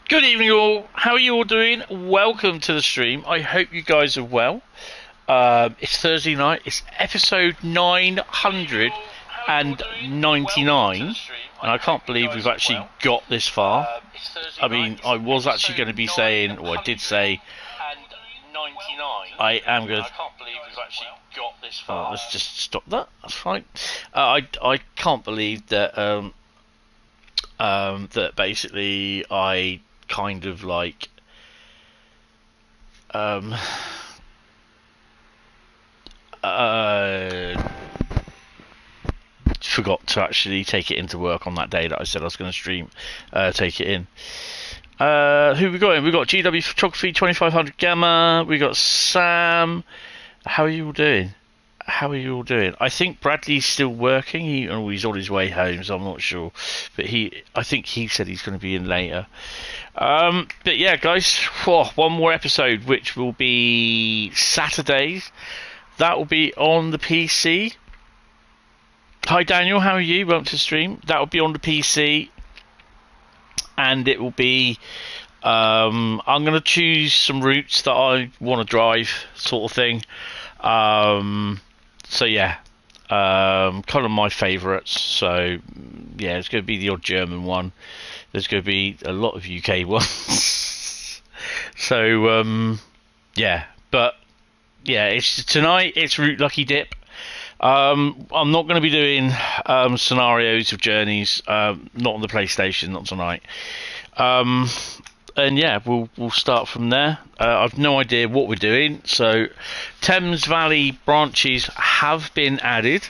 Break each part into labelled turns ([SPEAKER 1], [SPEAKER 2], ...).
[SPEAKER 1] Good evening, all. How are you all doing? Welcome to the stream. I hope you guys are well. It's Thursday night. It's episode 999, and I can't believe we've actually got this far. I mean, I was actually going to be saying, or I did say, I am going to. I can't believe we've actually got this far. Let's just stop that. That's fine. I can't believe that that basically I kind of like forgot to actually take it into work on that day that I said I was going to stream, take it in. Who we got in? We got GW Photography 2500 Gamma. We got Sam. How are you all doing? I think Bradley's still working. He's on his way home, so I'm not sure. But I think he said he's going to be in later. But yeah, guys, one more episode, which will be Saturdays. That will be on the PC. Hi Daniel, how are you? Welcome to the stream. That will be on the PC, and it will be. I'm going to choose some routes that I want to drive, sort of thing. So yeah, kind of my favourites. So yeah, it's going to be the odd German one. There's going to be a lot of UK ones. So yeah, but yeah, it's tonight. It's Route Lucky Dip. I'm not going to be doing scenarios of journeys. Not on the PlayStation, not tonight. And yeah, we'll start from there. I've no idea what we're doing. So, Thames Valley branches have been added.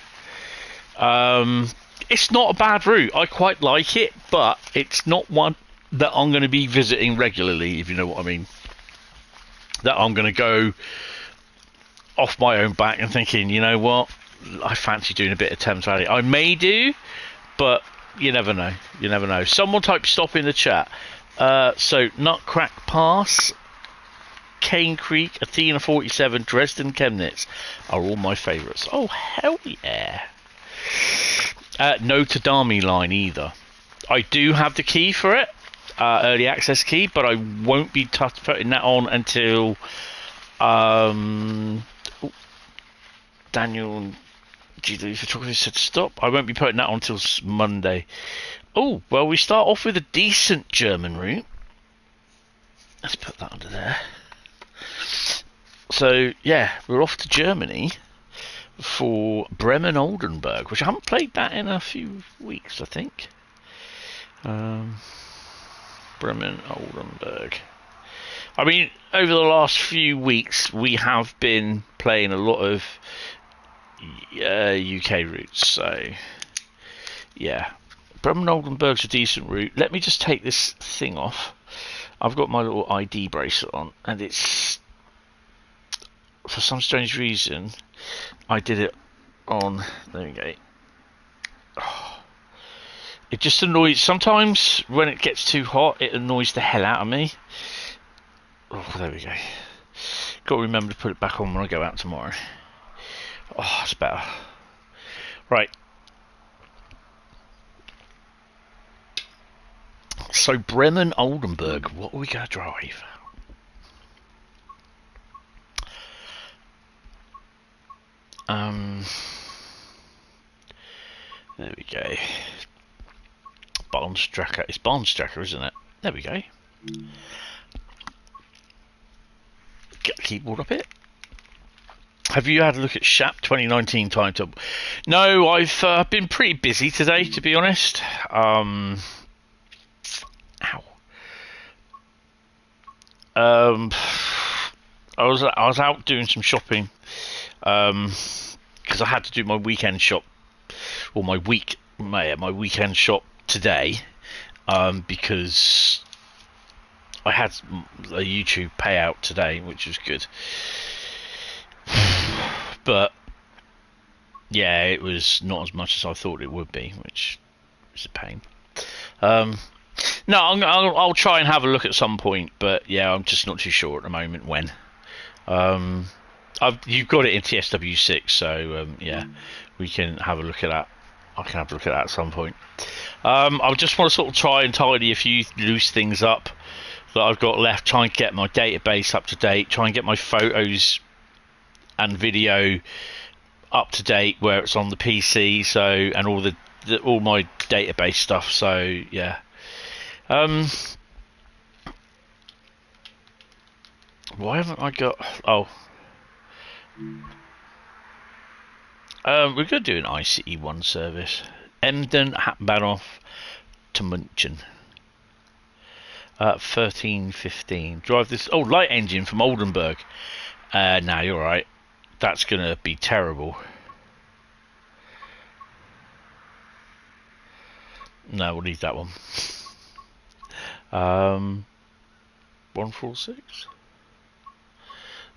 [SPEAKER 1] It's not a bad route. I quite like it, but it's not one that I'm going to be visiting regularly, if you know what I mean. That I'm going to go off my own back and thinking, you know what, I fancy doing a bit of Thames Valley. I may do, but you never know. You never know. Someone type stop in the chat. So Nutcrack Pass, Cane Creek, Athena 47, Dresden Chemnitz are all my favourites. Oh hell yeah! No Tadami line either. I do have the key for it, early access key, but I won't be putting that on until Daniel GW Photography said stop. I won't be putting that on until Monday. Oh, well, we start off with a decent German route. Let's put that under there. So, yeah, we're off to Germany for Bremen Oldenburg, which I haven't played that in a few weeks, I think. Bremen Oldenburg. I mean, over the last few weeks, we have been playing a lot of UK routes, so, yeah. Bremen Oldenburg's a decent route. Let me just take this thing off. I've got my little ID bracelet on, and it's, for some strange reason, I did it on, there we go. Oh, it just annoys, sometimes when it gets too hot, it annoys the hell out of me. Oh, there we go. Got to remember to put it back on when I go out tomorrow. Oh, it's better. Right. So Bremen Oldenburg, what are we going to drive? There we go. Barnstracker. It's Barnstracker, isn't it? There we go. Get the keyboard up here. Have you had a look at SHAP 2019 timetable? No, I've been pretty busy today, to be honest. Ow. I was out doing some shopping because I had to do my weekend shop, or my weekend shop today, because I had a YouTube payout today, which was good. But yeah, it was not as much as I thought it would be, which is a pain. No, I'll try and have a look at some point, but yeah, I'm just not too sure at the moment when. You've got it in TSW6, so yeah, we can have a look at that I can have a look at that at some point. I just want to sort of try and tidy a few loose things up that I've got left. Try and get my database up to date. Try and get my photos and video up to date where it's on the PC. So, and all my database stuff. So yeah. Why haven't I got? Oh. We're going to do an ICE1 service. Emden, Hattbahnhof to München. 13:15. Drive this. Oh, light engine from Oldenburg. Nah, you're right. That's going to be terrible. No, we'll leave that one. 146.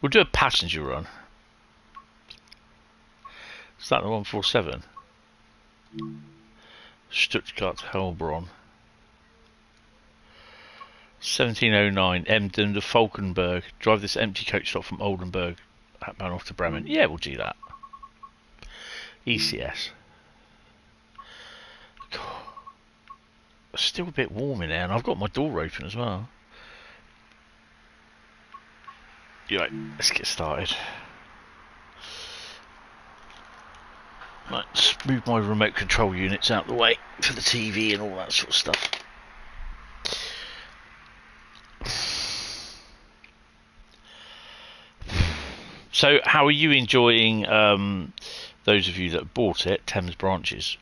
[SPEAKER 1] We'll do a passenger run. Is that the 147? Stuttgart Heilbronn. 1709 Emden to Falkenberg. Drive this empty coach stop from Oldenburg, Hattbahnhof to Bremen. Yeah, we'll do that. ECS. God. It's still a bit warm in there, and I've got my door open as well. Right, let's get started. Right, let's move my remote control units out of the way for the TV and all that sort of stuff. So, how are you enjoying those of you that bought it, Thames Branches?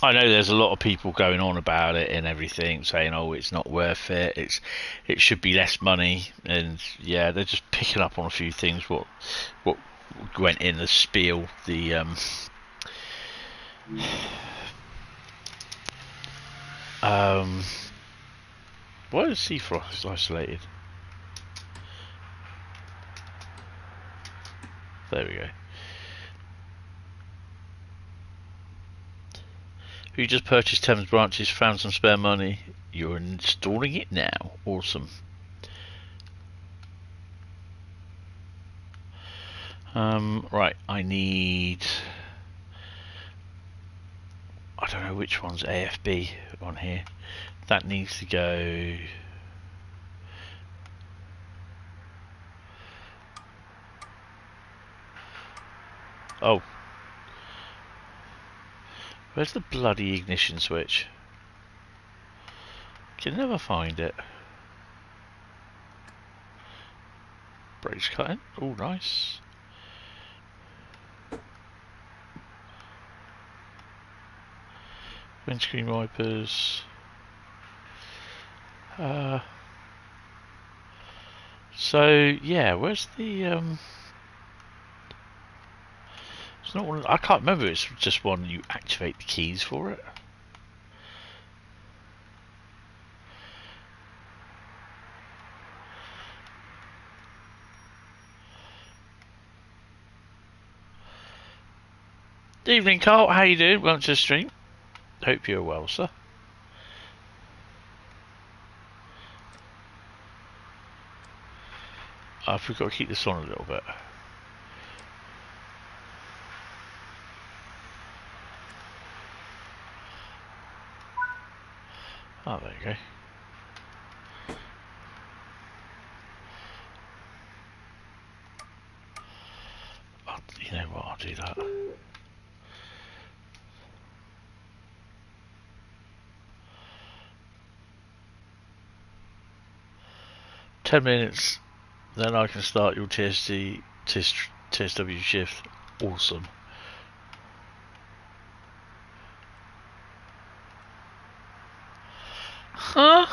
[SPEAKER 1] I know there's a lot of people going on about it and everything, saying, "Oh, it's not worth it. It should be less money." And yeah, they're just picking up on a few things. What went in the spiel? The why is Seafrost isolated? There we go. You just purchased Thames Branches, found some spare money. You're installing it now. Awesome. Right, I need... I don't know which one's AFB on here. That needs to go... Oh. Where's the bloody ignition switch? Can never find it. Brakes cutting. Oh, nice. Windscreen wipers. So yeah, where's the It's not one. I can't remember. It's just one you activate the keys for it. Evening, Carl. How you doing? Welcome to the stream. Hope you're well, sir. I've got to keep this on a little bit. Oh, there you go. You know what? I'll do that. $10, then I can start your TSW shift. Awesome. Huh?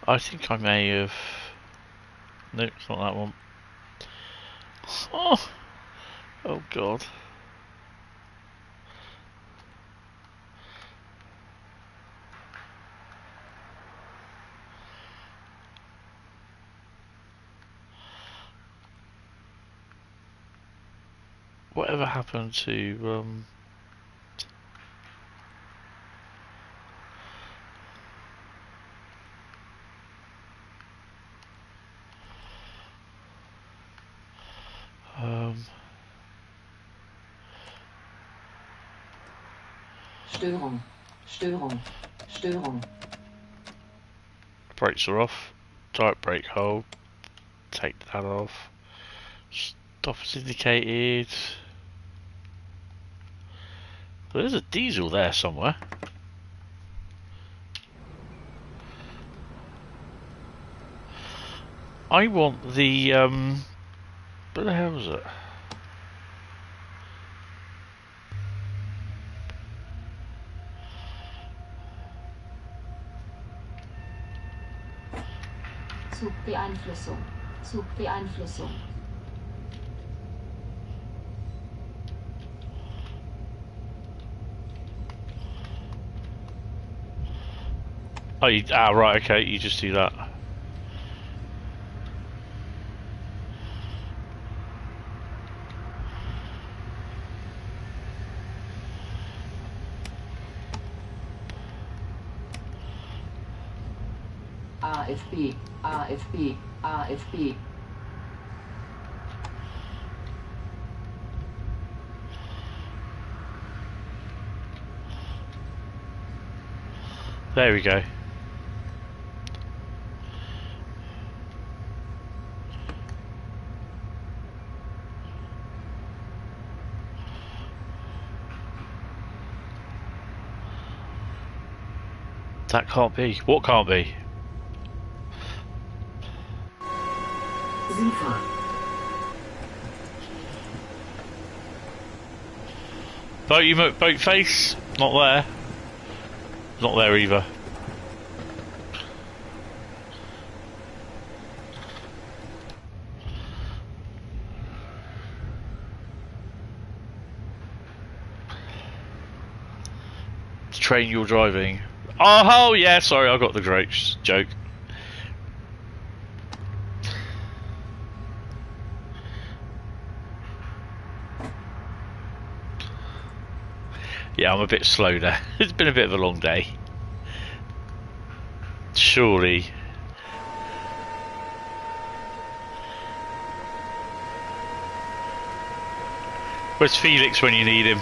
[SPEAKER 1] I think I may have... No, it's not that one. Oh! Oh God. Whatever happened to
[SPEAKER 2] Störung. Störung. Störung.
[SPEAKER 1] Brakes are off. Direct brake hold. Take that off. Stop is indicated. There's a diesel there somewhere. I want the where the hell is it?
[SPEAKER 2] Zugbeeinflussung. Zugbeeinflussung.
[SPEAKER 1] Oh, right, okay, you just do that.
[SPEAKER 2] AFB, AFB, AFB.
[SPEAKER 1] There we go. That can't be. What can't be? Boat face? Not there. Not there either. The train you're driving. Oh yeah, sorry, I got the great joke. Yeah, I'm a bit slow there. It's been a bit of a long day. Surely. Where's Felix when you need him?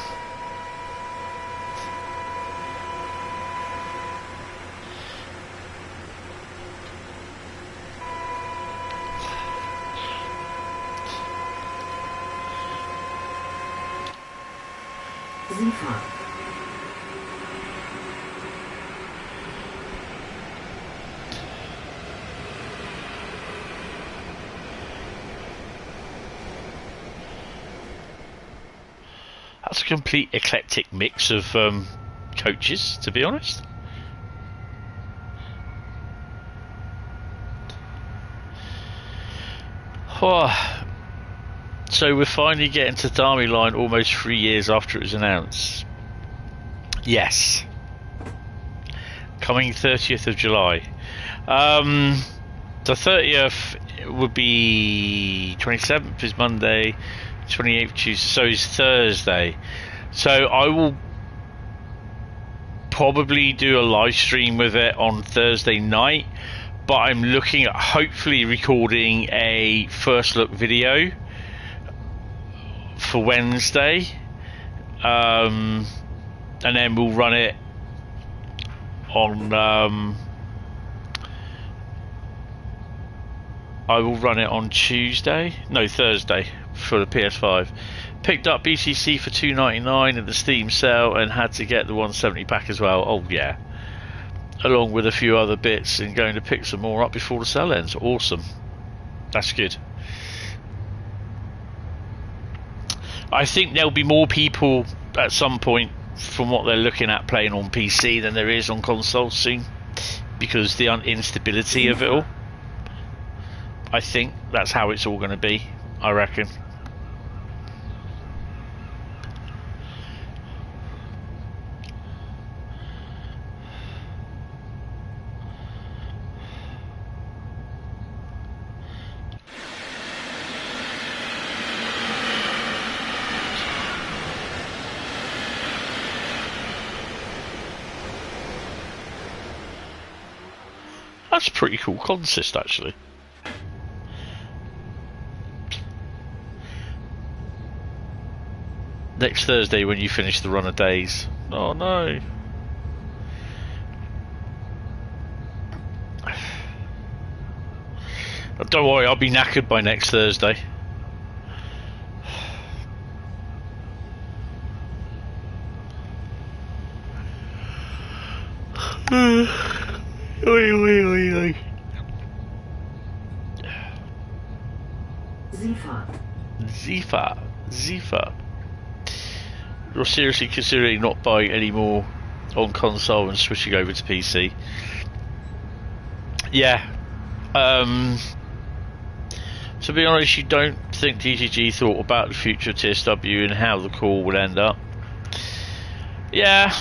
[SPEAKER 1] That's a complete eclectic mix of coaches, to be honest. Oh, so we're finally getting to the Army line almost 3 years after it was announced. Yes. Coming 30th of July. The 30th would be 27th is Monday, 28th Tuesday, so it's Thursday. So I will probably do a live stream with it on Thursday night, but I'm looking at hopefully recording a first look video for Wednesday, and then we'll run it on I will run it on Thursday for the PS5. Picked up BCC for $2.99 at the Steam sale and had to get the 170 pack as well. Oh yeah, along with a few other bits, and going to pick some more up before the sale ends. Awesome, that's good. I think there'll be more people at some point, from what they're looking at, playing on PC than there is on console soon, because the instability of it all. I think that's how it's all going to be, I reckon. That's a pretty cool consist, actually. Next Thursday when you finish the run of days. Oh no. Don't worry, I'll be knackered by next Thursday. Zifa. You're seriously considering not buying any more on console and switching over to PC? Yeah. To be honest, you don't think DTG thought about the future of TSW and how the core would end up? Yeah.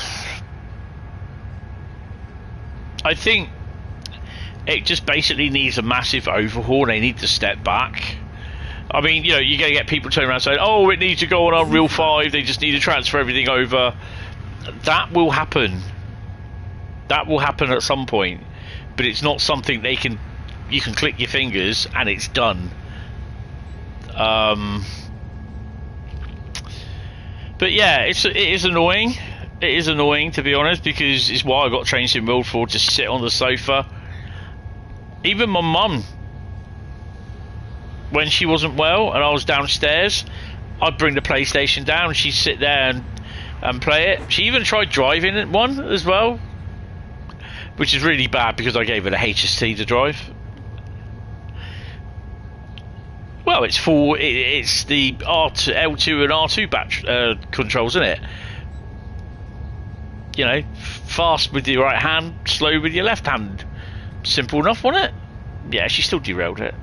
[SPEAKER 1] I think it just basically needs a massive overhaul. They need to step back. I mean, you know, you're going to get people turning around saying, oh, it needs to go on Unreal 5, they just need to transfer everything over. That will happen. That will happen at some point. But it's not something you can click your fingers and it's done. But yeah, it is annoying. It is annoying, to be honest, because it's why I got Train Sim World for, to sit on the sofa. Even my mum, when she wasn't well and I was downstairs, I'd bring the PlayStation down and she'd sit there and play it. She even tried driving it one as well, which is really bad because I gave her the HST to drive. Well, it's the R2, L2 and R2 batch controls, isn't it? You know, fast with your right hand, slow with your left hand. Simple enough, wasn't it? Yeah, she still derailed it.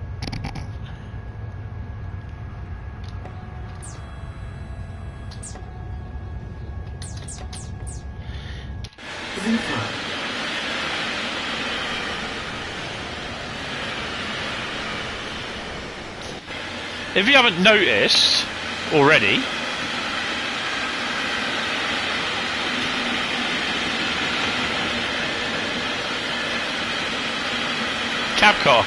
[SPEAKER 1] If you haven't noticed already, cab car.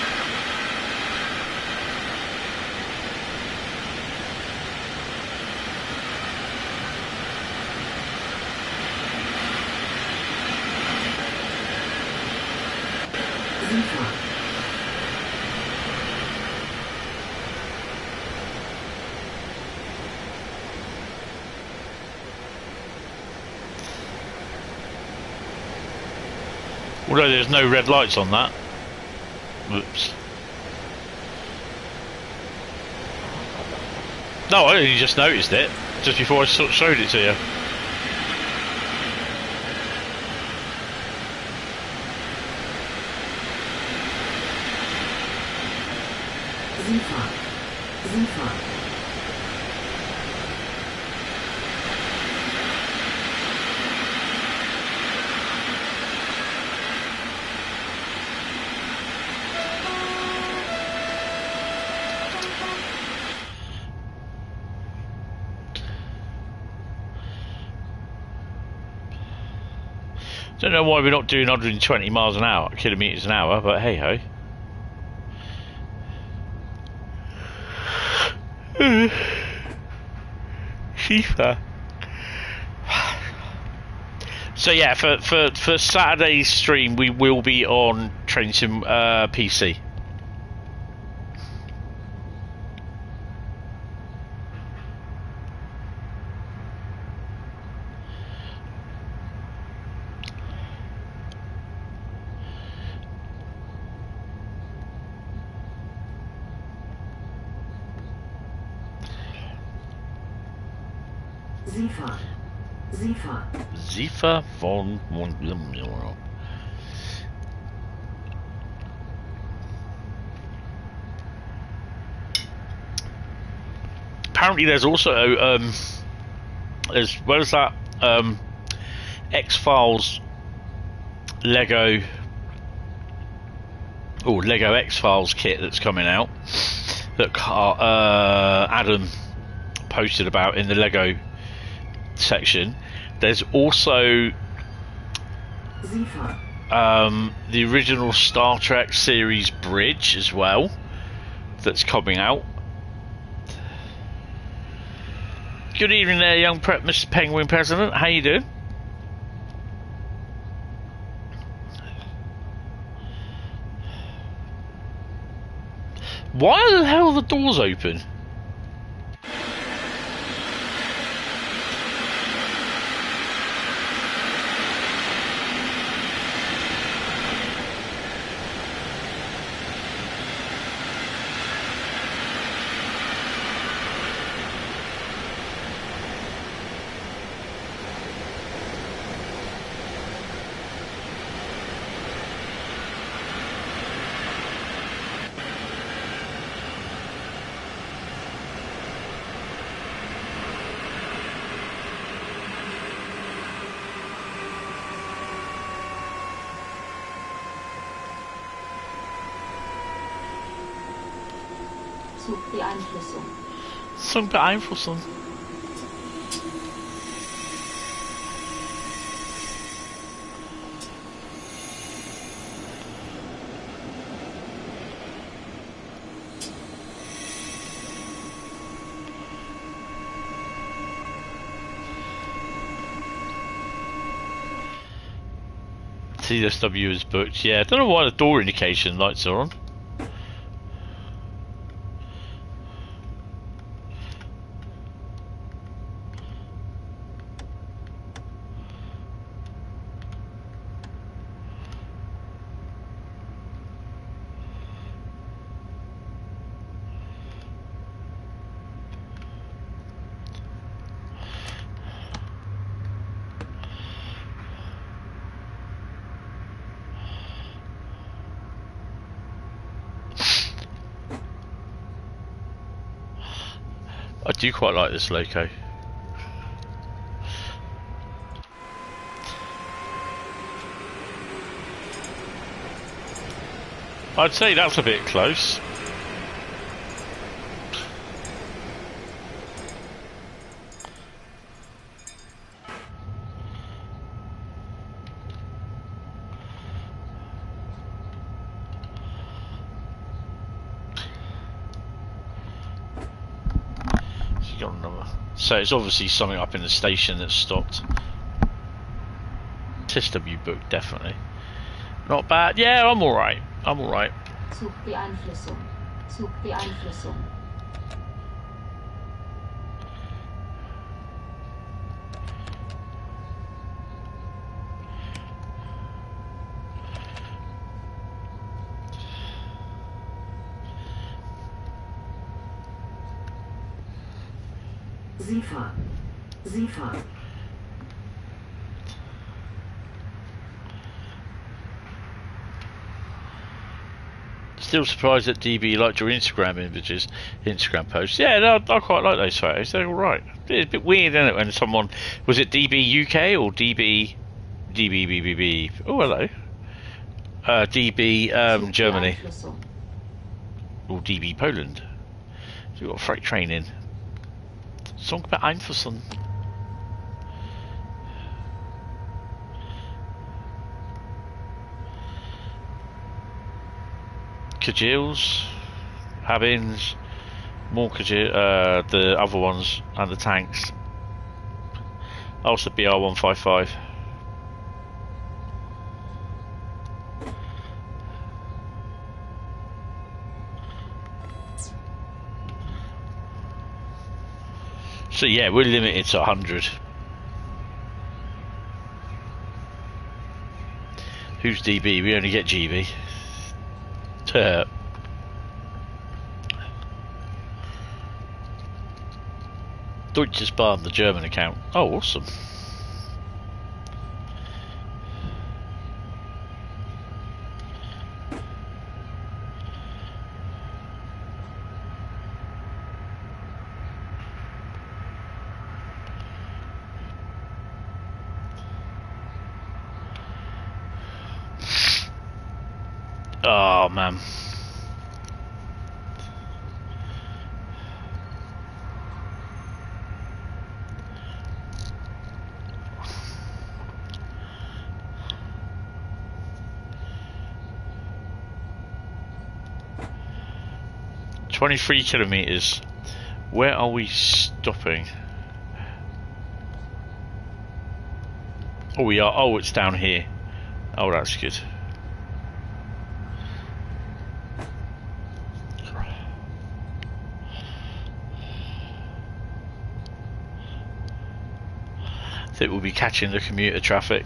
[SPEAKER 1] Although there's no red lights on that. Oops. No, I only just noticed it just before I showed it to you. Don't know why we're not doing 120 miles an hour, kilometres an hour, but hey ho. Shifa. So yeah, for Saturday's stream, we will be on Train Sim PC. Zifa von apparently there's also as well as that X-Files Lego X-Files kit that's coming out that Adam posted about in the Lego section. There's also the original Star Trek series bridge as well that's coming out. Good evening there, young Mr. Penguin President. How you doing? Why the hell are the doors open?
[SPEAKER 2] Zugbeeinflussung.
[SPEAKER 1] Zugbeeinflussung. CSW is booked. Yeah, I don't know why the door indication lights are on. I do quite like this loco. I'd say that's a bit close. So it's obviously something up in the station that's stopped. SW book, definitely. Not bad. Yeah, I'm alright. I'm alright.
[SPEAKER 2] Zugbeeinflussung. Zugbeeinflussung. Sifa. Sifa.
[SPEAKER 1] Still surprised that DB liked your Instagram images, Instagram posts. Yeah, no, I quite like those photos. They're all right. It's a bit weird, isn't it, when someone was it DB UK or DB. Oh, hello. DB Germany or DB Poland. So we've got a freight train in. Zugbeeinflussung. Kajils, Habins, more Kajil, the other ones, and the tanks. Also BR-155. So yeah, we're limited to 100. Who's DB? We only get GB. Deutsches Bahn, the German account. Oh, awesome. Oh man. "23 kilometers. Where are we stopping?" Oh, we are. Oh, it's down here. Oh, that's good. I think we'll be catching the commuter traffic.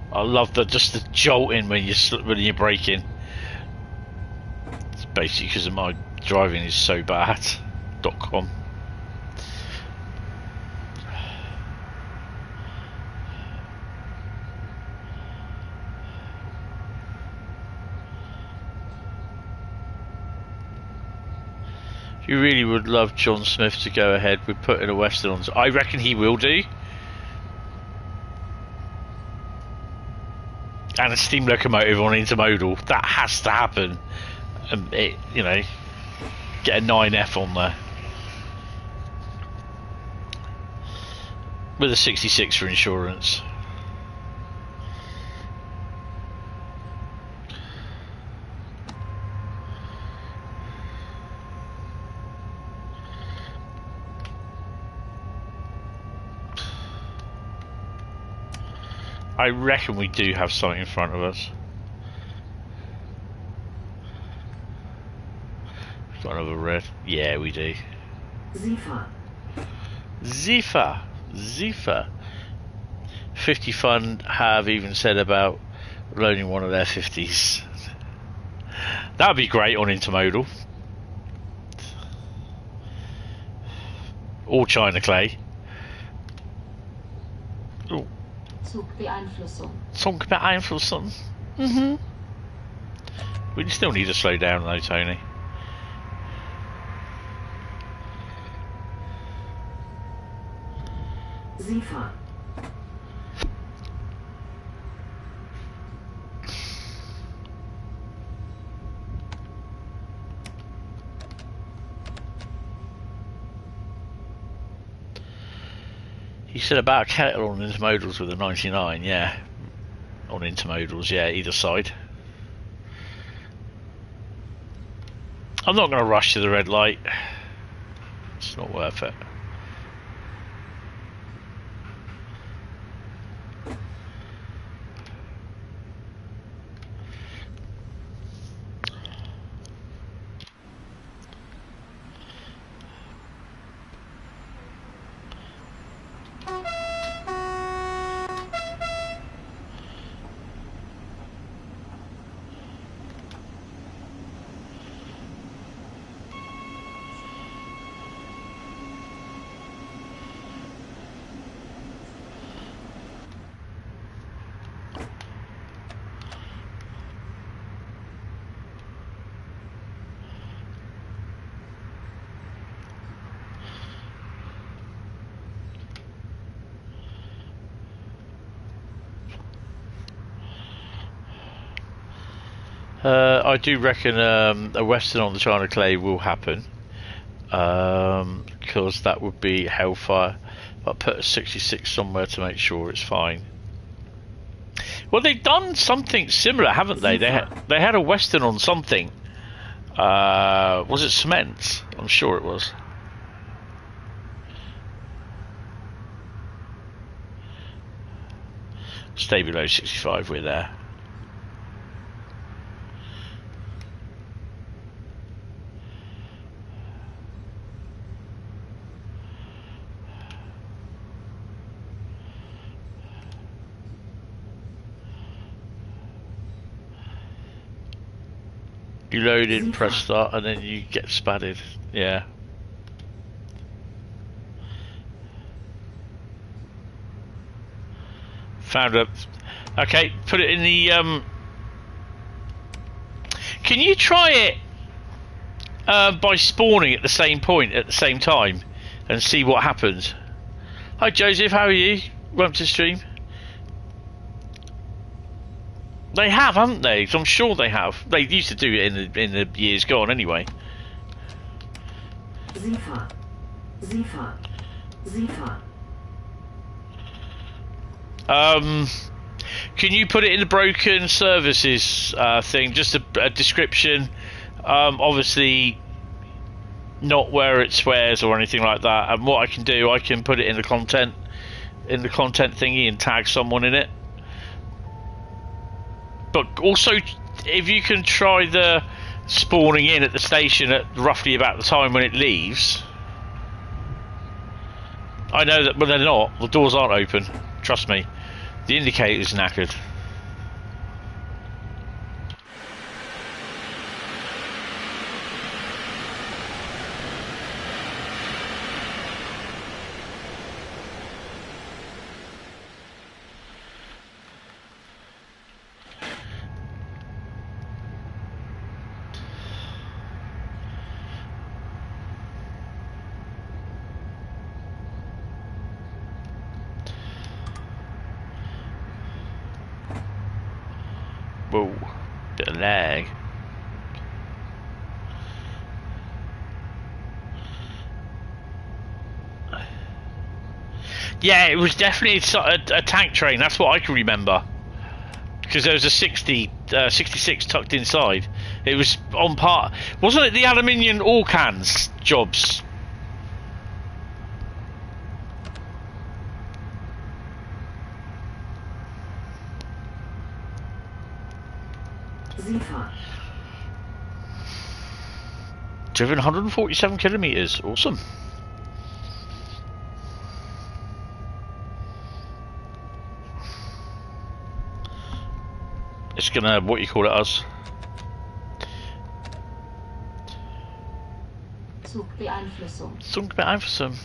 [SPEAKER 1] I love just the jolting when you're braking. It's basically because of my driving is so bad. .com. You really would love John Smith to go ahead with putting a Western on. I reckon he will do. And a steam locomotive on intermodal. That has to happen. You know, get a 9F on there. With a 66 for insurance. I reckon we do have something in front of us. We've got another red. Yeah, we do. Zifa. 50 Fund have even said about loaning one of their 50s. That would be great on intermodal. Or China Clay. Ooh. Zugbeeinflussung. We still need to slow down though, Tony.
[SPEAKER 2] Zifa.
[SPEAKER 1] He said about a kettle on intermodals with a 99, yeah. On intermodals, yeah, either side. I'm not going to rush to the red light. It's not worth it. I do reckon a Western on the China Clay will happen, because that would be hellfire. I'll put a 66 somewhere to make sure it's fine. Well, they've done something similar, haven't they? They had a Western on something. Was it cement? I'm sure it was. Stay below 65, we're there. You load in, press start, and then you get spatted. Yeah. Found it. Okay, put it in the. Can you try it by spawning at the same point at the same time and see what happens? Hi Joseph, how are you? Welcome to the stream. They have, haven't they? I'm sure they have. They used to do it in the years gone, anyway.
[SPEAKER 2] Zifa.
[SPEAKER 1] Can you put it in the broken services thing? Just a description. Obviously, not where it swears or anything like that. And what I can do, I can put it in the content thingy and tag someone in it. But also, if you can try the spawning in at the station at roughly about the time when it leaves. I know that, but they're not. The doors aren't open. Trust me. The indicator's knackered. Whoa, bit of lag. Yeah, it was definitely a tank train. That's what I can remember. Because there was a 66 tucked inside. It was on part. Wasn't it the aluminium ore cans jobs? Driven 147 kilometers. Awesome. It's gonna, what you call it, us. Zugbeeinflussung.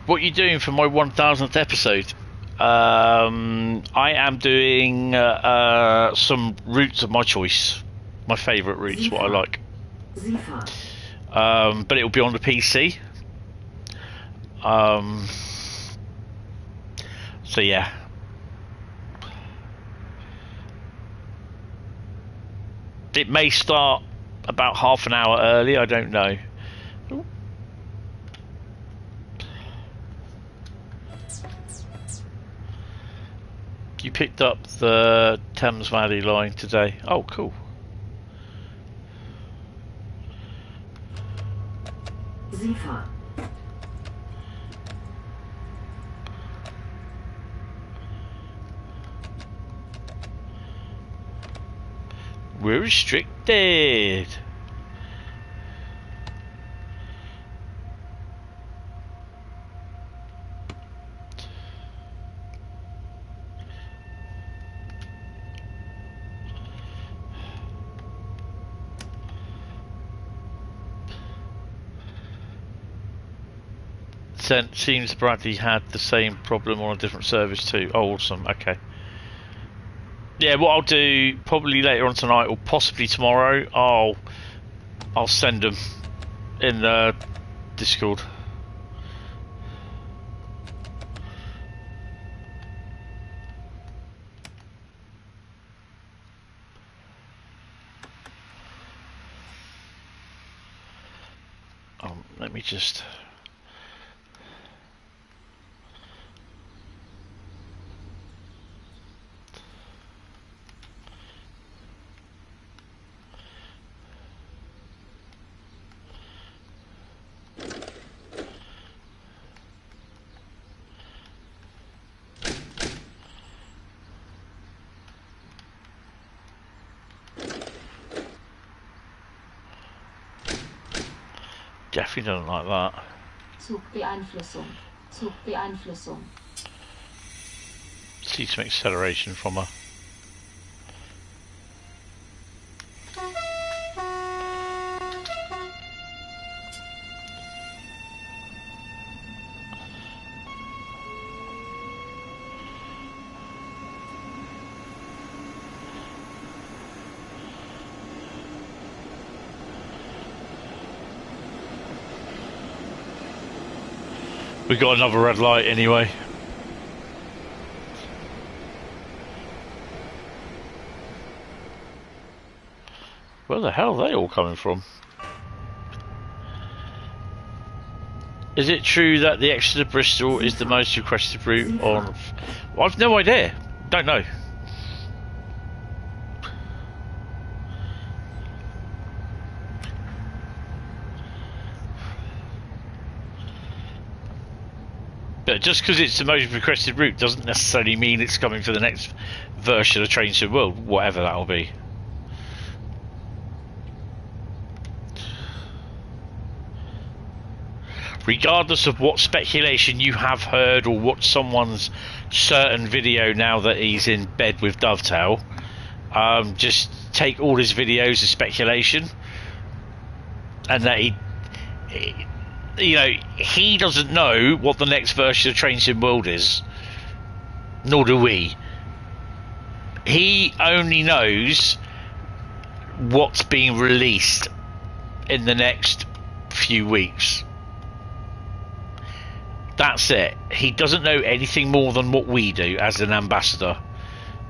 [SPEAKER 1] What are you doing for my 1000th episode? I am doing some routes of my choice. My favourite routes, what I like. But it'll be on the PC. So yeah. It may start about half an hour early, I don't know. Ooh. You picked up the Thames Valley line today. Oh, cool. We're restricted. Seems Bradley had the same problem on a different service too. Oh, awesome. Okay. Yeah, what I'll do probably later on tonight or possibly tomorrow, I'll send them in Discord. Let me just. Definitely doesn't like that. Zugbeeinflussung. See some acceleration from her. We got another red light anyway. Where the hell are they all coming from? Is it true that the Exeter Bristol is the most requested route on? Well, I've no idea. Don't know. But just because it's the most requested route doesn't necessarily mean it's coming for the next version of Trains to the World, whatever that will be. Regardless of what speculation you have heard or what someone's certain video now that he's in bed with Dovetail, just take all his videos as speculation, and that he doesn't know what the next version of Train Sim World is, nor do we. He only knows what's being released in the next few weeks. That's it. He doesn't know anything more than what we do as an ambassador.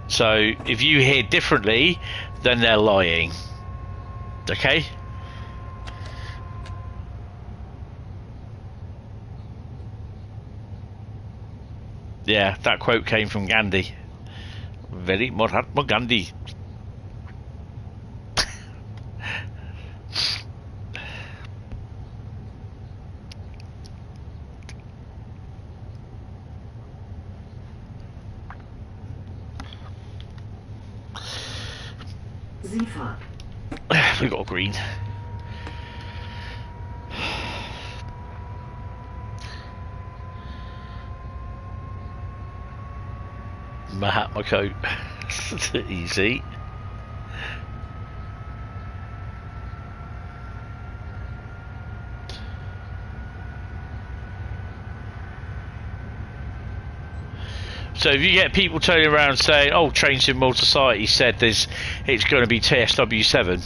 [SPEAKER 1] So if you hear differently, then they're lying. Okay? Yeah, that quote came from Gandhi. Very Mahatma Gandhi. We got a green. Mahatma coat. Easy. So if you get people turning around saying, "Oh, Train Sim World Society said it's going to be TSW7,"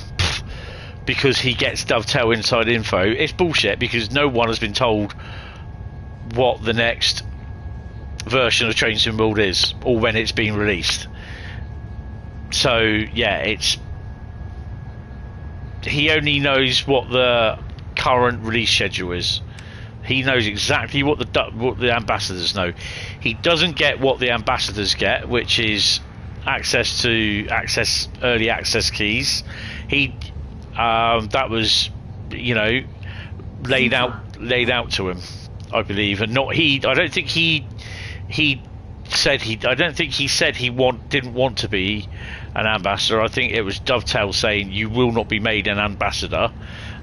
[SPEAKER 1] because he gets Dovetail inside info, it's bullshit, because no one has been told what the next version of Train Sim World is or when it's being released. So yeah, he only knows what the current release schedule is. He knows exactly what the ambassadors know. He doesn't get what the ambassadors get, which is access to early access keys. That was, laid out to him, I believe, and not he. I don't think he said he. I don't think he said he didn't want to be an ambassador. I think it was Dovetail saying you will not be made an ambassador.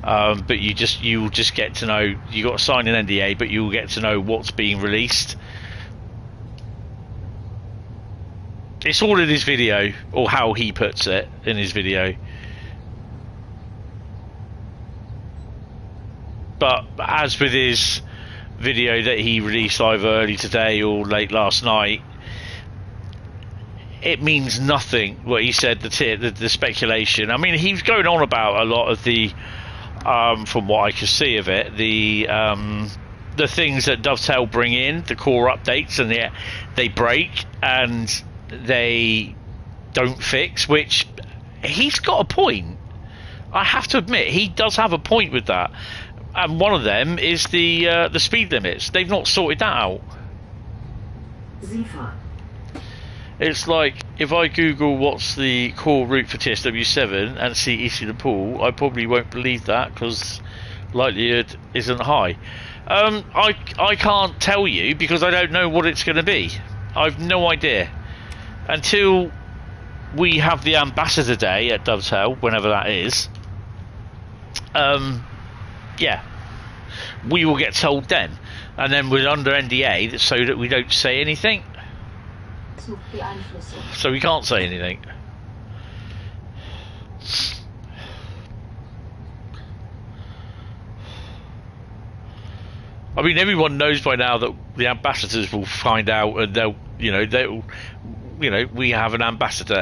[SPEAKER 1] But you will just get to know. You got to sign an NDA, but you will get to know what's being released. It's all in his video, or how he puts it in his video. But as with his video that he released either early today or late last night, it means nothing what he said. The speculation. I mean, he's going on about a lot of the. From what I can see of it, the things that Dovetail bring in, the core updates, and they break and they don't fix, which he's got a point. I have to admit, he does have a point with that. And one of them is the speed limits. They've not sorted that out. It's like, if I Google what's the core route for TSW7 and see EC the Pool, I probably won't believe that, because likelihood isn't high. I can't tell you, because I don't know what it's going to be. I've no idea. Until we have the Ambassador Day at Dovetail, whenever that is, yeah, we will get told then. And then we're under NDA so that we don't say anything. So we can't say anything. I mean, everyone knows by now that the ambassadors will find out, and they'll, we have an ambassador.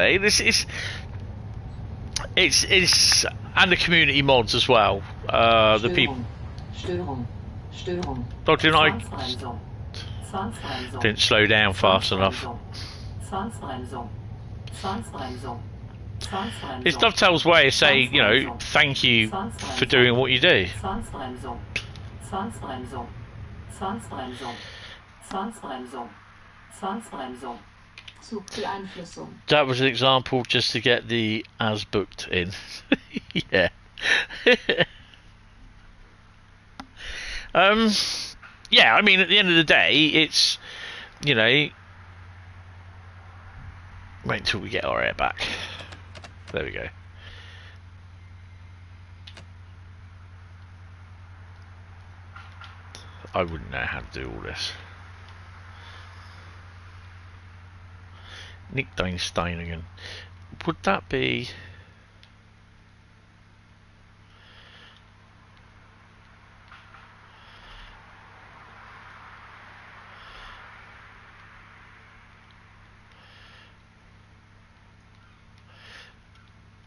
[SPEAKER 1] It's and the community mods as well. The people. Didn't slow down fast enough. It's Dovetail's way of saying, thank you for doing what you do.
[SPEAKER 2] Zwangsbremsung. Zwangsbremsung. Zwangsbremsung. Zugbeeinflussung.
[SPEAKER 1] That was an example just to get the as booked in. Yeah. Yeah, I mean, at the end of the day, it's, you know, wait until we get our air back. There we go. I wouldn't know how to do all this. Nick Steinstein again. Would that be...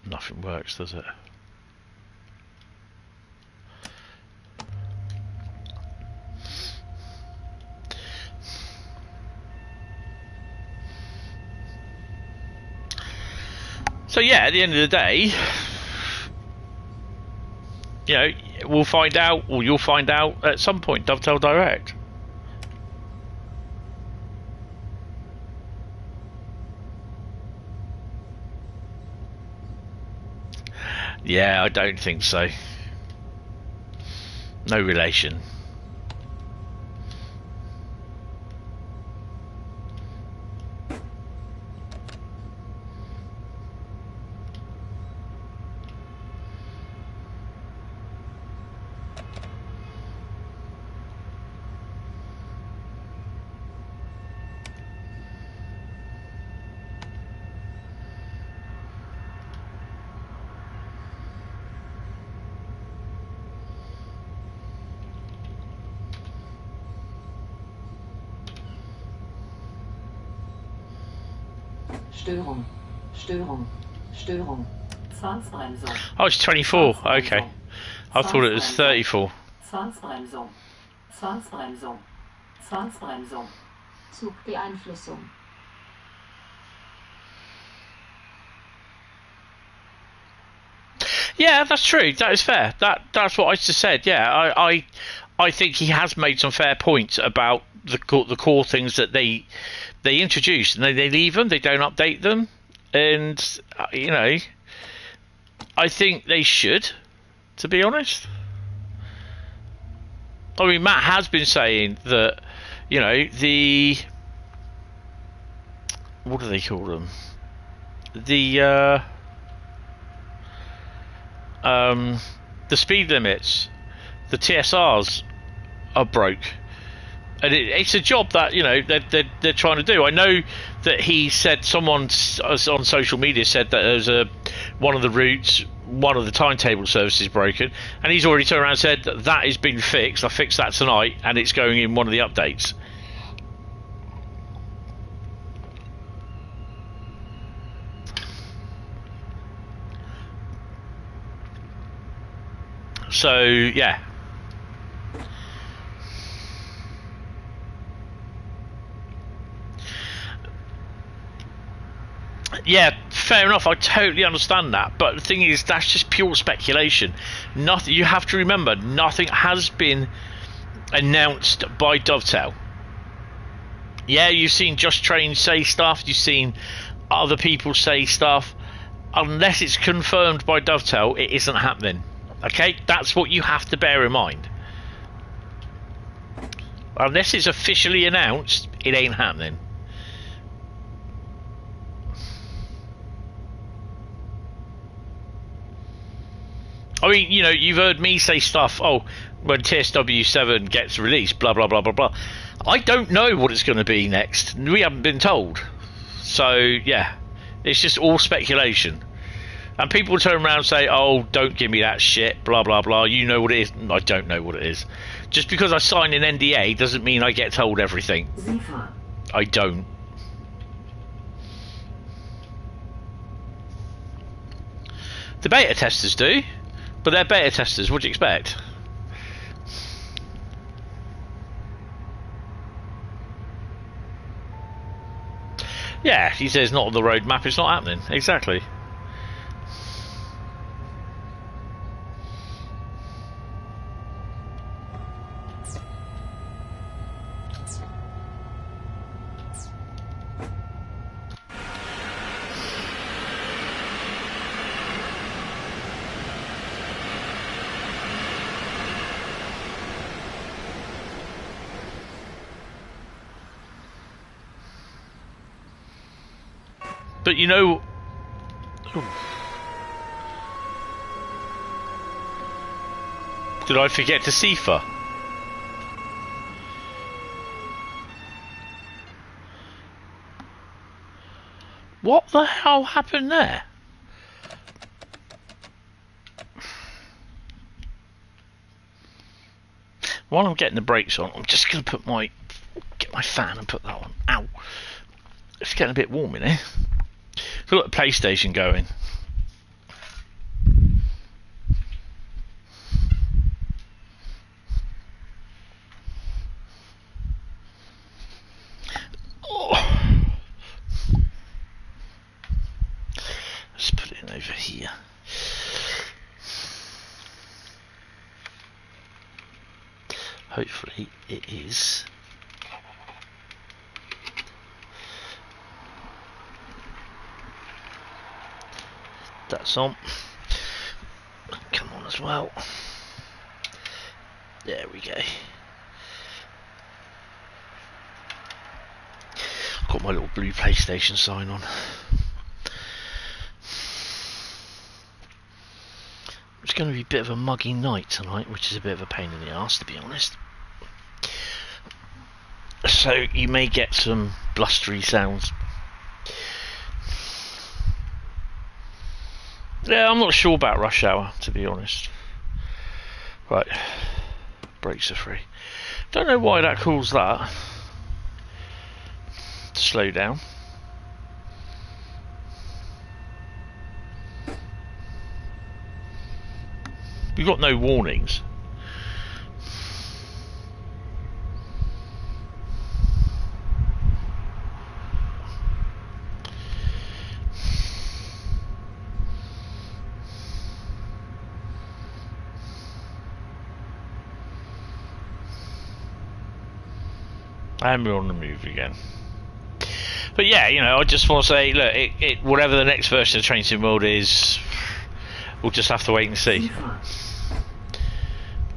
[SPEAKER 1] Nothing works, does it? So yeah, at the end of the day, you know, we'll find out, or you'll find out at some point, Dovetail Direct. Yeah, I don't think so. No relation.
[SPEAKER 2] Störung. Störung. Störung. Zwangsbremsung.
[SPEAKER 1] Oh, it's 24. Okay. I thought it was 34.
[SPEAKER 2] Zwangsbremsung. Zwangsbremsung. Zwangsbremsung. Zugbeeinflussung.
[SPEAKER 1] Yeah, that's true. That is fair. That's what I just said. Yeah, I think he has made some fair points about the core things that they introduce, and they leave them. They don't update them, and you know, I think they should. To be honest, I mean, Matt has been saying that, you know, the, what do they call them? The speed limits, the TSRs are broke, and it's a job that, you know, they're trying to do. I know that he said, someone on social media said that there's one of the routes, one of the timetable services broken, and he's already turned around and said that has been fixed. I fixed that tonight, and it's going in one of the updates. So yeah. Yeah, fair enough. I totally understand that, but the thing is, that's just pure speculation. Nothing. You have to remember, nothing has been announced by Dovetail. Yeah, you've seen Just Train say stuff. You've seen other people say stuff. Unless it's confirmed by Dovetail, it isn't happening. Okay, that's what you have to bear in mind. Unless it's officially announced, it ain't happening. I mean, you know, you've heard me say stuff, oh, when TSW 7 gets released, blah, blah, blah, blah, blah. I don't know what it's going to be next. We haven't been told. So, yeah, it's just all speculation. And people turn around and say, oh, don't give me that shit, blah, blah, blah. You know what it is. I don't know what it is. Just because I sign an NDA doesn't mean I get told everything. I don't. The beta testers do. But they're beta testers, what do you expect? Yeah, he says not on the roadmap, it's not happening. Exactly. But you know... Did I forget to cipher? What the hell happened there? While I'm getting the brakes on, I'm just going to put get my fan and put that on. Ow. It's getting a bit warm in here. Look at the PlayStation going. Oh. Let's put it in over here. Hopefully it is. That's on. Come on as well. There we go. Got my little blue PlayStation sign on. It's going to be a bit of a muggy night tonight, which is a bit of a pain in the arse, to be honest. So you may get some blustery sounds. Yeah, I'm not sure about rush hour, to be honest. Right, brakes are free. Don't know why that calls that. Slow down. We've got no warnings. And we're on the move again. But yeah, you know, I just want to say, look, whatever the next version of Train Sim World is, we'll just have to wait and see.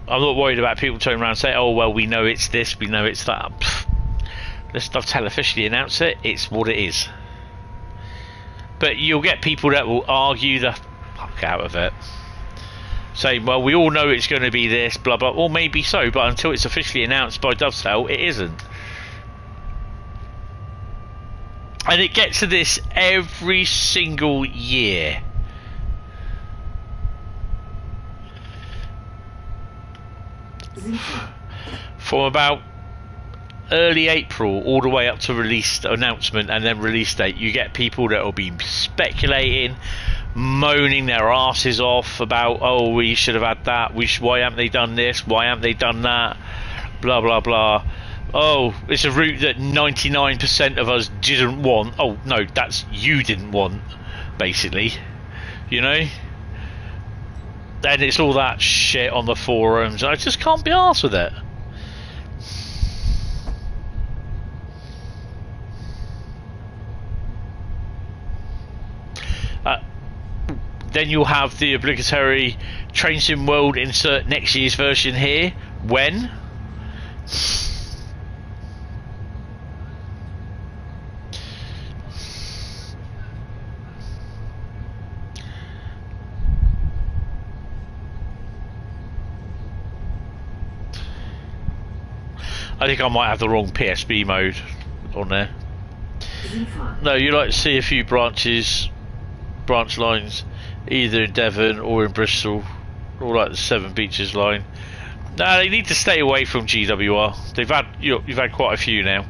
[SPEAKER 1] I'm not worried about people turning around and saying, oh, well, we know it's this, we know it's that. Let's Dovetail officially announce it, it's what it is. But you'll get people that will argue the fuck out of it. Saying, well, we all know it's going to be this, blah, blah. Well, maybe so, but until it's officially announced by Dovetail, it isn't. And it gets to this every single year. From about early April all the way up to release announcement and then release date, you get people that will be speculating, moaning their asses off about, oh, we should have had that, why haven't they done this, why haven't they done that, blah blah blah. Oh, it's a route that 99% of us didn't want. Oh no, that's you didn't want, basically, you know. And it's all that shit on the forums. I just can't be arsed with it. Then you'll have the obligatory Train Sim World insert next year's version here. When? I think I might have the wrong PSB mode on there. No, you like to see a few branch lines, either in Devon or in Bristol, or like the Seven Beaches line. No, they need to stay away from GWR. They've had, you've had quite a few now.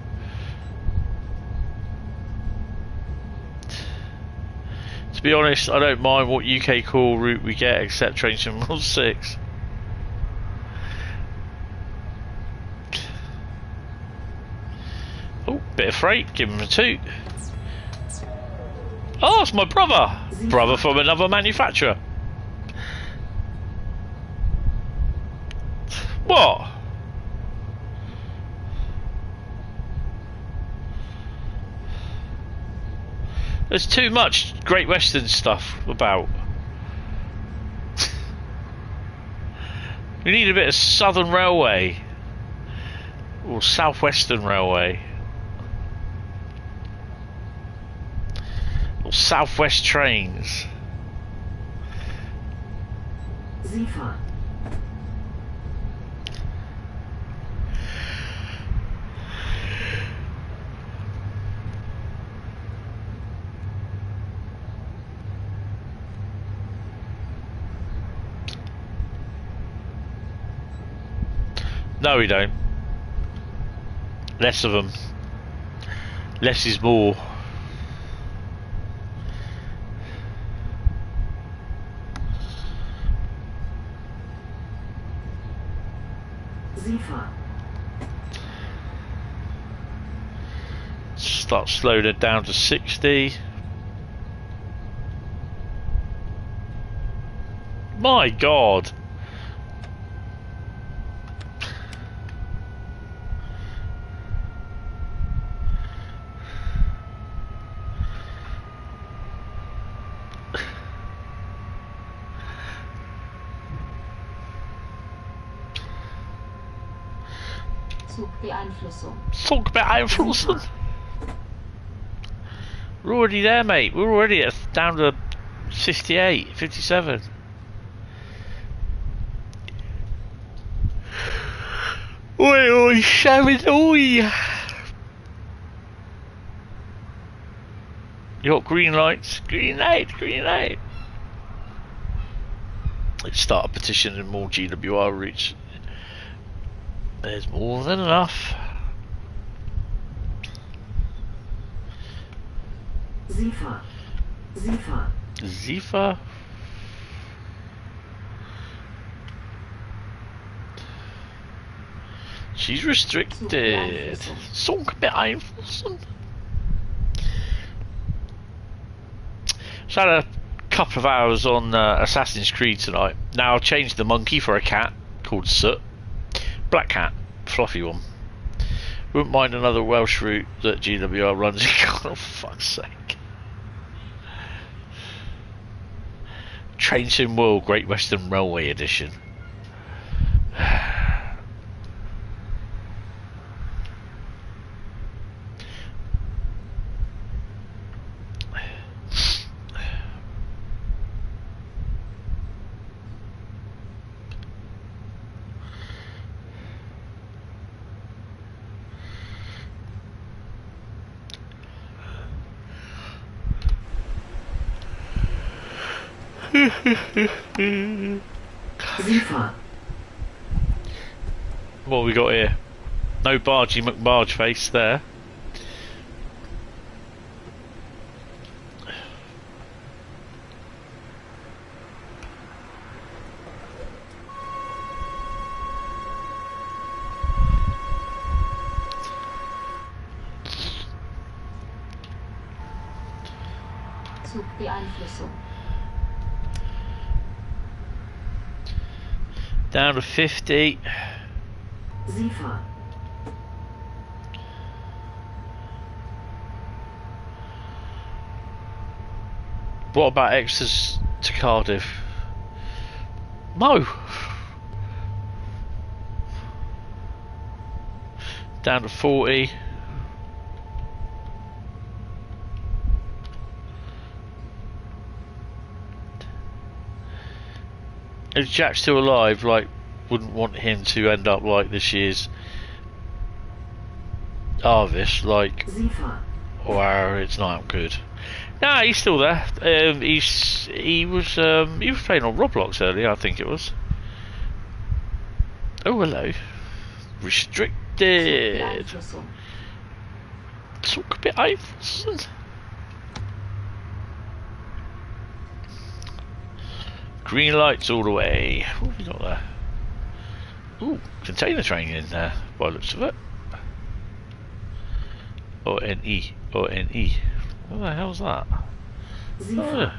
[SPEAKER 1] To be honest, I don't mind what UK call route we get, except Train Sim World 6. Oh, bit of freight, give him a toot. Oh, it's my brother! Brother from another manufacturer. What? There's too much Great Western stuff about. We need a bit of Southern Railway. Or South Western Railway. Southwest Trains.
[SPEAKER 2] Sie fahren.
[SPEAKER 1] No, we don't. Less of them. Less is more.
[SPEAKER 2] Sie fahren.
[SPEAKER 1] Start slowing it down to 60. My God.
[SPEAKER 2] Zugbeeinflussung.
[SPEAKER 1] Zugbeeinflussen. We're already there, mate. We're already down to 58, 57. Oi, oi, Sharon, oi. You got green lights. Green light, green light. Let's start a petition and more GWR routes. There's more than enough.
[SPEAKER 2] Zifa. Zifa.
[SPEAKER 1] Zifa. She's restricted. Zugbeeinflussen. Just had a couple of hours on Assassin's Creed tonight. Now I've changed the monkey for a cat called Soot. Black cat, fluffy one. Wouldn't mind another Welsh route that GWR runs. Oh, fuck's sake. Train Sim World Great Western Railway Edition. What have we got here? No Bargy McBarge face there.
[SPEAKER 2] Zugbeeinflussung.
[SPEAKER 1] Down to 50.
[SPEAKER 2] Zifa.
[SPEAKER 1] What about extras to Cardiff? No. Down to 40. If Jack's still alive, like, wouldn't want him to end up like this year's Arvis, like, wow, it's not good. Nah, he's still there. He was playing on Roblox earlier, I think it was. Oh, hello. Restricted. Zugbeeinflussen. Green lights all the way. What have we got there? Ooh, container train in there, by the looks of it. O-N-E. O-N-E. What the hell's that? Oh.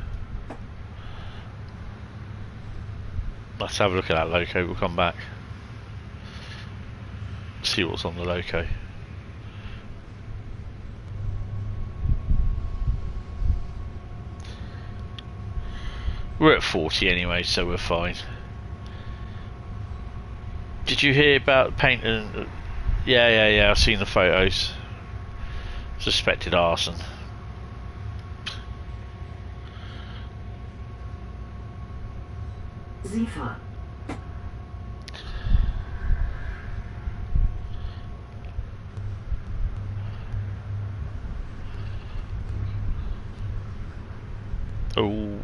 [SPEAKER 1] Let's have a look at that loco, we'll come back. See what's on the loco. We're at 40 anyway, so we're fine. Did you hear about painting? Yeah, I've seen the photos. Suspected arson.
[SPEAKER 2] Sifa.
[SPEAKER 1] Oh.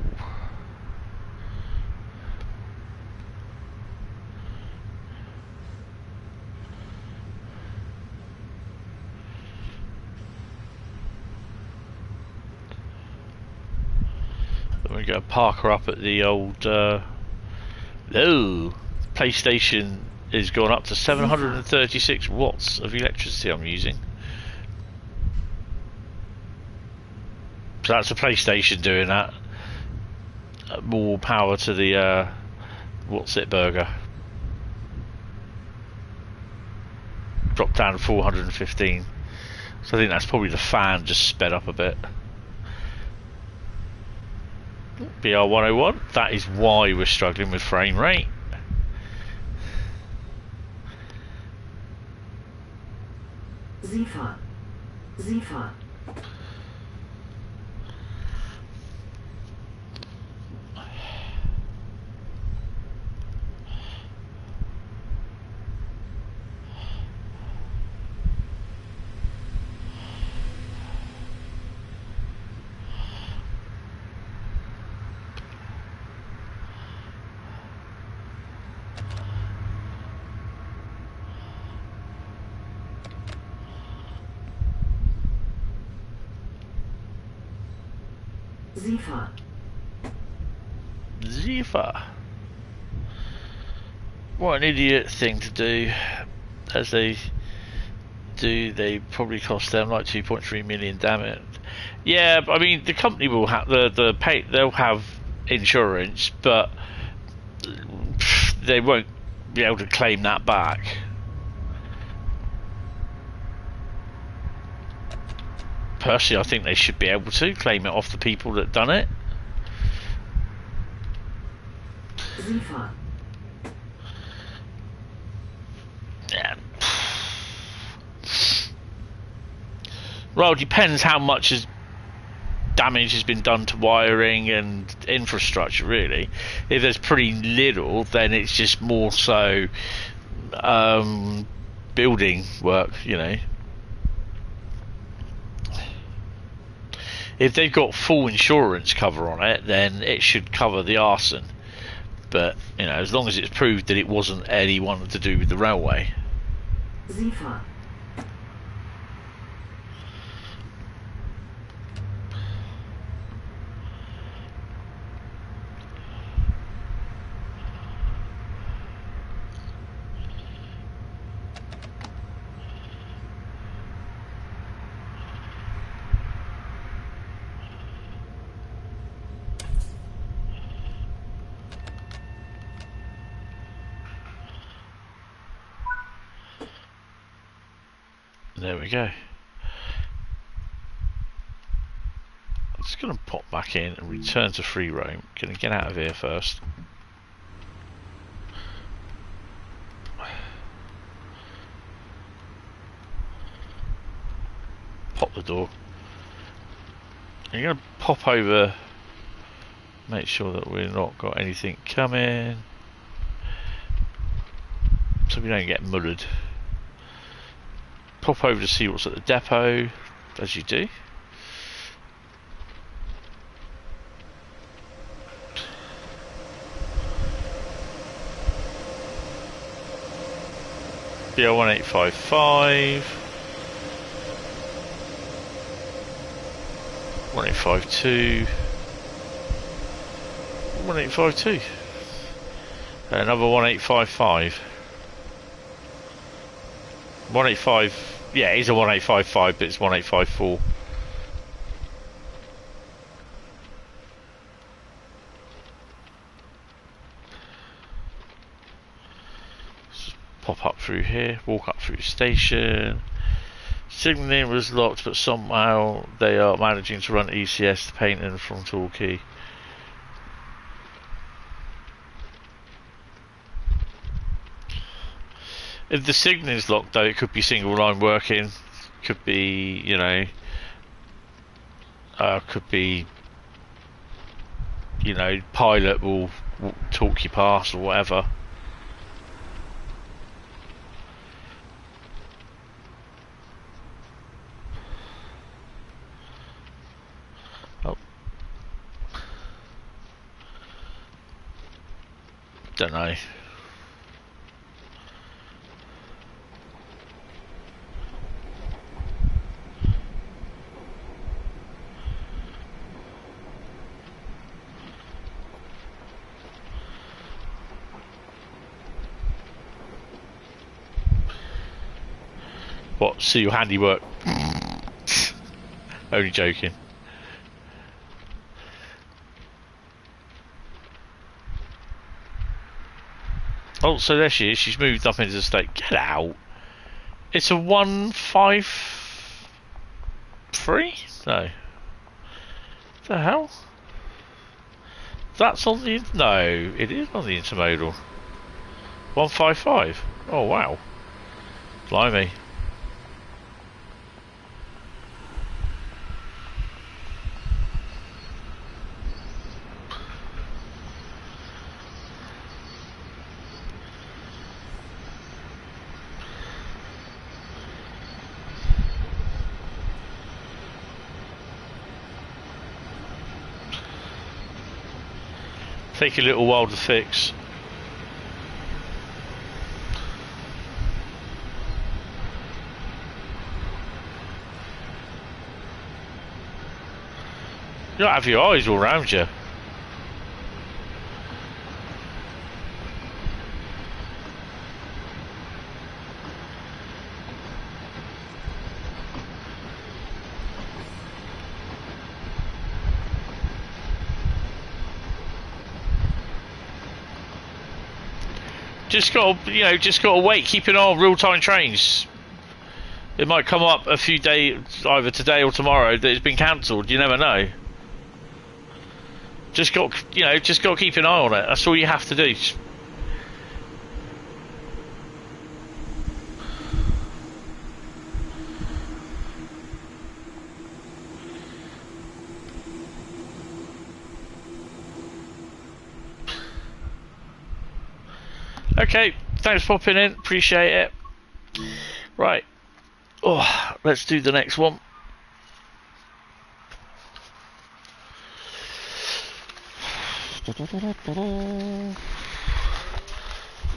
[SPEAKER 1] We're going to park her up at the old. PlayStation is gone up to 736 watts of electricity I'm using. So that's a PlayStation doing that. More power to the what's it burger. Dropped down to 415. So I think that's probably the fan just sped up a bit. BR101, that is why we're struggling with frame rate.
[SPEAKER 2] Sifa. Sifa. Sifa.
[SPEAKER 1] Zifa. What an idiot thing to do. As they do, they probably cost them like 2.3 million, damn it. Yeah, I mean the company will have the pay, they'll have insurance, but they won't be able to claim that back. Personally, I think they should be able to claim it off the people that done it.
[SPEAKER 2] Sifa.
[SPEAKER 1] Yeah. Well, it depends how much damage has been done to wiring and infrastructure, really. If there's pretty little, then it's just more so building work, you know. If they've got full insurance cover on it, then it should cover the arson. But, you know, as long as it's proved that it wasn't anyone to do with the railway.
[SPEAKER 2] Sifa.
[SPEAKER 1] There we go. I'm just going to pop back in and return to free roam. Going to get out of here first. Pop the door. And you're going to pop over, make sure that we've not got anything coming, so we don't get muddered. Pop over to see what's at the depot, as you do. BR1855, 1852, 1852, another 1855. 185, yeah, it is a 1855, but it's 1854. Just pop up through here, walk up through the station. Signalling was locked, but somehow they are managing to run ECS to paint in from Torquay. If the signal is locked, though, it could be single line working, could be, you know, could be you know, pilot will talk you past or whatever. Oh. Don't know. What? See your handiwork? Only joking. Oh, so there she is. She's moved up into the state. Get out. It's a 153? No. The hell? That's on the... No, it is on the intermodal. 155. Oh, wow. Blimey. Take a little while to fix. You don't have your eyes all around you. Just got to, you know, just got to wait. Keep an eye on real-time trains. It might come up a few days, either today or tomorrow, that it's been cancelled. You never know. Just got, you know, just got to keep an eye on it. That's all you have to do. Okay, thanks for popping in, appreciate it. Right, oh, let's do the next one.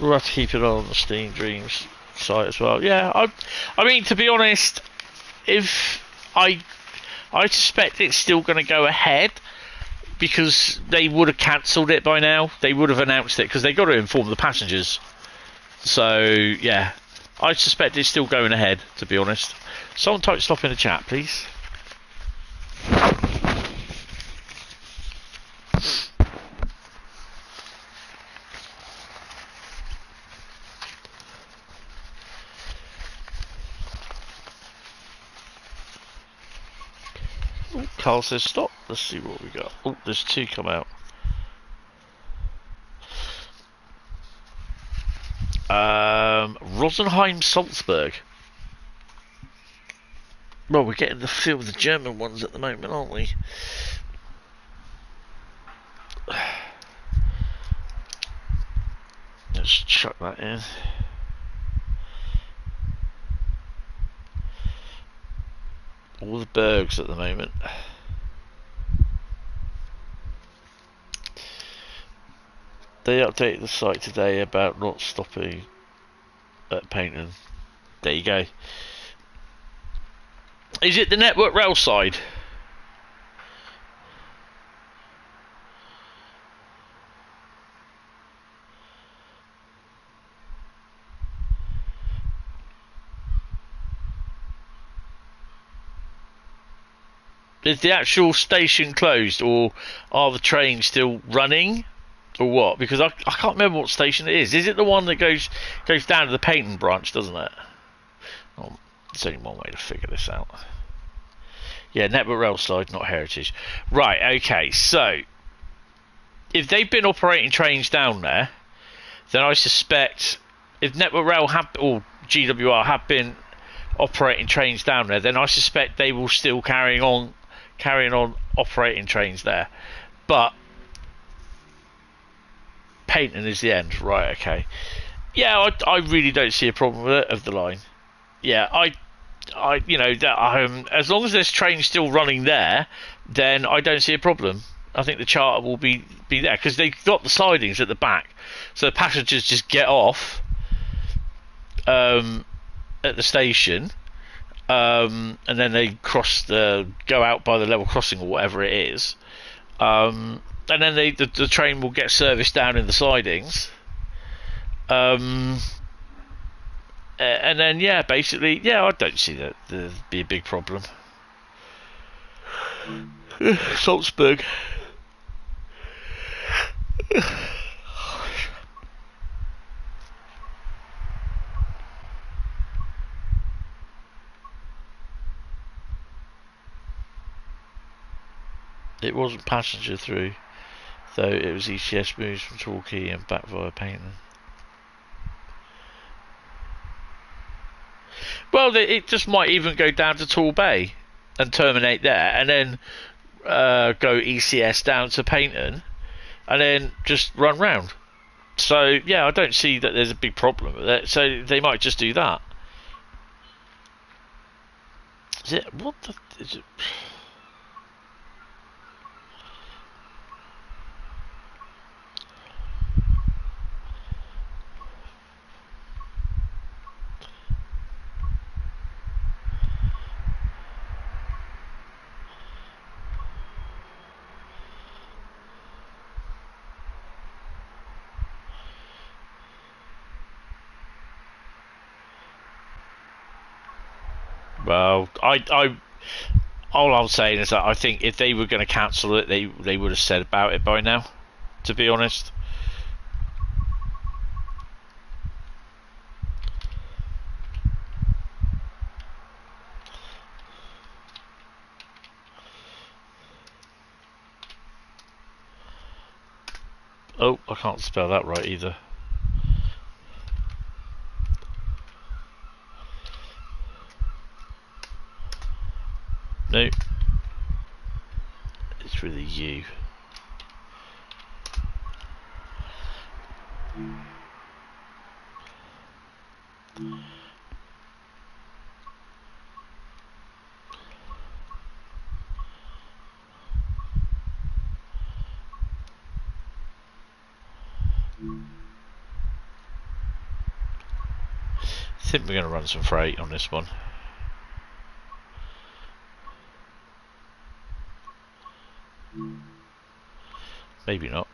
[SPEAKER 1] We'll have to keep it on the Steam Dreams site as well. Yeah, I mean, to be honest, if I suspect it's still going to go ahead, because they would have cancelled it by now. They would have announced it because they got to inform the passengers. So yeah, I suspect it's still going ahead, to be honest. Someone type stop in the chat, please. Oh, Carl says stop. Let's see what we got. Oh, there's two come out. Rosenheim Salzburg. Well, we're getting the feel of the German ones at the moment, aren't we? Let's chuck that in. All the Bergs at the moment. They updated the site today about not stopping at Paynton. There you go. Is it the Network Rail side? Is the actual station closed, or are the trains still running, or what? Because I can't remember what station it is. Is it the one that goes down to the Paynton branch, doesn't it? Oh, there's only one way to figure this out. Yeah, Network Rail side, not Heritage. Right, okay, so if they've been operating trains down there, then I suspect if Network Rail or GWR have been operating trains down there, then I suspect they will still carrying on operating trains there. But Painting is the end, right? Okay. Yeah, I really don't see a problem with it, of the line. Yeah, you know, that as long as there's trains still running there, then I don't see a problem. I think the charter will be there because they've got the sidings at the back, so the passengers just get off at the station, and then they go out by the level crossing or whatever it is, and then the train will get serviced down in the sidings. And then, yeah, basically, yeah, I don't see that there'd be a big problem. Salzburg. It wasn't passenger through, though it was ECS moves from Torquay and back via Painton. Well, it just might even go down to Torbay and terminate there, and then go ECS down to Painton, and then just run round. So, yeah, I don't see that there's a big problem with it. So they might just do that. Is it? What the? Is it? Well, all I'm saying is that I think if they were going to cancel it, they would have said about it by now, to be honest. Oh, I can't spell that right either. No, it's with a U. I think we're going to run some freight on this one. Maybe not.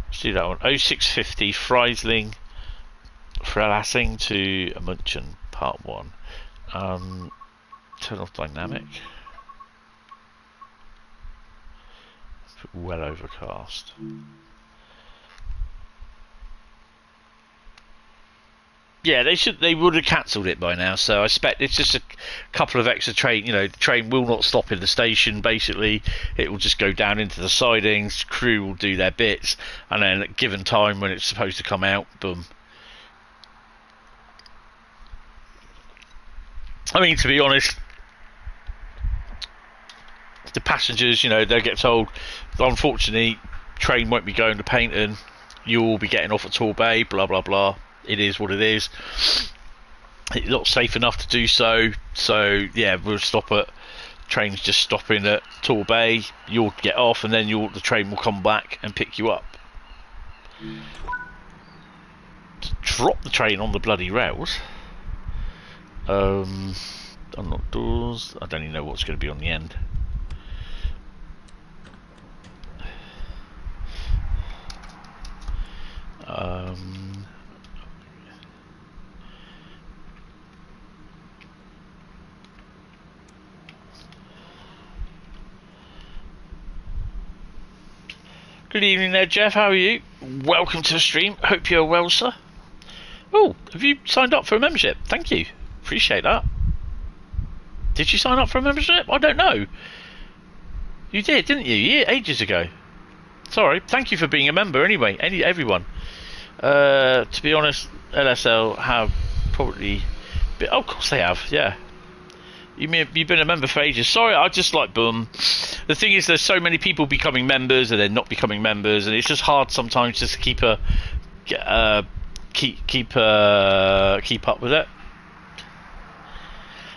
[SPEAKER 1] Let's do that one. 0650 Freisling Freilassing to Munchen, part 1. Turn off dynamic. Well overcast. Yeah, they would have cancelled it by now, so I expect it's just a couple of extra train. You know, the train will not stop in the station. Basically, it will just go down into the sidings. Crew will do their bits, and then at given time when it's supposed to come out, boom. I mean, to be honest, the passengers, you know, they'll get told, unfortunately, train won't be going to Painton. You'll be getting off at Torbay. Blah blah blah. It is what it is. It's not safe enough to do so. So yeah, we'll stop at trains just stopping at Torbay. You'll get off, and then the train will come back and pick you up. Drop the train on the bloody rails. Unlock doors. I don't even know what's going to be on the end. Good evening there, Jeff. How are you? Welcome to the stream. Hope you're well, sir. Oh, have you signed up for a membership? Thank you. Appreciate that. Did you sign up for a membership? I don't know. You did, didn't you? Yeah, ages ago. Sorry. Thank you for being a member anyway. Everyone. To be honest, LSL have probably been, oh, of course they have, yeah. You've been a member for ages. Sorry, I just like boom. The thing is, there's so many people becoming members and then not becoming members, and it's just hard sometimes just to keep up with it.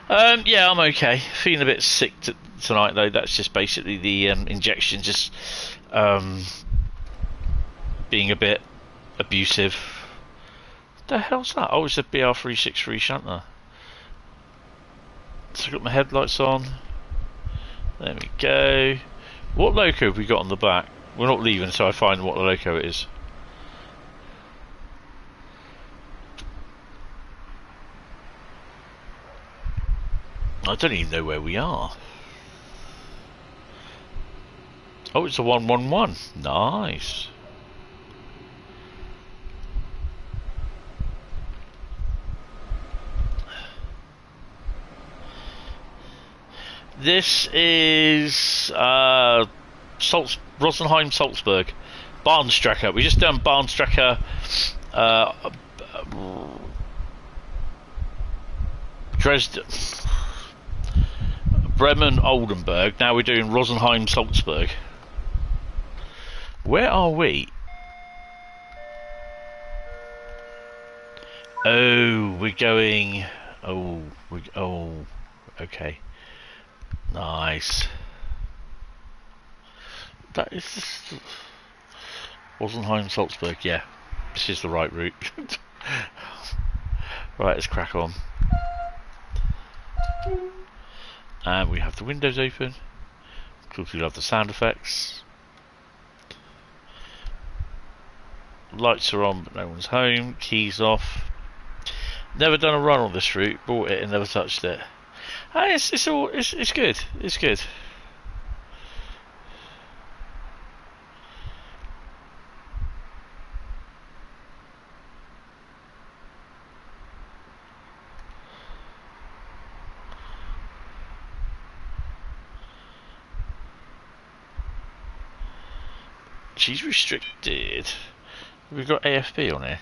[SPEAKER 1] Yeah, I'm okay. Feeling a bit sick tonight though. That's just basically the injection just being a bit abusive. What the hell's that? Oh, it's a BR363 shunter. So I've got my headlights on. There we go. What loco have we got on the back? We're not leaving until I find what the loco it is. I don't even know where we are. Oh, it's a 111. Nice. This is Rosenheim Salzburg. Bahnstrecke. We just done Bahnstrecke Dresden Bremen Oldenburg. Now we're doing Rosenheim Salzburg. Where are we? Oh, we're going. Oh, okay. Nice. That is Rosenheim Salzburg. Yeah, this is the right route. Right, let's crack on. And we have the windows open. Of course, we love the sound effects. Lights are on, but no one's home. Keys off. Never done a run on this route. Bought it and never touched it. It's good. It's good. She's restricted. We've got AFB on here.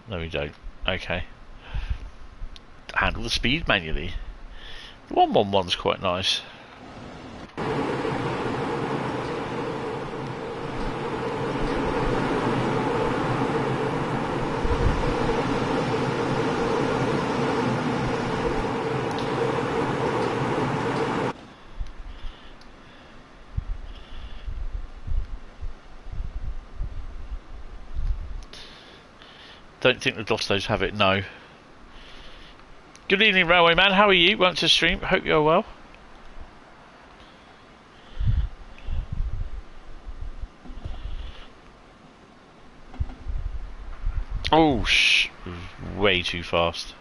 [SPEAKER 1] No, we don't. Okay. Handle the speed manually. The 111's quite nice. Don't think the Dostos have it, no. Good evening, Railway Man. How are you? Welcome to the stream. Hope you're well. Oh, way too fast.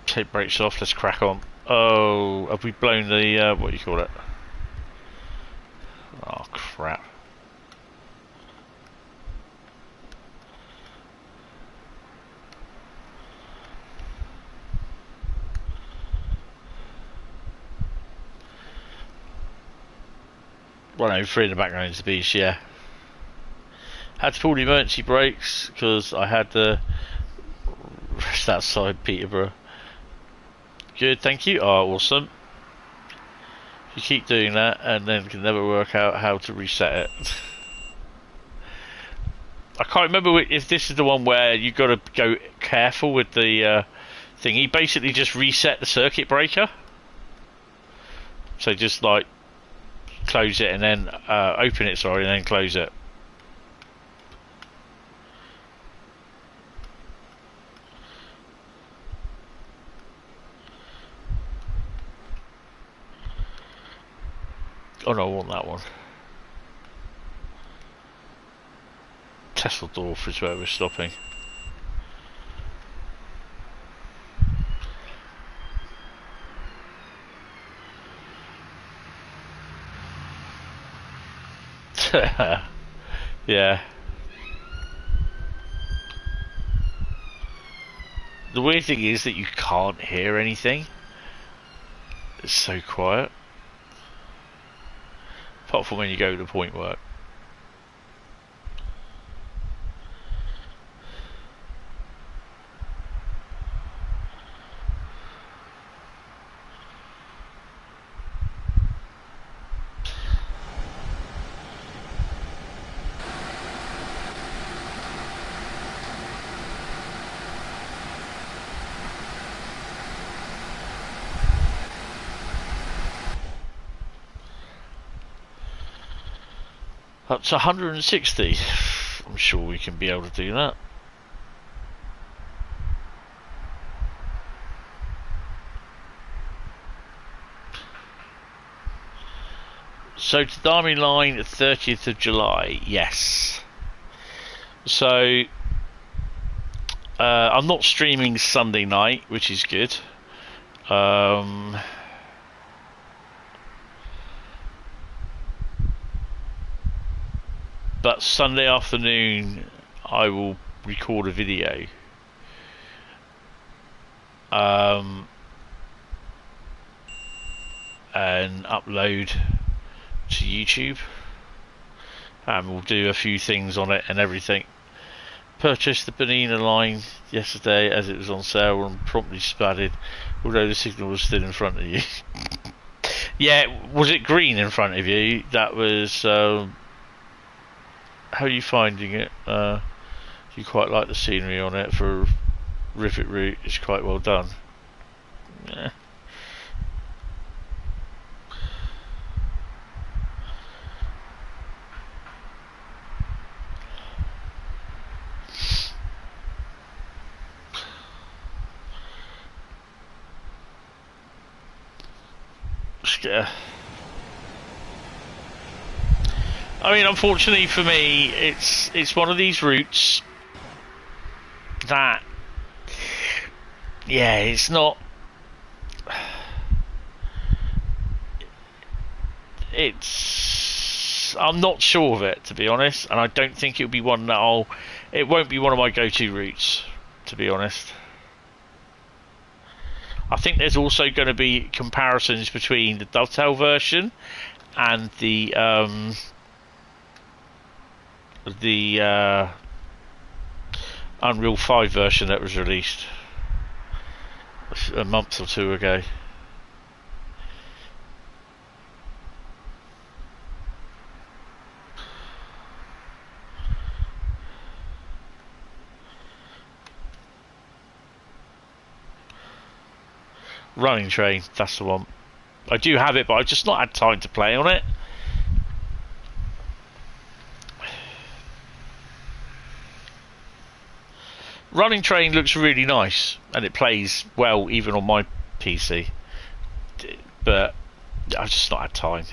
[SPEAKER 1] Take brakes off, let's crack on. Oh, have we blown the, what do you call it? Oh, crap. Well, no, three in the background is the beast, yeah. Had to pull the emergency brakes because I had the rest outside Peterborough. Good, thank you. Oh, awesome. You keep doing that and then can never work out how to reset it. I can't remember if this is the one where you got to go careful with the thing. He basically just reset the circuit breaker. So just like close it and then open it, sorry, and then close it. Oh no, I want that one. Tesseldorf is where we're stopping. Yeah. The weird thing is that you can't hear anything. It's so quiet. Apart from when you go to point work. Up to 160. I'm sure we can be able to do that. So to the Army line, 30th of July, yes. So I'm not streaming Sunday night, which is good. But Sunday afternoon I will record a video. And upload to YouTube. And we'll do a few things on it and everything. Purchased the Behringer line yesterday as it was on sale and promptly spatted, although the signal was still in front of you. Yeah, was it green in front of you? That was... how are you finding it? You quite like the scenery on it for a rivet route. It's quite well done. Yeah. I mean, unfortunately for me, it's one of these routes that, yeah, it's not. I'm not sure of it, to be honest, and I don't think it'll be one that it won't be one of my go-to routes, to be honest. I think there's also going to be comparisons between the Dovetail version and the Unreal 5 version that was released a month or two ago. Running Train, that's the one. I do have it, but I've just not had time to play on it. Running Train looks really nice, and it plays well even on my PC. But I've just not had time.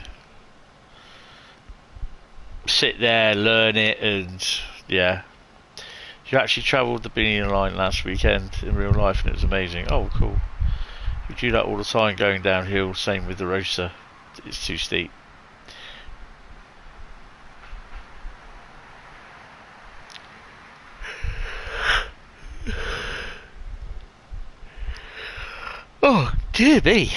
[SPEAKER 1] Sit there, learn it, and yeah. You actually travelled the Behringer line last weekend in real life, and it was amazing. Oh, cool. We do that all the time going downhill, same with the Rosa. It's too steep. Oh, dear me.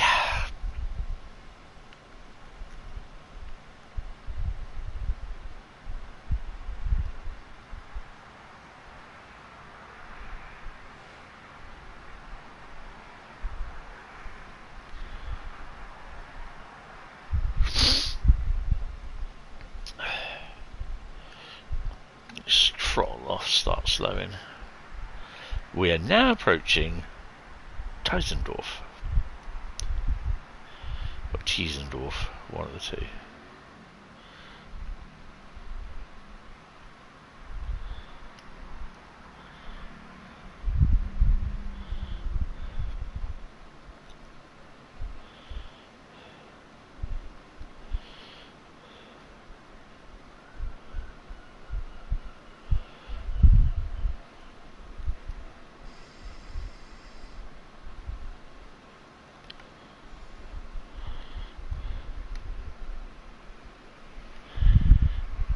[SPEAKER 1] Throttle off, start slowing. We are now approaching Teisendorf. Or Teisendorf, one of the two.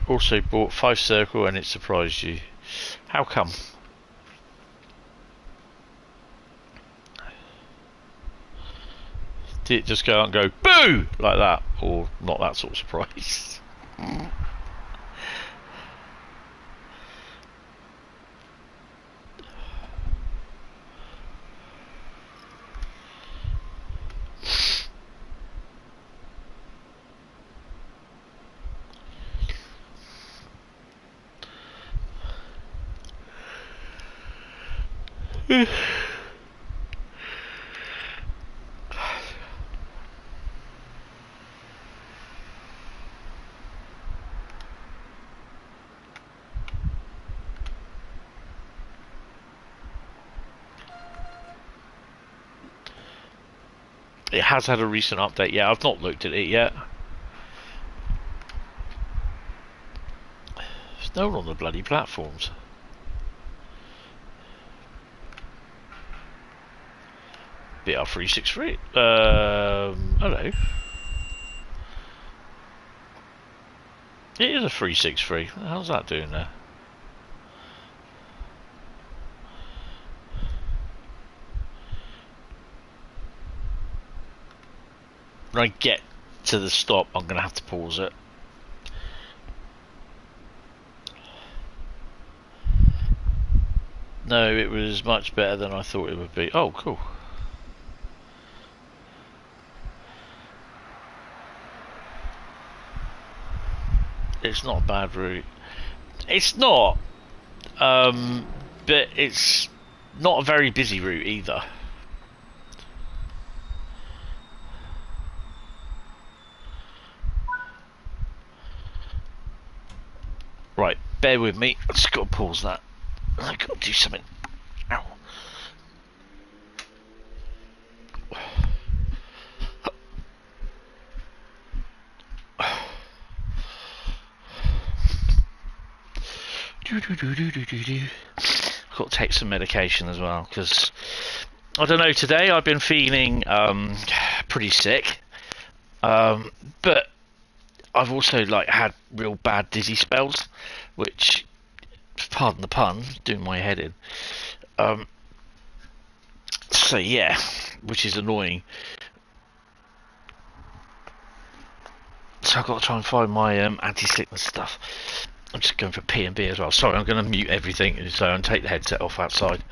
[SPEAKER 1] also bought 5 Circle and it surprised you. How come? Did it just go out and go boo like that, or not that sort of surprise? It has had a recent update. Yeah, I've not looked at it yet. There's no one on the bloody platforms. BR363. Hello. It is a 363. How's that doing there? When I get to the stop, I'm going to have to pause it. No, it was much better than I thought it would be. Oh, cool. It's not a bad route. It's not, but it's not a very busy route either. Right, bear with me. I've just got to pause that. I've got to do something. Ow. I've got to take some medication as well, because I don't know, today I've been feeling pretty sick, but I've also like had real bad dizzy spells, which, pardon the pun, doing my head in. So yeah, which is annoying. So I've got to try and find my anti-sickness stuff. I'm just going for P&B as well. Sorry, I'm going to mute everything so and take the headset off outside.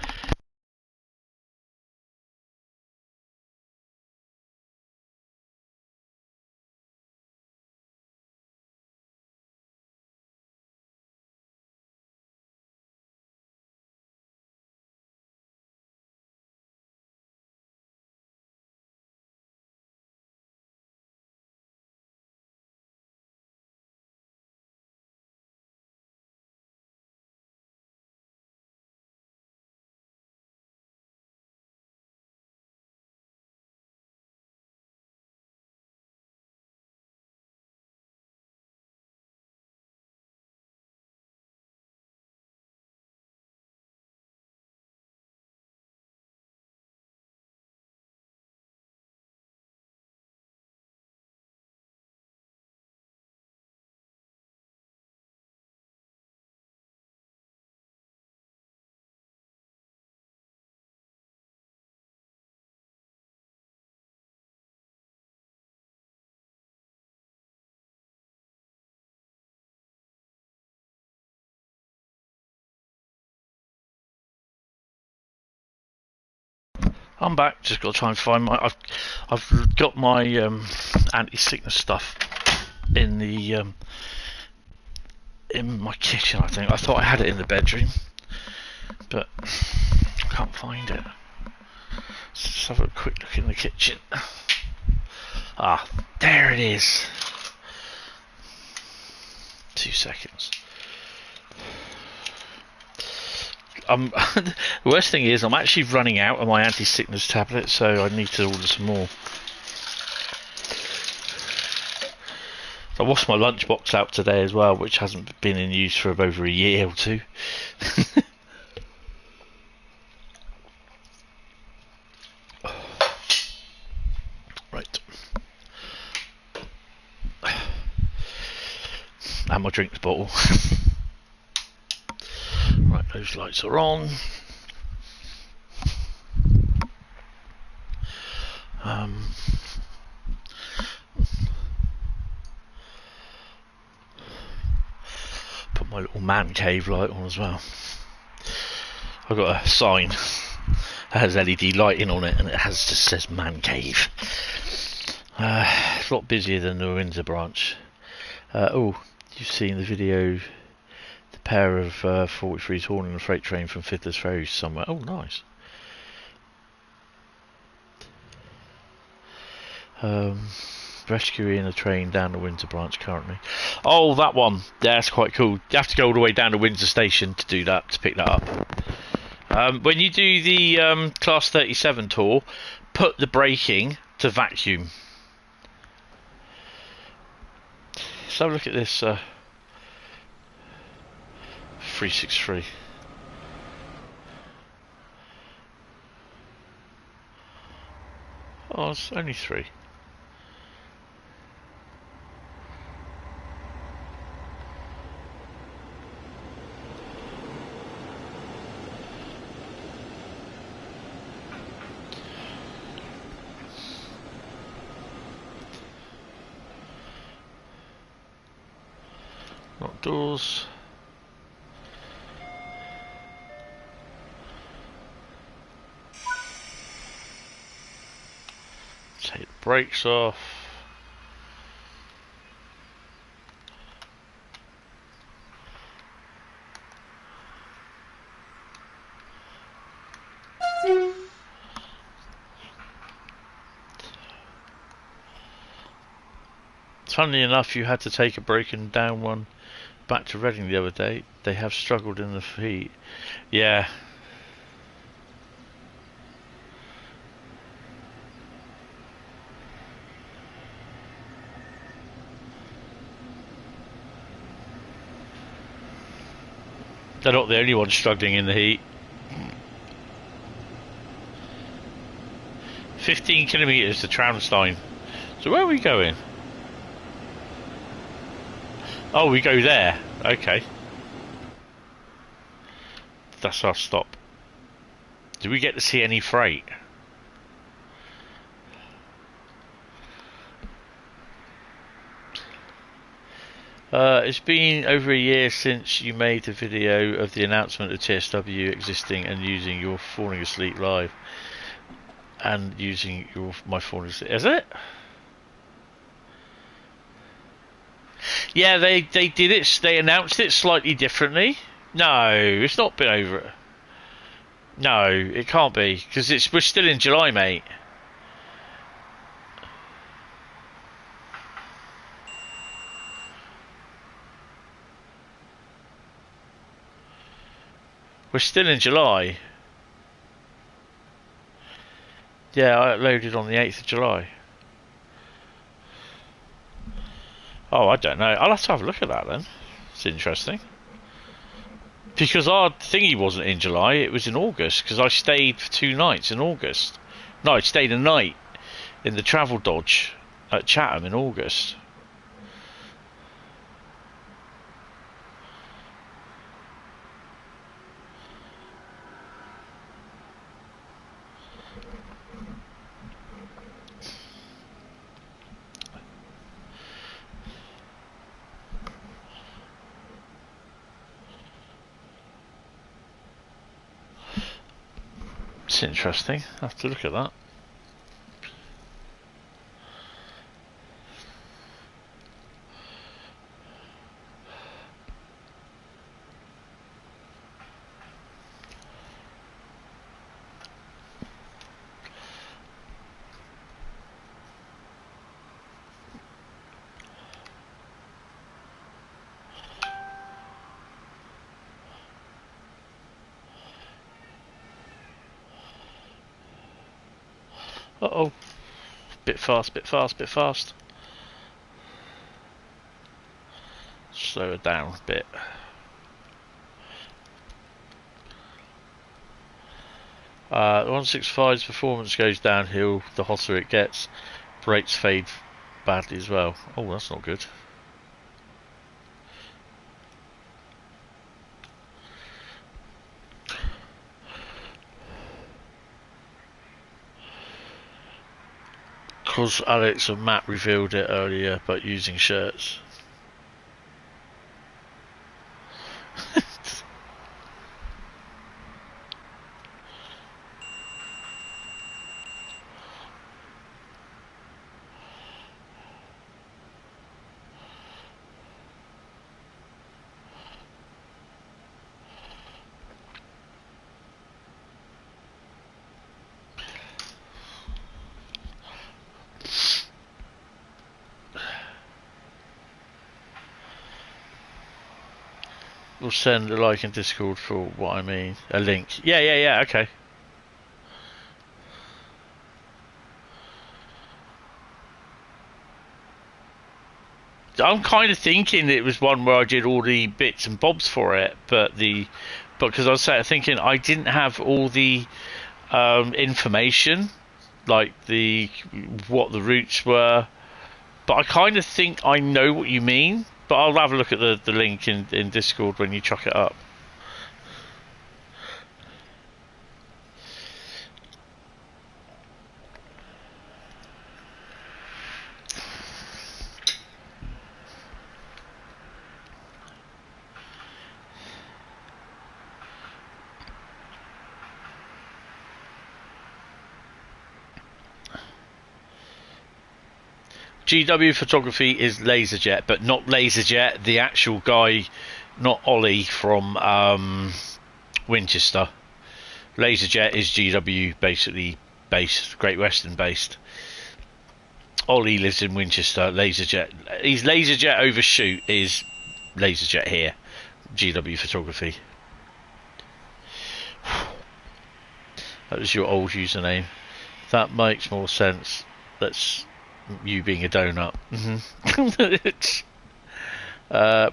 [SPEAKER 1] I'm back. Just got to try and find my. I've got my anti-sickness stuff in the in my kitchen. I think I thought I had it in the bedroom, but I can't find it. Let's just have a quick look in the kitchen. Ah, there it is. 2 seconds. The worst thing is I'm actually running out of my anti-sickness tablets, so I need to order some more. I washed my lunchbox out today as well, which hasn't been in use for over a year or two. Right. and my drinks bottle. Right, those lights are on. Put my little man cave light on as well. I've got a sign that has LED lighting on it, and it just says man cave. It's a lot busier than the Windsor branch. Oh, you've seen the video, the pair of 43s hauling a freight train from Fiddler's Ferry somewhere. Oh, nice. Rescuing a train down the Windsor branch currently. Oh, that one. Yeah, that's quite cool. You have to go all the way down to Windsor station to do that, to pick that up. When you do the Class 37 tour, put the braking to vacuum. So look at this 363. Oh, it's only 3. Not doors. Take the brakes off. Funnily enough, you had to take a broken down one back to Reading the other day. They have struggled in the heat. Yeah. They're not the only ones struggling in the heat. 15 kilometres to Traunstein. So where are we going? Oh, we go there. Okay. That's our stop. Do we get to see any freight? It's been over a year since you made the video of the announcement of TSW existing and using your Falling Asleep Live. And using my Falling Asleep. Is it? Yeah, they did it. They announced it slightly differently. No, it's not been over. No, it can't be because we're still in July, mate. We're still in July. Yeah, I uploaded on the 8th of July. Oh, I don't know. I'll have to have a look at that then. It's interesting. Because our thingy wasn't in July, it was in August. Because I stayed for 2 nights in August. No, I stayed a night in the Travel Dodge at Chatham in August. It's interesting. I have to look at that. Uh-oh. Bit fast, bit fast, bit fast. Slow it down a bit. The 165's performance goes downhill the hotter it gets. Brakes fade badly as well. Oh, that's not good. Because Alex and Matt revealed it earlier, but using shirts. We'll send a like in Discord for what I mean. A link. Yeah, okay. I'm kind of thinking it was one where I did all the bits and bobs for it, but because I was thinking I didn't have all the information, like what the routes were. But I kind of think I know what you mean. But I'll have a look at the link in Discord when you chuck it up. GW Photography is LaserJet, but not LaserJet, the actual guy, not Ollie from Winchester. LaserJet is GW basically based, Great Western based. Ollie lives in Winchester. LaserJet, he's LaserJet Overshoot is LaserJet here. GW Photography. That was your old username. That makes more sense. That's you being a donut.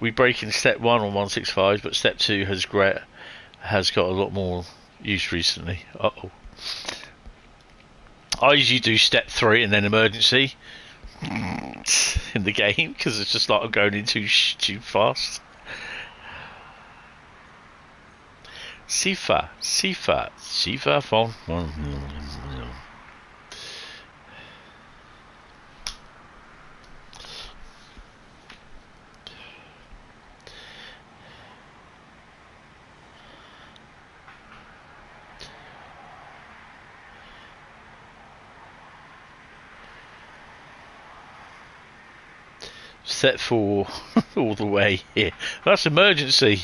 [SPEAKER 1] We break in step 1 on 165, but step 2 has got a lot more use recently. Uh-oh. I usually do step 3 and then emergency in the game because it's just like I'm going in too fast. Sifa phone. Set 4 all the way here. That's emergency.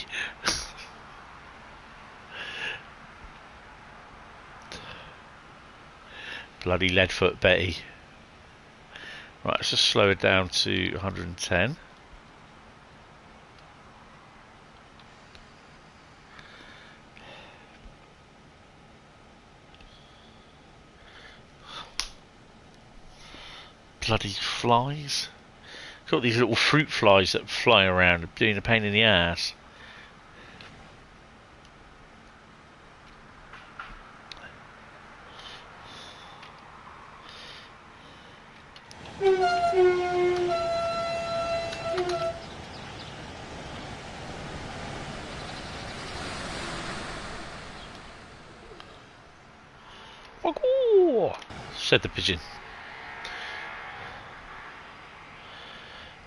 [SPEAKER 1] Bloody Leadfoot Betty. Right, let's just slow it down to 110. Bloody flies. Got these little fruit flies that fly around, doing a pain in the ass. Said the pigeon.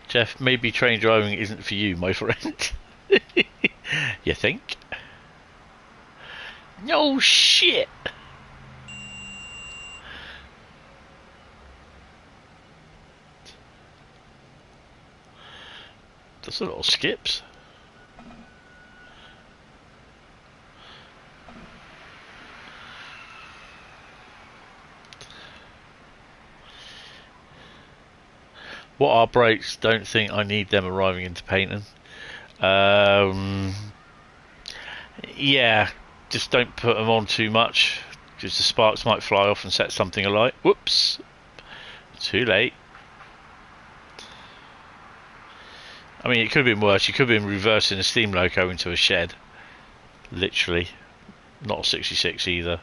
[SPEAKER 1] Jeff, maybe train driving isn't for you, my friend. You think? No shit! That's a lot of skips. What are brakes? Don't think I need them arriving into painting. Yeah, just don't put them on too much, because the sparks might fly off and set something alight. Whoops! Too late. I mean, it could have been worse. You could have been reversing a steam loco into a shed. Literally. Not a 66 either.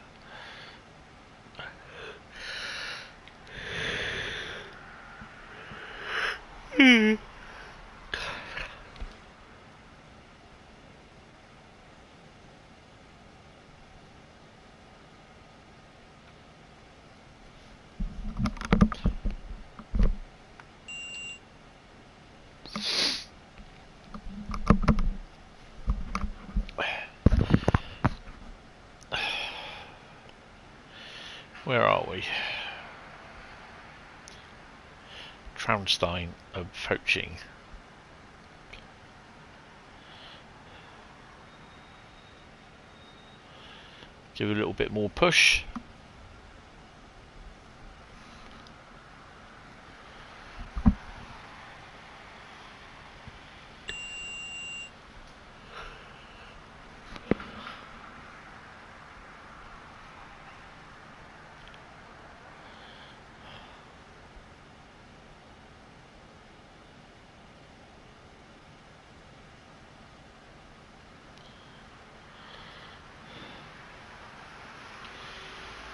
[SPEAKER 1] Where are we? Traunstein approaching. Give it a little bit more push.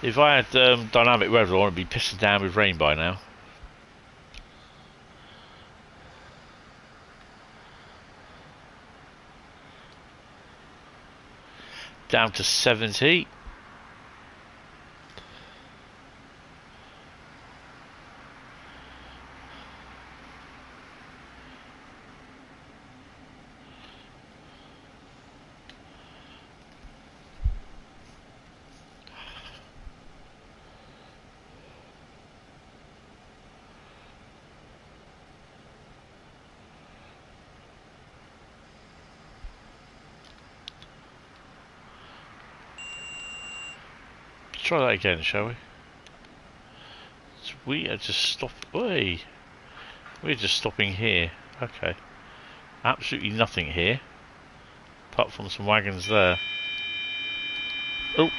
[SPEAKER 1] If I had dynamic weather, I want to be pissing down with rain by now. Down to 70. Try that again, shall we? So we are just we're just stopping here. Okay. Absolutely nothing here. Apart from some wagons there. Oh.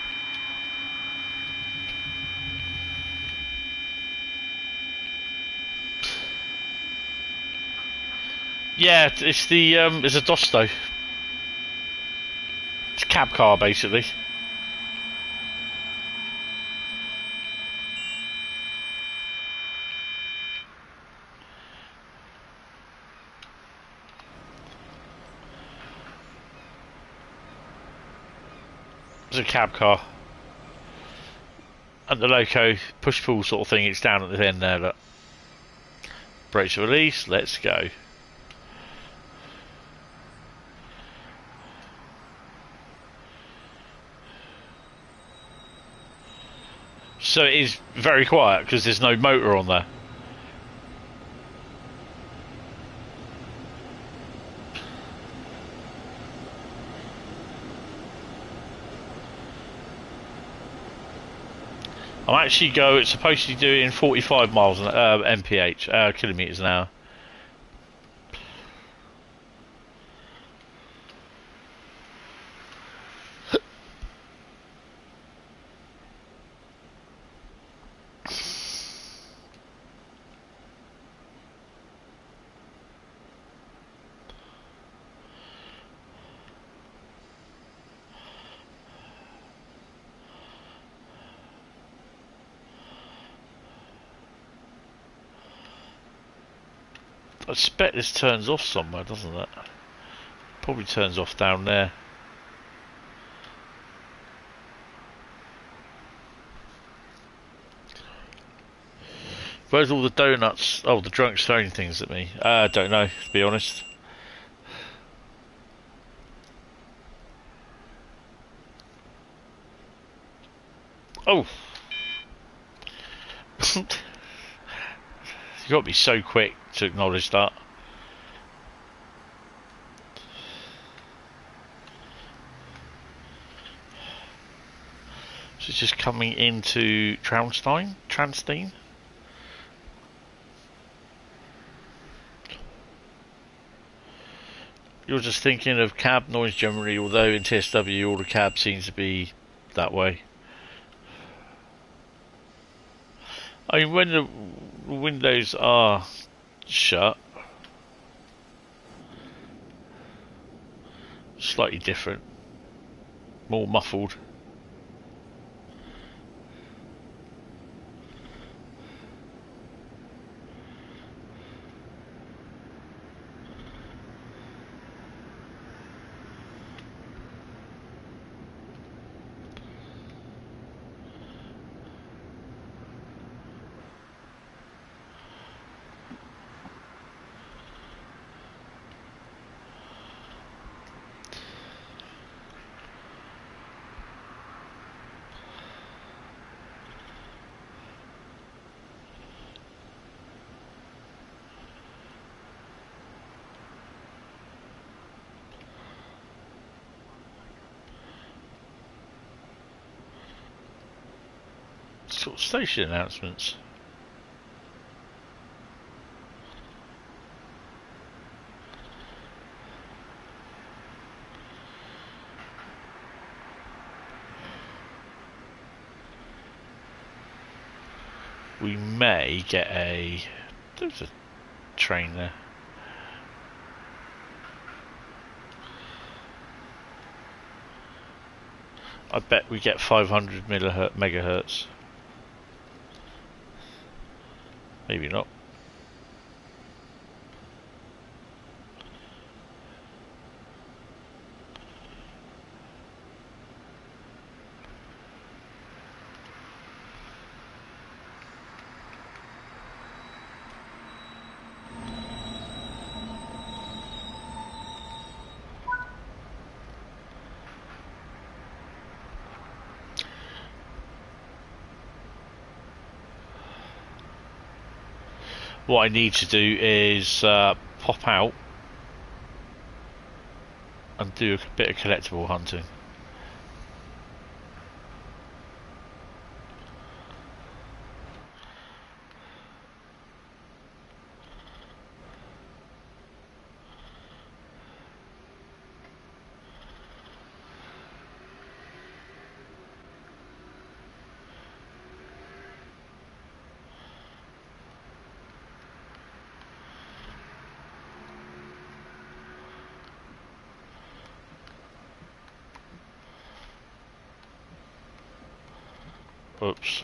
[SPEAKER 1] Yeah, it's the it's a Dosto. It's a cab car basically. It's a cab car. And the loco push-pull sort of thing, it's down at the end there, look. Brakes release, let's go. So it is very quiet because there's no motor on there. It's supposed to be doing 45 miles mph, kilometers an hour. I expect this turns off somewhere, doesn't it? Probably turns off down there. Where's all the donuts? Oh, the drunk's throwing things at me. I don't know, to be honest. Oh! You got to be so quick to acknowledge that. So it's just coming into Traunstein? You're just thinking of cab noise generally, although in TSW all the cab seems to be that way. I mean, when the windows are shut, slightly different, more muffled. Sort of station announcements. We may get a... There's a train there. I bet we get 500 megahertz. Maybe not. What I need to do is pop out and do a bit of collectible hunting. Oops.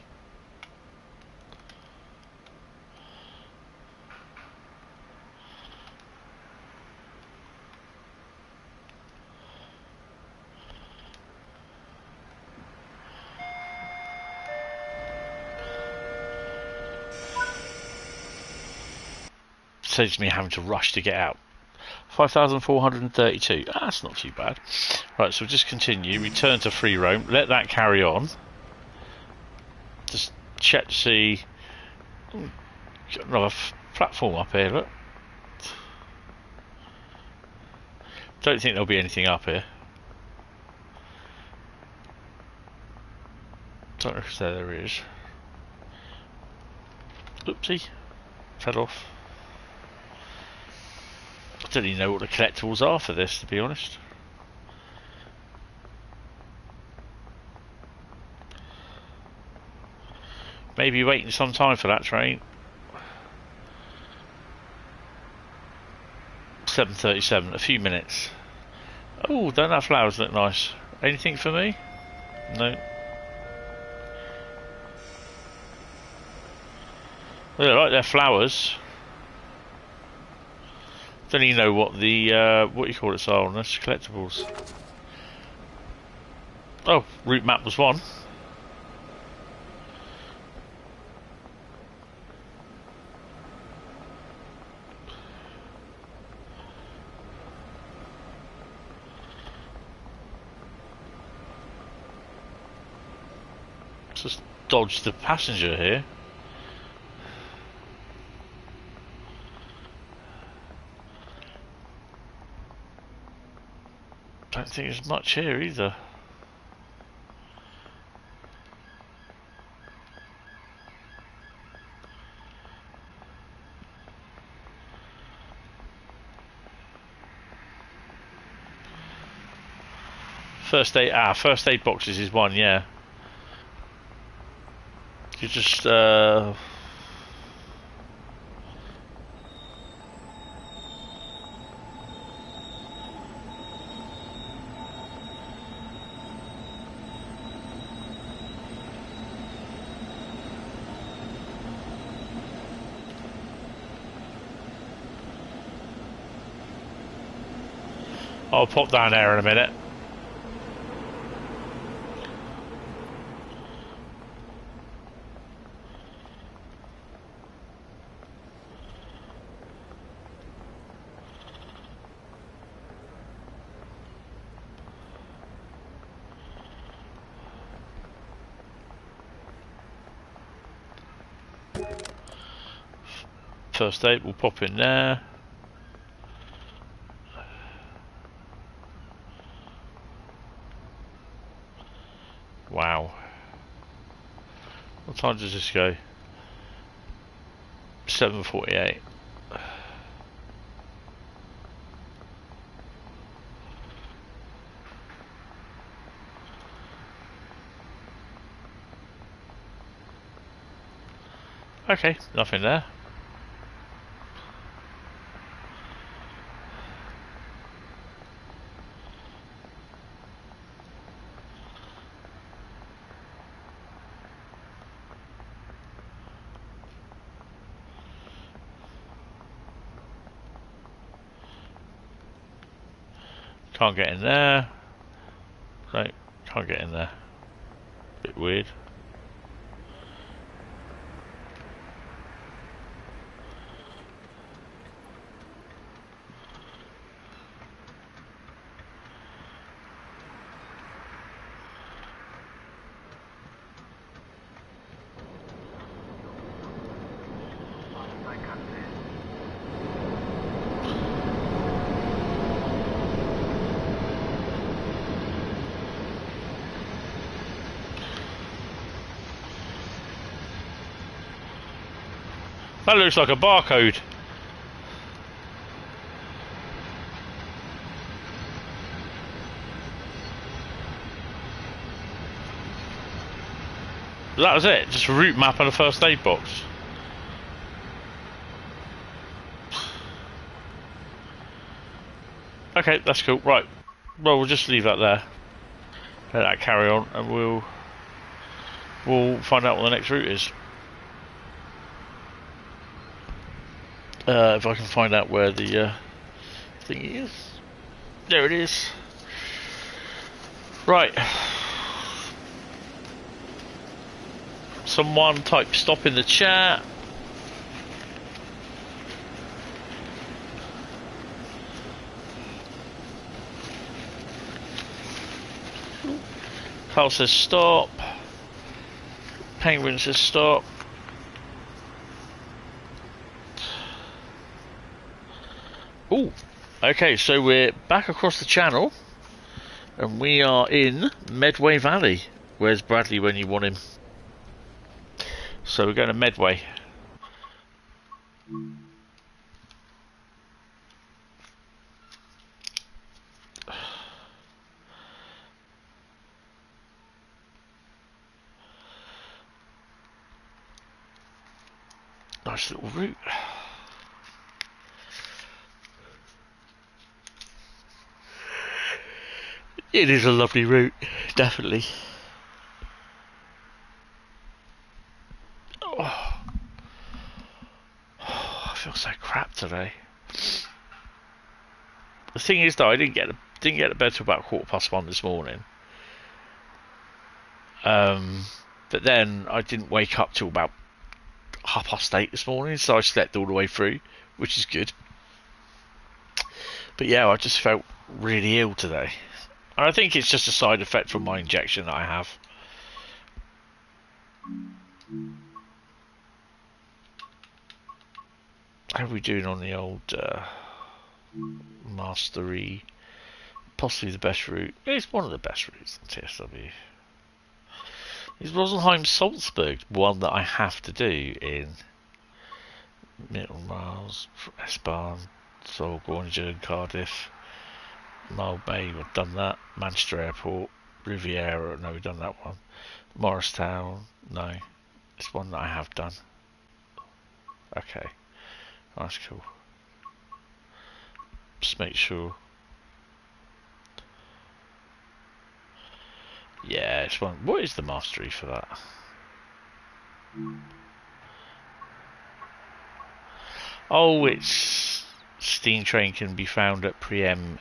[SPEAKER 1] Saves me having to rush to get out. 5,432. That's not too bad. Right, so we'll just continue. Return to free roam. Let that carry on. Just check to see. Got another platform up here, look. Don't think there'll be anything up here. Don't know if there is. Oopsie. Fell off. I don't even know what the collectibles are for this, to be honest. Maybe waiting some time for that train. 7:37, a few minutes. Oh, don't that flowers look nice? Anything for me? No. They look like they're flowers. Don't even know what the what you call it are on this collectibles. Oh, route map was one. Just dodge the passenger here. Don't think there's much here either. First aid boxes is one, yeah. You just I'll pop down there in a minute. First aid, we'll pop in there. Wow. What time does this go? 7:48. Okay, nothing there. Can't get in there. No, can't get in there. Bit weird. That looks like a barcode. That was it, just a route map and a first aid box. Okay, that's cool. Right, well, we'll just leave that there. Let that carry on, and we'll find out what the next route is. If I can find out where the thing is. There it is. Right. Someone type stop in the chat. Carl says stop. Penguin says stop. Ooh, okay, so we're back across the channel, and we are in Medway Valley. Where's Bradley when you want him? So we're going to Medway. Nice little route. It is a lovely route, definitely. Oh, I feel so crap today. The thing is, though, I didn't get to bed till about 1:15 this morning. But then I didn't wake up till about 8:30 this morning, so I slept all the way through, which is good. But yeah, I just felt really ill today. And I think it's just a side effect from my injection that I have. How are we doing on the old mastery? Possibly the best route. It's one of the best routes on TSW. Is Rosenheim Salzburg one that I have to do in Middle Miles, S-Bahn, Seoul, Guangzhou, Cardiff, Mile Bay, we've done that. Manchester Airport, Riviera, no, we've done that one. Morristown, no. It's one that I have done. Okay, that's cool. Just make sure. Yeah, it's one. What is the mastery for that? Oh, it's steam train can be found at Priem.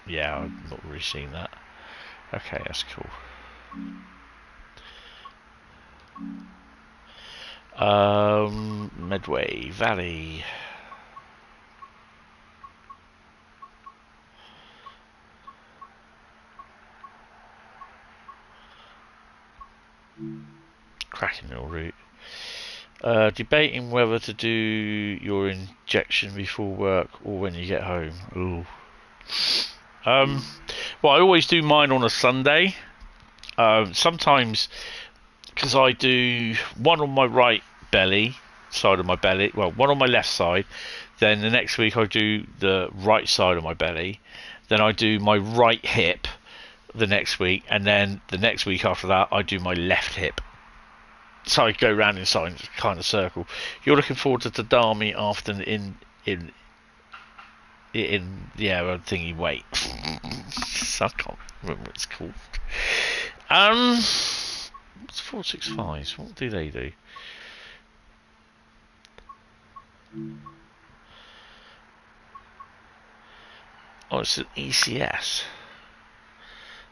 [SPEAKER 1] Yeah, I've not really seen that. Okay, that's cool. Medway Valley. Cracking little route. Debating whether to do your injection before work or when you get home. Ooh. Well, I always do mine on a Sunday. Sometimes because I do one on my right belly side of my belly, well, one on my left side, then the next week I do the right side of my belly, then I do my right hip the next week, and then the next week after that I do my left hip. So I go round in some kind of circle. You're looking forward to the Dami after in thingy weight. I can't remember what it's called. What's 465s? What do they do? Oh, it's an ECS.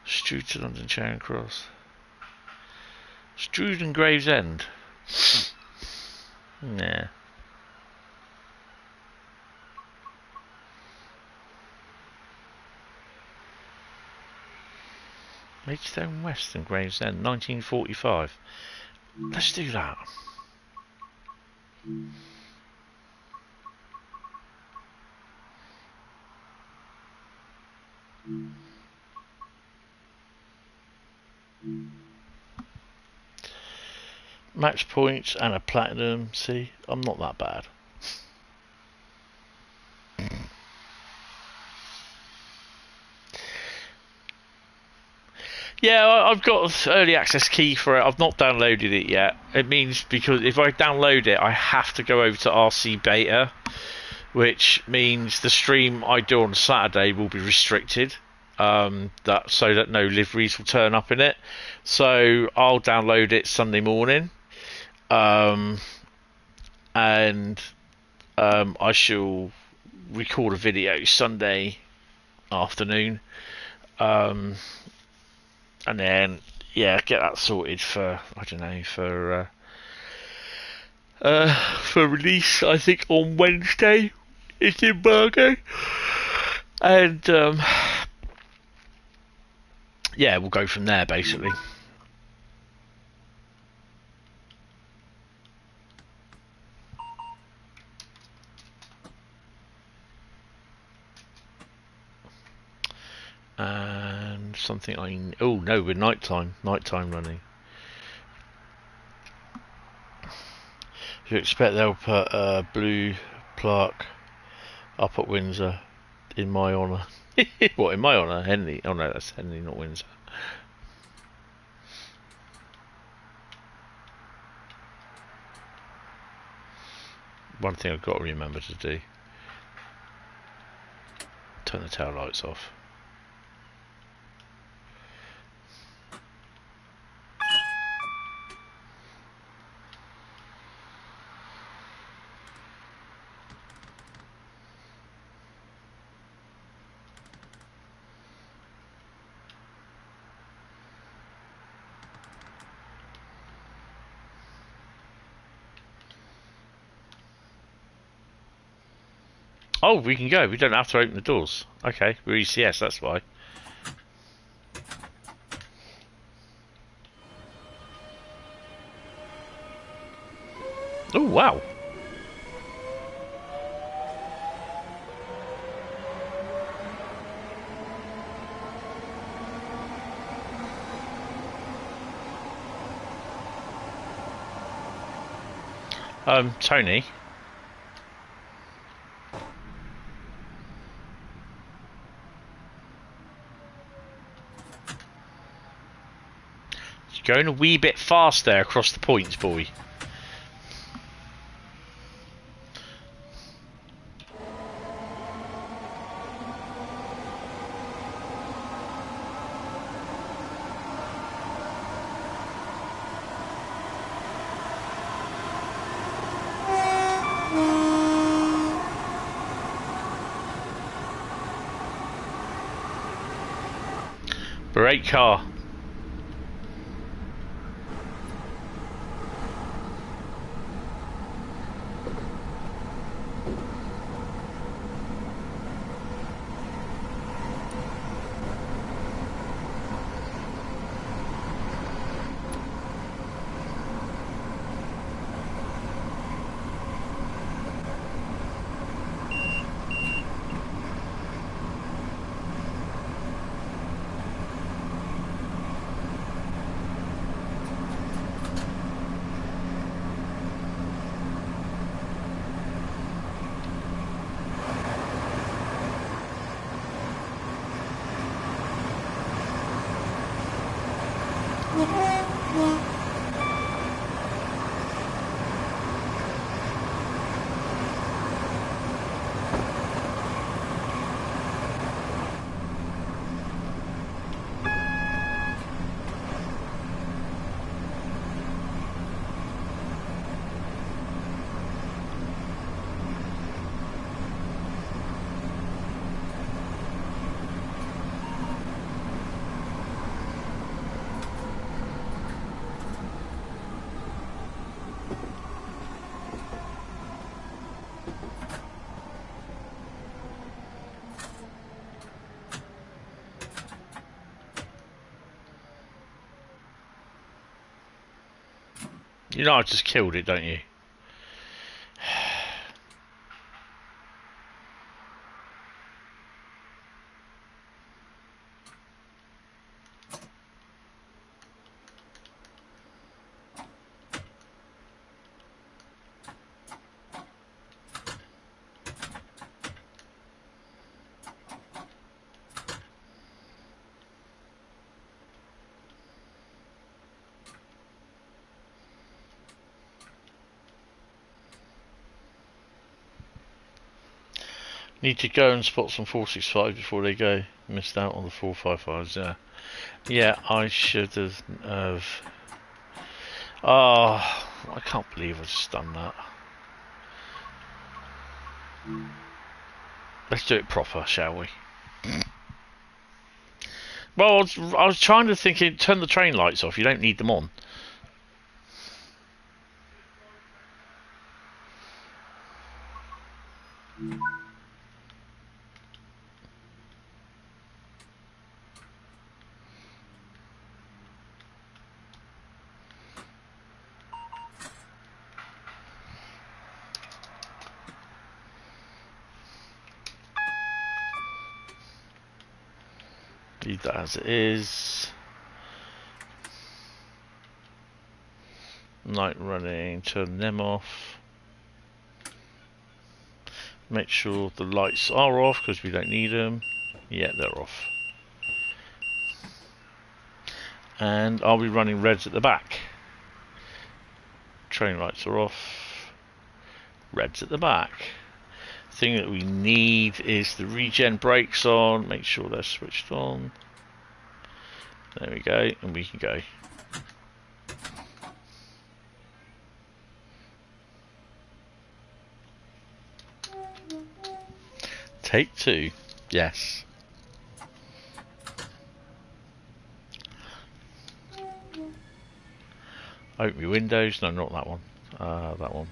[SPEAKER 1] Strood to London Charing Cross. Strood and Gravesend. Nah. Maidstone West and Gravesend, 1945. Let's do that. Match points and a platinum. See, I'm not that bad. Yeah, I've got an early access key for it. I've not downloaded it yet. It means because if I download it, I have to go over to RC Beta, which means the stream I do on Saturday will be restricted. So that no liveries will turn up in it. So I'll download it Sunday morning, and I shall record a video Sunday afternoon, and then get that sorted for for release. I think on Wednesday it's embargo, and we'll go from there basically. And something we're nighttime running. You expect they'll put blue plaque up at Windsor in my honour. What, in my honour? Henley? Oh no, that's Henley, not Windsor. One thing I've got to remember to do: turn the tail lights off. Oh, we can go. We don't have to open the doors. Okay, we're ECS, that's why. Oh, wow. Tony. Going a wee bit faster across the points, boy. Great car. You know I just killed it, don't you? Need to go and spot some 465 before they go. Missed out on the 455s, yeah. Yeah, I should have... Oh, I can't believe I've just done that. Let's do it proper, shall we? Well, I was trying to think, turn the train lights off. You don't need them on. Leave that as it is. Night running, turn them off. Make sure the lights are off because we don't need them. Yeah, they're off. And I'll be running reds at the back. Train lights are off. Reds at the back. Thing that we need is the regen brakes on. Make sure they're switched on. There we go, and we can go. Take two. Yes. Open your windows. No, not that one. That one.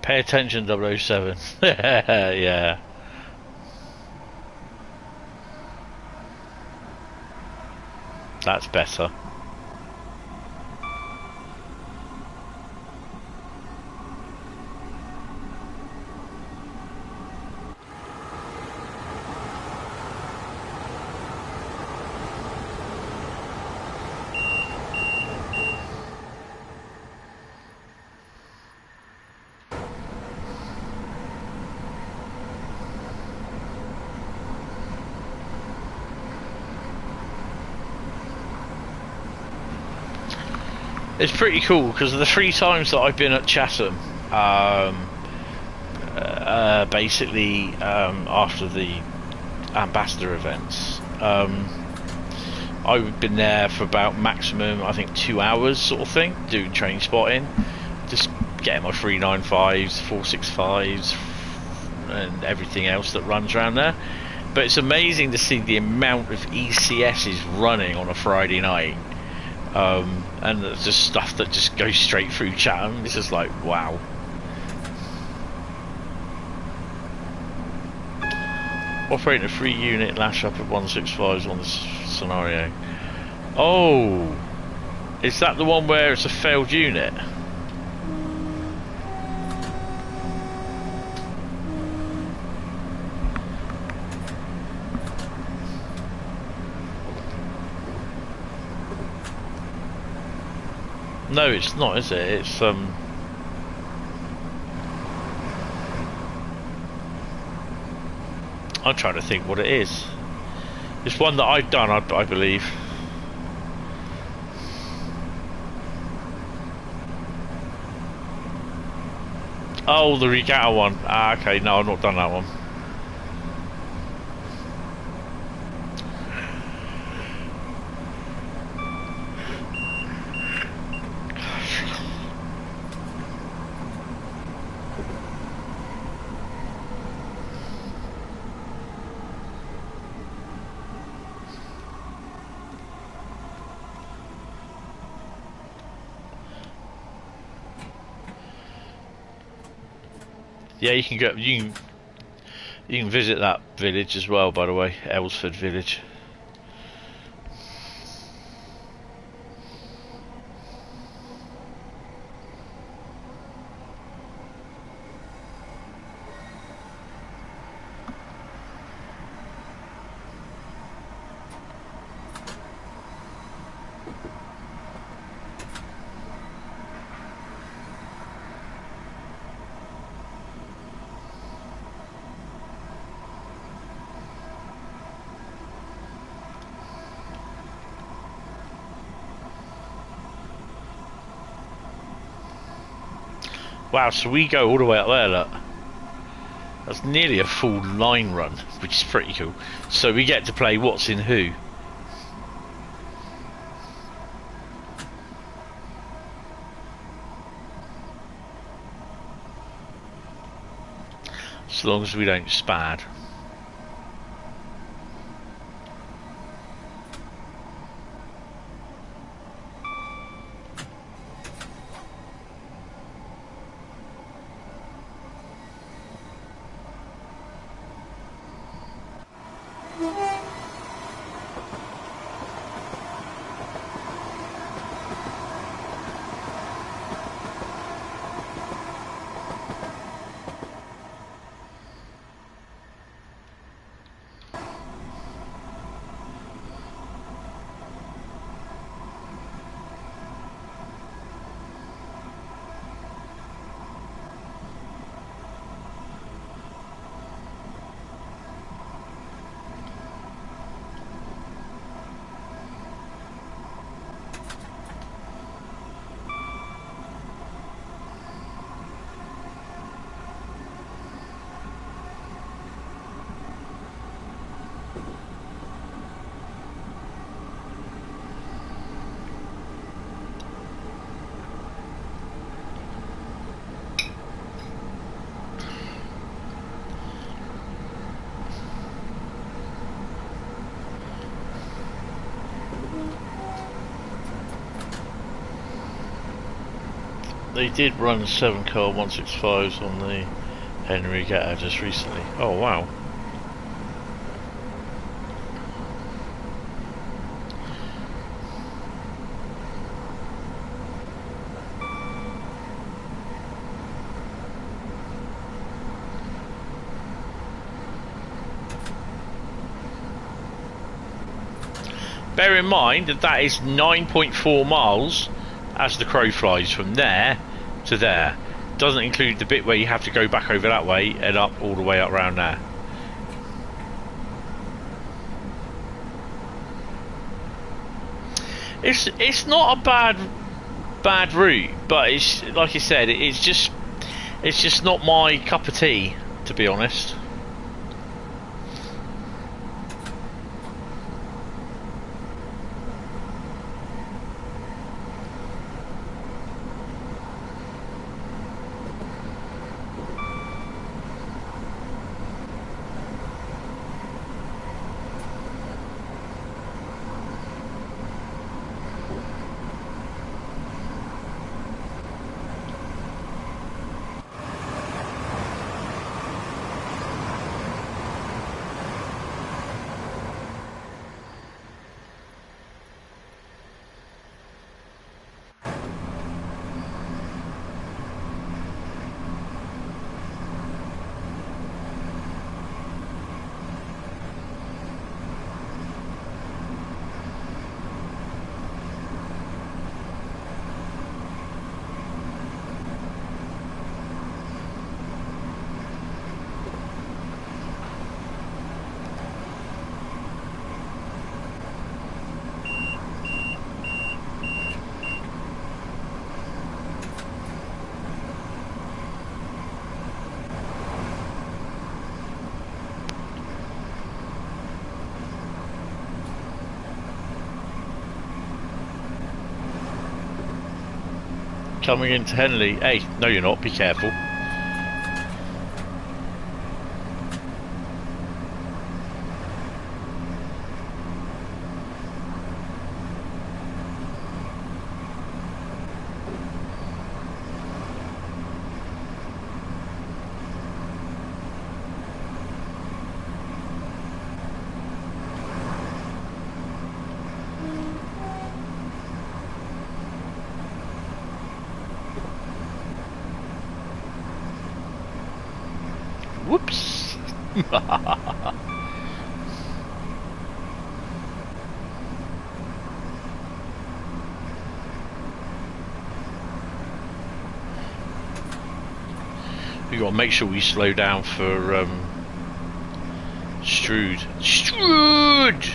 [SPEAKER 1] Pay attention, 007. Yeah. That's better. It's pretty cool because the 3 times that I've been at Chatham, basically after the ambassador events, I've been there for about maximum, I think, 2 hours sort of thing, doing train spotting, just getting my 395s, 465s, and everything else that runs around there. But it's amazing to see the amount of ECSs running on a Friday night. And there's just stuff that just goes straight through Chatham. It's just like, wow. Operating a 3-unit lash up of 165s on this scenario. Oh, is that the one where it's a failed unit? No, it's not, is it? It's I'm trying to think what it is. It's one that I've done, I believe. Oh, the regatta one. Ah, okay, no, I've not done that one. Yeah, you can go. You can visit that village as well. By the way, Ellsford Village. Wow, so we go all the way up there, look. That's nearly a full line run, which is pretty cool. So we get to play What's in Who. As long as we don't spad. They did run 7-car 165s on the Henry Regatta just recently. Oh wow. Bear in mind that that is 9.4 miles as the crow flies from there to there. Doesn't include the bit where you have to go back over that way and up all the way up around there. It's not a bad route, but it's like I said, it's just not my cup of tea, to be honest. Coming into Henley. Hey, no you're not, be careful. Whoops. We gotta make sure we slow down for Strood. Strood!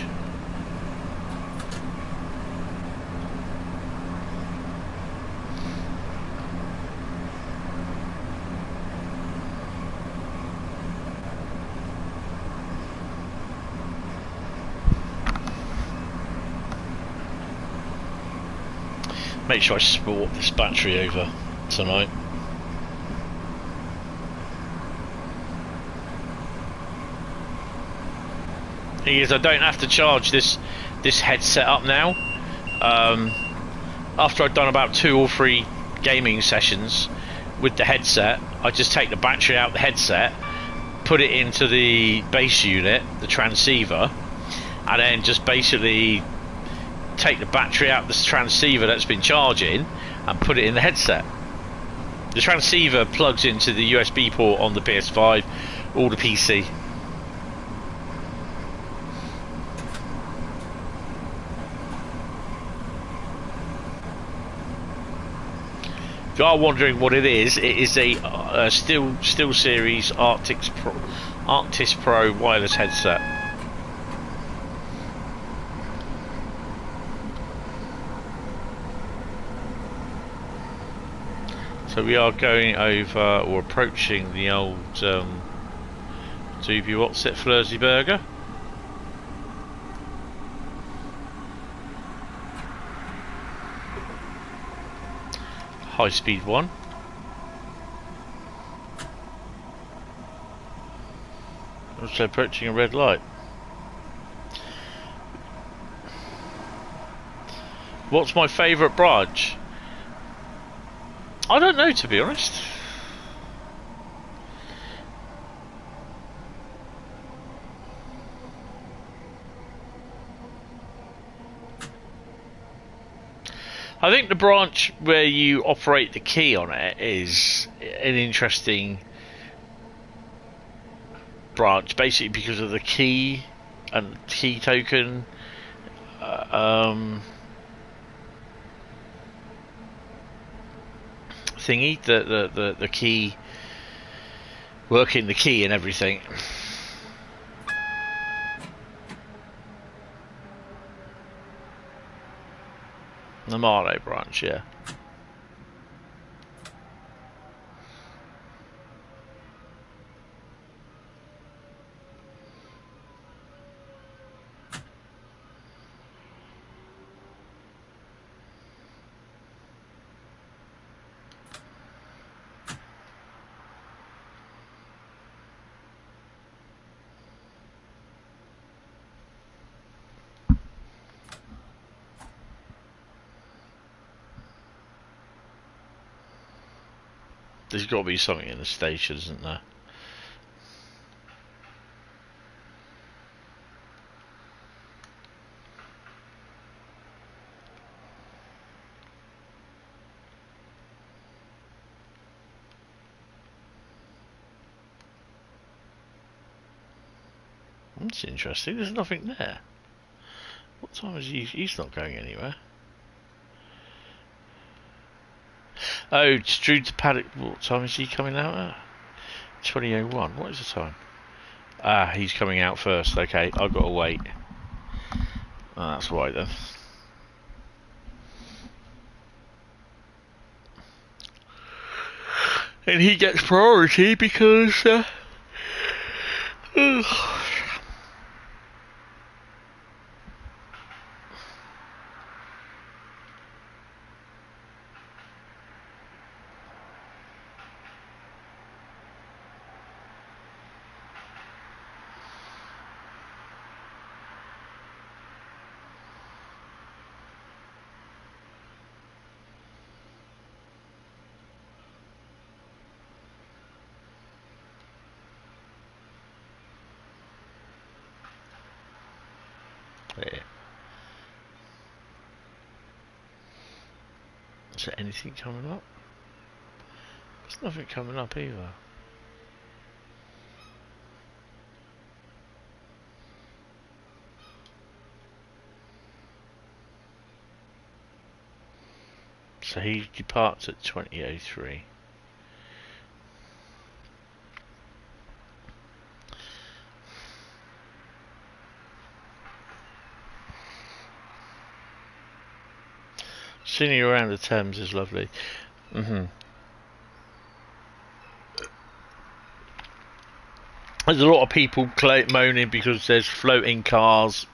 [SPEAKER 1] Make sure I swap this battery over tonight. Thing is, I don't have to charge this headset up now. After I've done about 2 or 3 gaming sessions with the headset, I just take the battery out of the headset, put it into the base unit, the transceiver, and then just basically take the battery out of the transceiver that's been charging and put it in the headset. The transceiver plugs into the USB port on the PS5 or the PC. If you are wondering what it is a Steel Series Arctis Pro wireless headset. So we are going over or approaching the old Doobie what's it, Flirzyburger. High speed one. Also approaching a red light. What's my favourite branch? I don't know, to be honest. I think the branch where you operate the key on it is an interesting branch, basically because of the key and key token. Thingy, the key, working the key and everything. The Marlow branch, yeah. There's got to be something in the station, isn't there? That's interesting. There's nothing there. What time is he? He's not going anywhere. Oh, Strood to Paddock. What time is he coming out at? 20:01. What is the time? Ah, he's coming out first. Okay, I've got to wait. Oh, that's why then. And he gets priority because clear. Is there anything coming up? There's nothing coming up either. So he departs at 20:03. Seeing you around the Thames is lovely. There's a lot of people moaning because there's floating cars.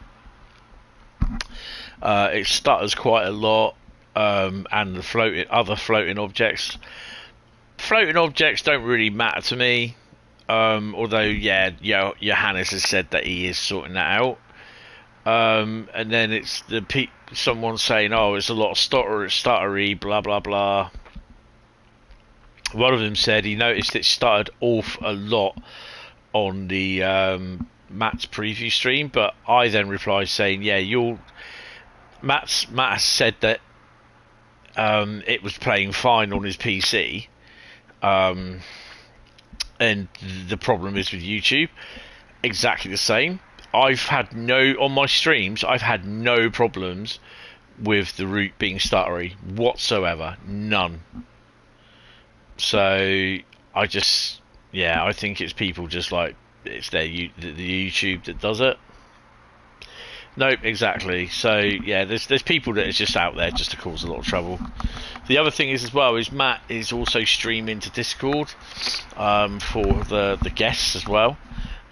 [SPEAKER 1] It stutters quite a lot, and the other floating objects. Floating objects don't really matter to me. Although, yeah, Johannes has said that he is sorting that out. And then it's someone saying, "Oh, it's a lot of stuttery, blah blah blah." One of them said he noticed it stuttered off a lot on the Matt's preview stream, but I then replied saying, "Yeah, Matt has said that it was playing fine on his PC, and the problem is with YouTube, exactly the same." On my streams, I've had no problems with the root being stuttery whatsoever, none. So I think it's people just like it's the YouTube that does it. Nope, exactly. So yeah, there's people that are just out there just to cause a lot of trouble. The other thing is as well is Matt is also streaming to Discord for the guests as well.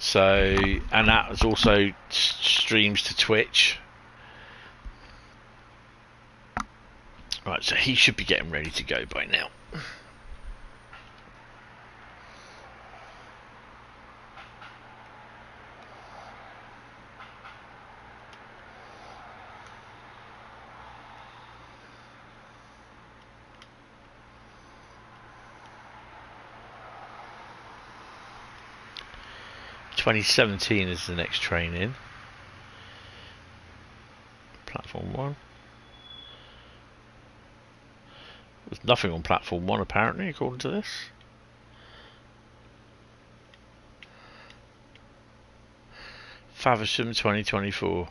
[SPEAKER 1] So, and that is also streams to Twitch. Right, so he should be getting ready to go by now. $2017 is the next train in. Platform 1. There's nothing on platform 1 apparently, according to this. Faversham 2024.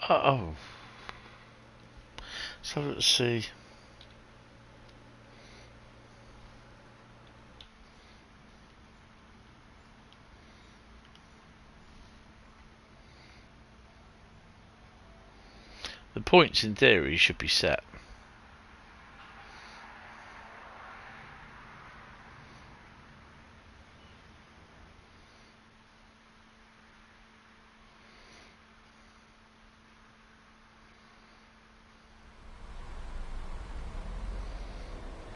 [SPEAKER 1] Oh. So let's see. The points in theory should be set.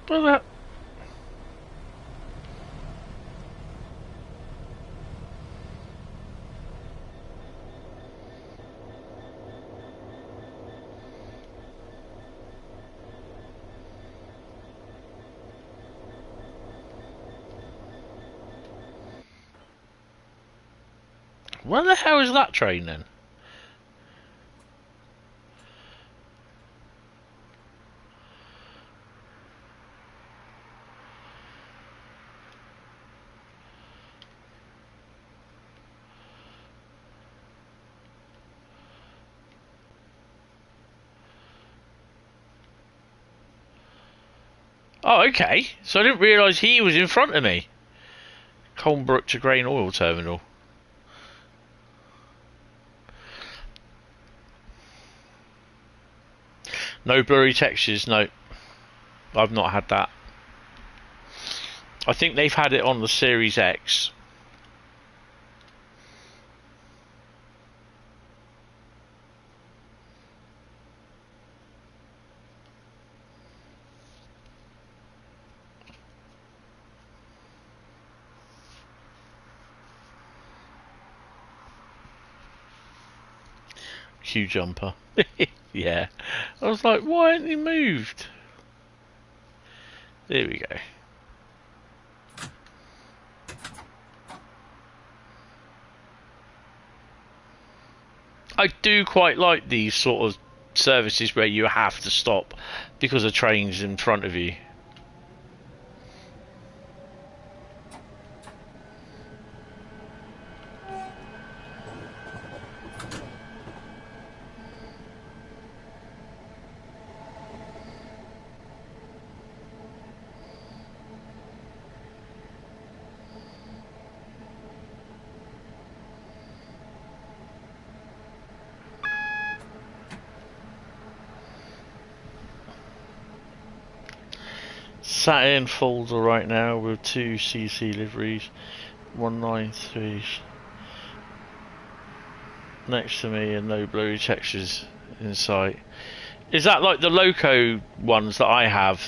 [SPEAKER 1] Well, that. Where the hell is that train then? Oh, okay. So I didn't realise he was in front of me. Colnbrook to Grain Oil Terminal. No blurry textures, no. I've not had that. I think they've had it on the Series X. queue jumper. Yeah. I was like, why hasn't he moved? There we go. I do quite like these sort of services where you have to stop because a train's in front of you. Sat in folder right now with 2 CC liveries, 193s next to me and no blurry textures in sight. Is that like the Loco ones that I have?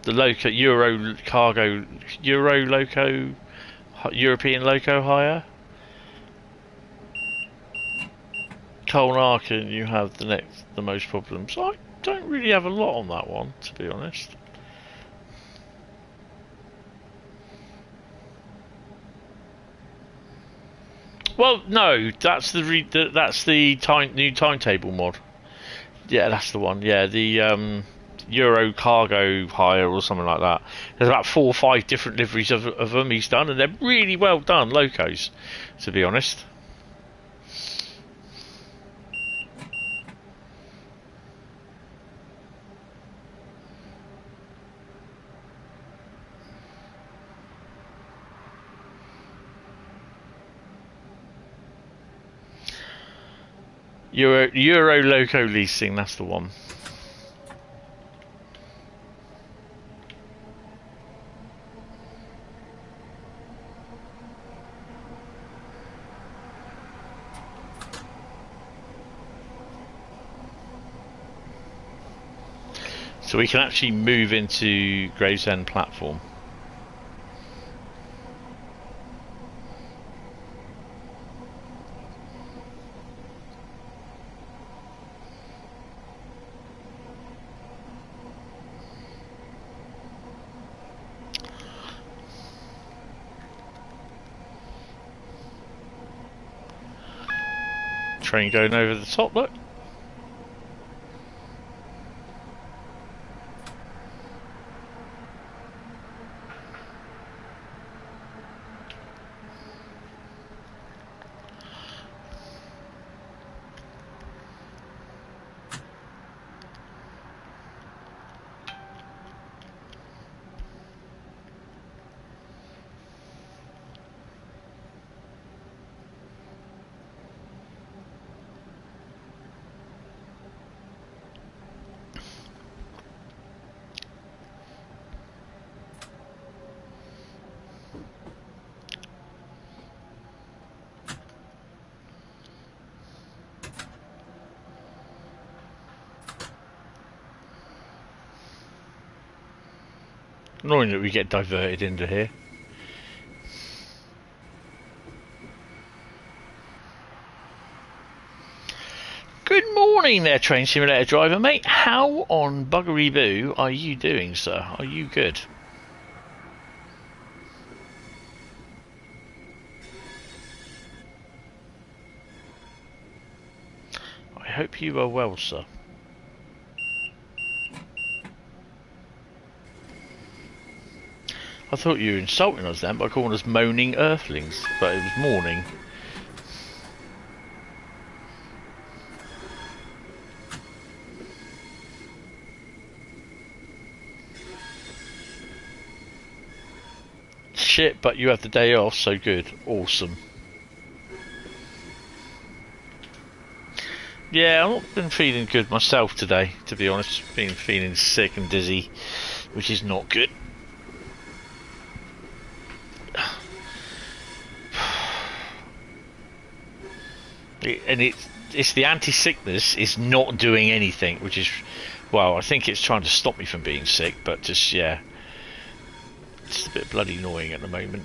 [SPEAKER 1] The Loco Euro cargo, Euro Loco, European Loco hire? Colnarkin, you have the most problems. I don't really have a lot on that one, to be honest. Well, no, that's the new timetable mod. Yeah, that's the one. Yeah, the Euro cargo hire or something like that. There's about 4 or 5 different liveries of them he's done, and they're really well done, Locos, to be honest. Euro Loco leasing, that's the one. So we can actually move into Gravesend platform. Train going over the top, look. Annoying that we get diverted into here. Good morning there, train simulator driver, mate. How on buggery boo are you doing, sir? Are you good? I hope you are well, sir. I thought you were insulting us then by calling us moaning earthlings, but it was morning. Shit, but you have the day off, so good. Awesome. Yeah, I've not been feeling good myself today, to be honest. Been feeling sick and dizzy, which is not good. And it's the anti-sickness is not doing anything, which is, well, I think it's trying to stop me from being sick, but just, yeah, it's a bit bloody annoying at the moment.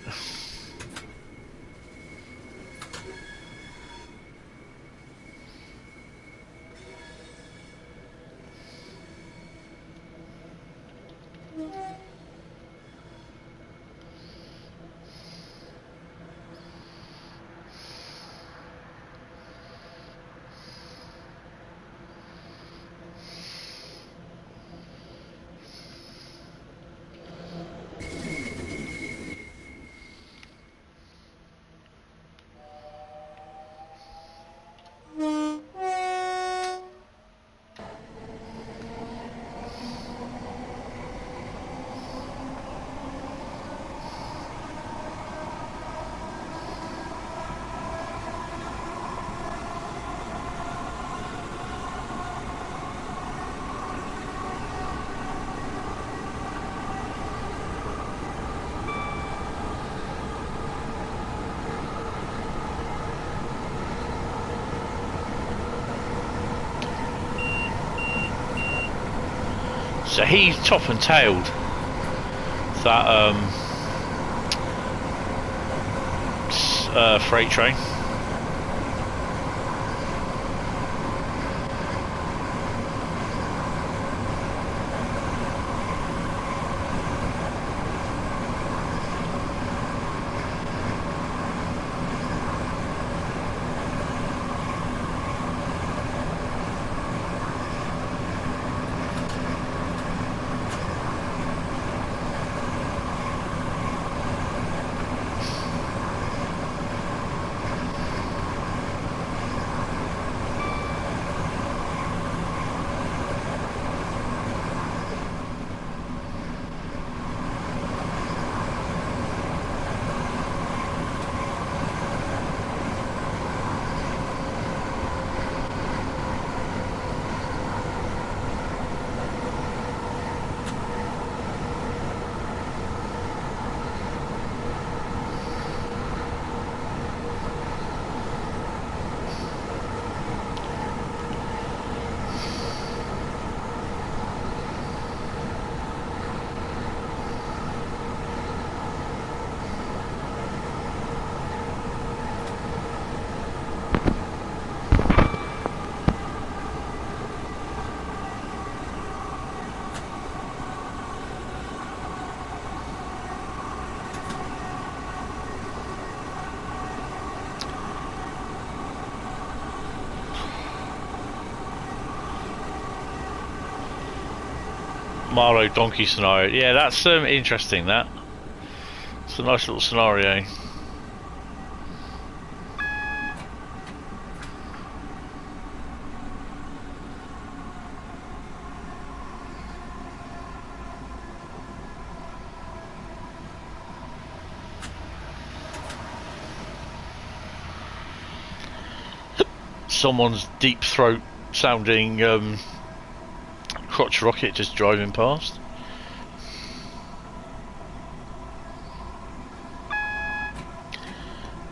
[SPEAKER 1] So he's top and tailed that freight train. Marlow donkey scenario. Yeah, that's interesting. That it's a nice little scenario. Someone's deep throat sounding crotch rocket just driving past.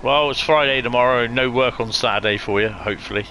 [SPEAKER 1] Well, it's Friday tomorrow, no work on Saturday for you, hopefully.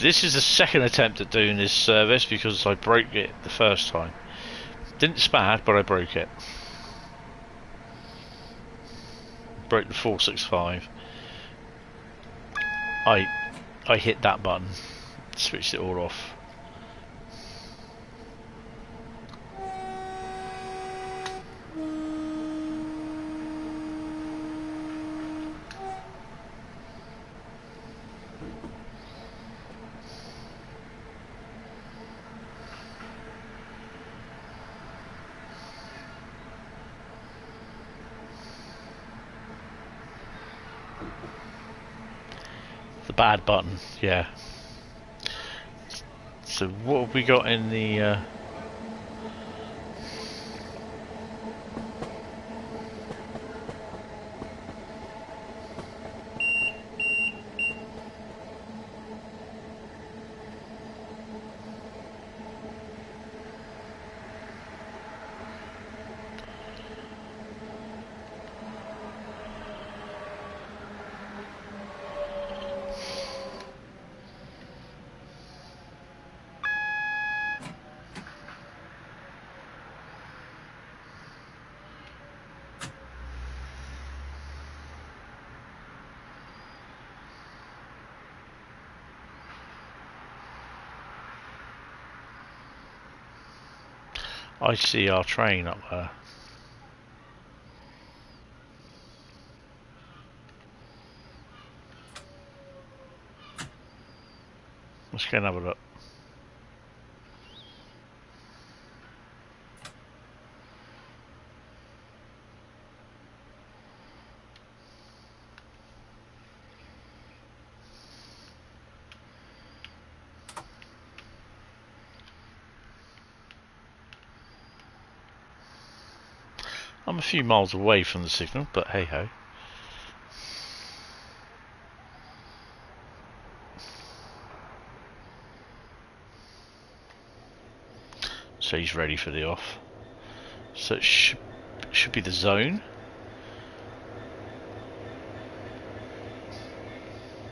[SPEAKER 1] This is the second attempt at doing this service because I broke it the first time. Didn't spad, but I broke it. Broke the 465. I hit that button, switched it all off. Bad button, yeah. So what have we got in the I see our train up there. Let's go and have a look. I'm a few miles away from the signal, but hey ho. So he's ready for the off. So it should be the zone.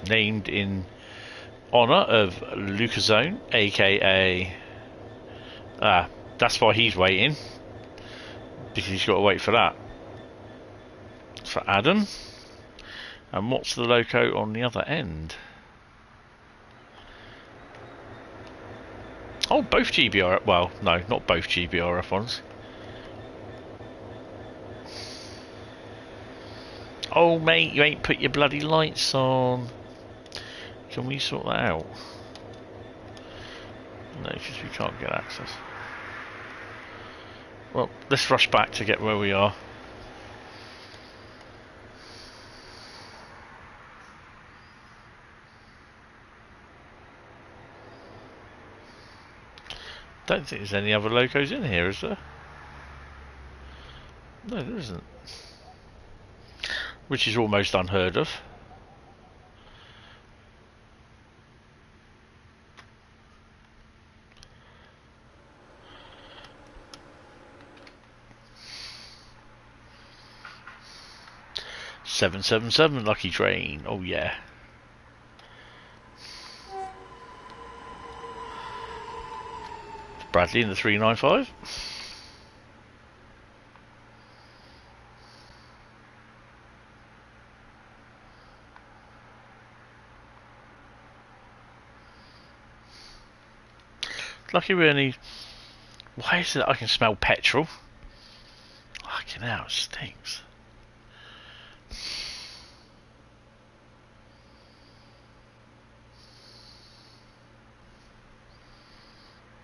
[SPEAKER 1] Named in honour of Lucazone, aka... that's why he's waiting. Because he's got to wait for that. For Adam. And what's the loco on the other end? Oh, both GBR... Well, no, not both GBRF ones. Oh, mate, you ain't put your bloody lights on. Can we sort that out? No, because we can't get access. Well, let's rush back to get where we are. Don't think there's any other locos in here, is there? No, there isn't. Which is almost unheard of. "777 Lucky Train." Oh yeah. Bradley in the 395. Lucky we only... Why is it that I can smell petrol? Fucking hell, it stinks.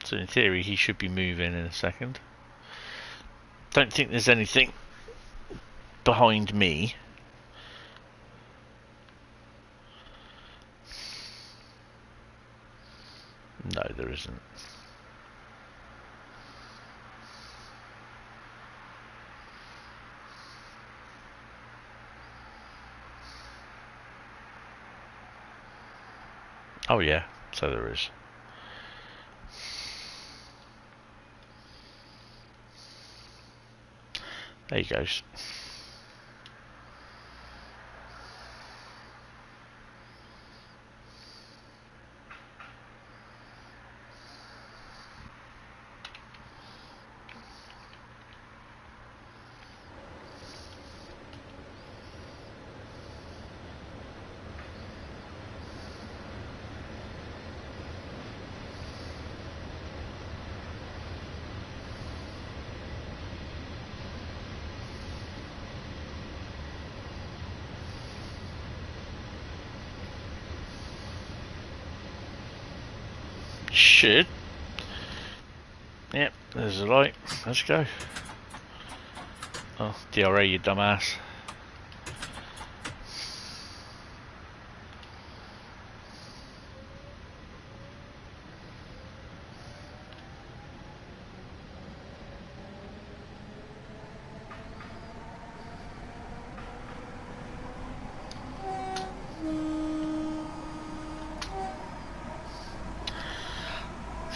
[SPEAKER 1] So in theory he should be moving in a second. Don't think there's anything behind me. No, there isn't. Oh yeah, so there is. There he goes. Should. Yep, there's a light. Let's go. Oh, DRA, you dumbass.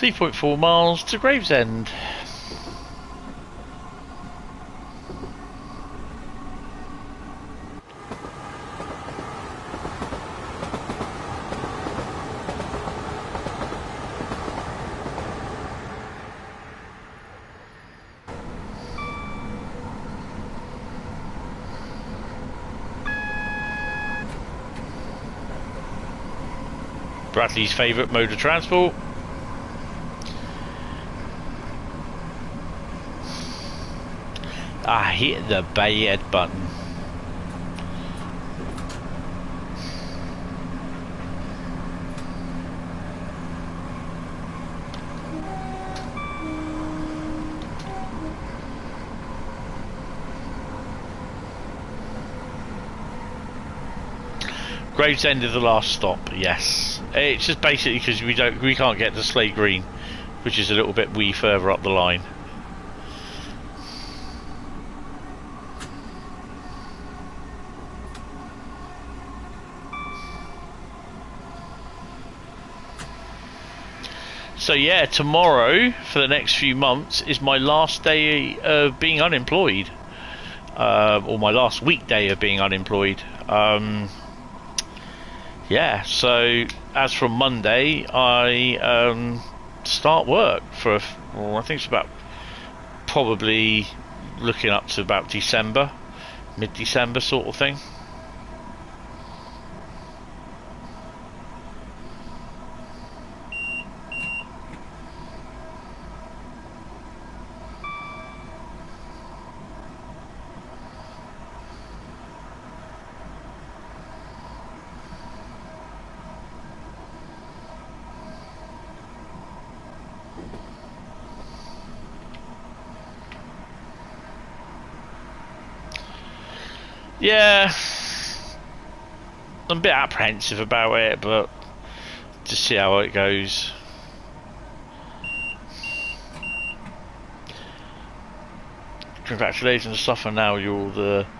[SPEAKER 1] .4 miles to Gravesend. Bradley's favourite mode of transport. I hit the bad button. Gravesend is the last stop. Yes, it's just basically because we can't get to Slade Green, which is a little bit further up the line. So yeah, tomorrow for the next few months is my last day of being unemployed, or my last weekday of being unemployed. Yeah, so as from Monday, I start work for, well, I think it's about, probably looking up to about December, mid-December sort of thing. Yeah, I'm a bit apprehensive about it, but just see how it goes. Congratulations, Suffer. Now you're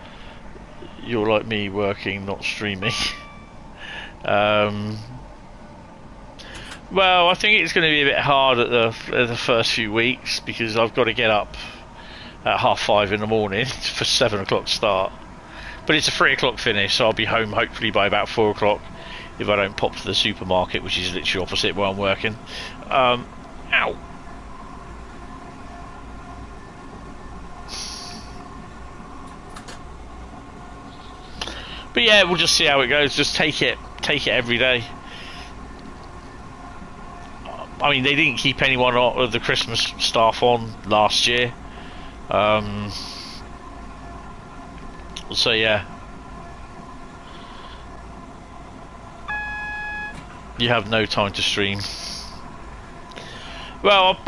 [SPEAKER 1] like me, working, not streaming. Well, I think it's going to be a bit hard at the first few weeks because I've got to get up at 5:30 in the morning for 7 o'clock start. But it's a 3 o'clock finish, so I'll be home hopefully by about 4 o'clock if I don't pop to the supermarket, which is literally opposite where I'm working. Ow. But yeah, we'll just see how it goes. Just take it every day. I mean, they didn't keep anyone of the Christmas staff on last year. So yeah, you have no time to stream. Well,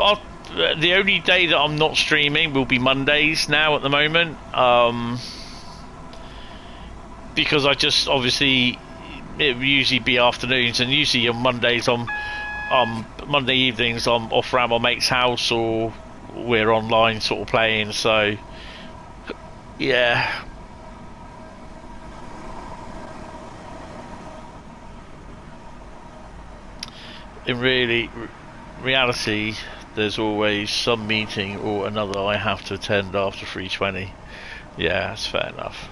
[SPEAKER 1] the only day that I'm not streaming will be Mondays now at the moment, because I just obviously it will usually be afternoons, and usually on Mondays Monday evenings I'm off around my mate's house or we're online sort of playing. So yeah. In reality, there's always some meeting or another I have to attend after 3:20. Yeah, that's fair enough.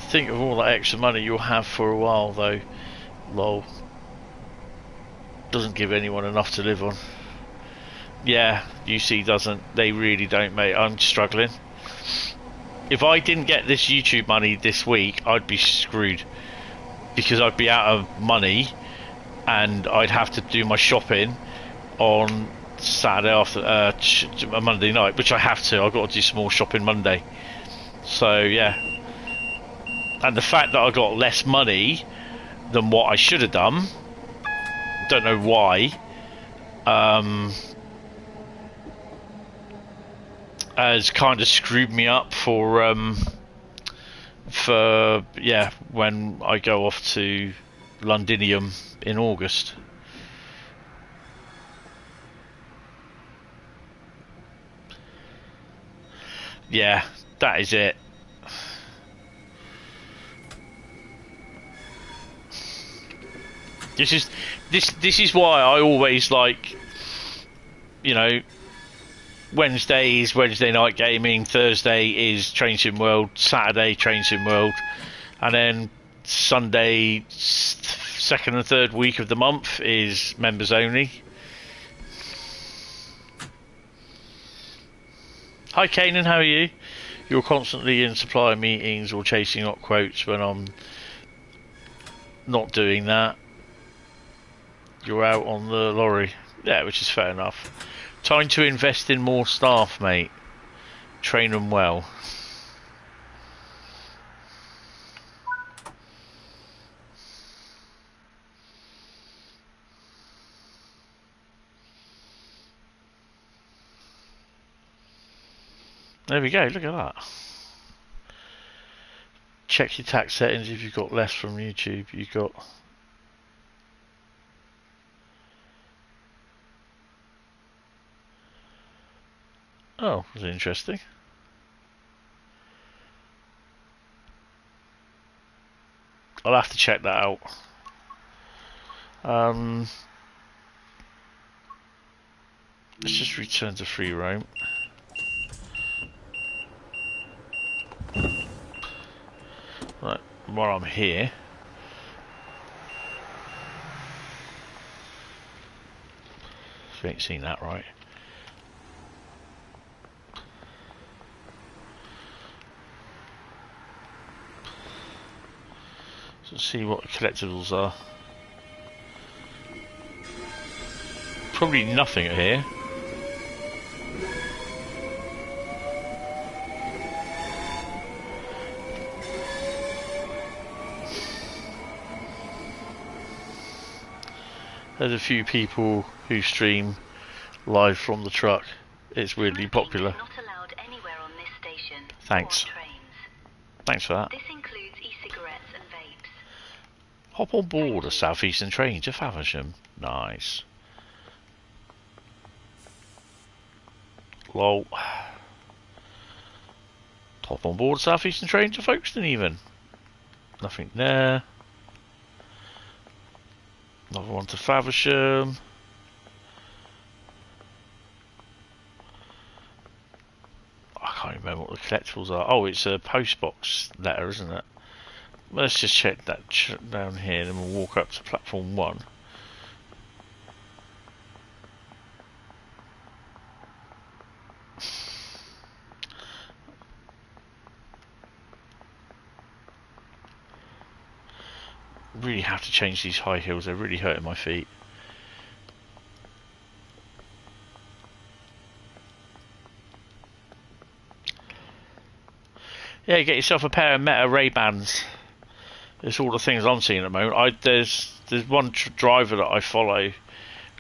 [SPEAKER 1] Think of all that extra money you'll have for a while, though. Lol. Doesn't give anyone enough to live on. Yeah, UC doesn't. They really don't, mate. I'm struggling. If I didn't get this YouTube money this week, I'd be screwed. Because I'd be out of money and I'd have to do my shopping on Saturday after Monday night, which I have to. I've got to do some more shopping Monday. So yeah. And the fact that I got less money than what I should have done, don't know why, has kind of screwed me up for yeah, when I go off to Londinium in August. Yeah, that is it. This is why I always like, you know, Wednesday is Wednesday night gaming, Thursday is Train Sim World, Saturday Train Sim World, and then Sunday, second and third week of the month is members only. Hi Kanan, how are you? You're constantly in supplier meetings or chasing up quotes when I'm not doing that. You're out on the lorry. Yeah, which is fair enough. Time to invest in more staff, mate. Train them well. There we go, look at that. Check your tax settings if you've got less from YouTube. You've got... Oh, that's interesting. I'll have to check that out. Let's just return to free roam. Right, while I'm here, you ain't seen that, right? So let's see what the collectibles are. Probably nothing here. There's a few people who stream live from the truck. It's weirdly popular.
[SPEAKER 3] Not allowed anywhere on this station.
[SPEAKER 1] Thanks.
[SPEAKER 3] Or trains.
[SPEAKER 1] Thanks for that.
[SPEAKER 3] This includes e-cigarettes and vapes.
[SPEAKER 1] Hop on board a southeastern train to Faversham. Nice. Lol. Hop on board a southeastern train to Folkestone even. Nothing there. Another one to Faversham. I can't remember what the collectibles are. Oh, it's a postbox letter, isn't it? Let's just check that down here, then we'll walk up to platform 1. Really have to change these high heels, they're really hurting my feet. Yeah, get yourself a pair of Meta Ray-Bans. It's all the things I'm seeing at the moment. There's one driver that I follow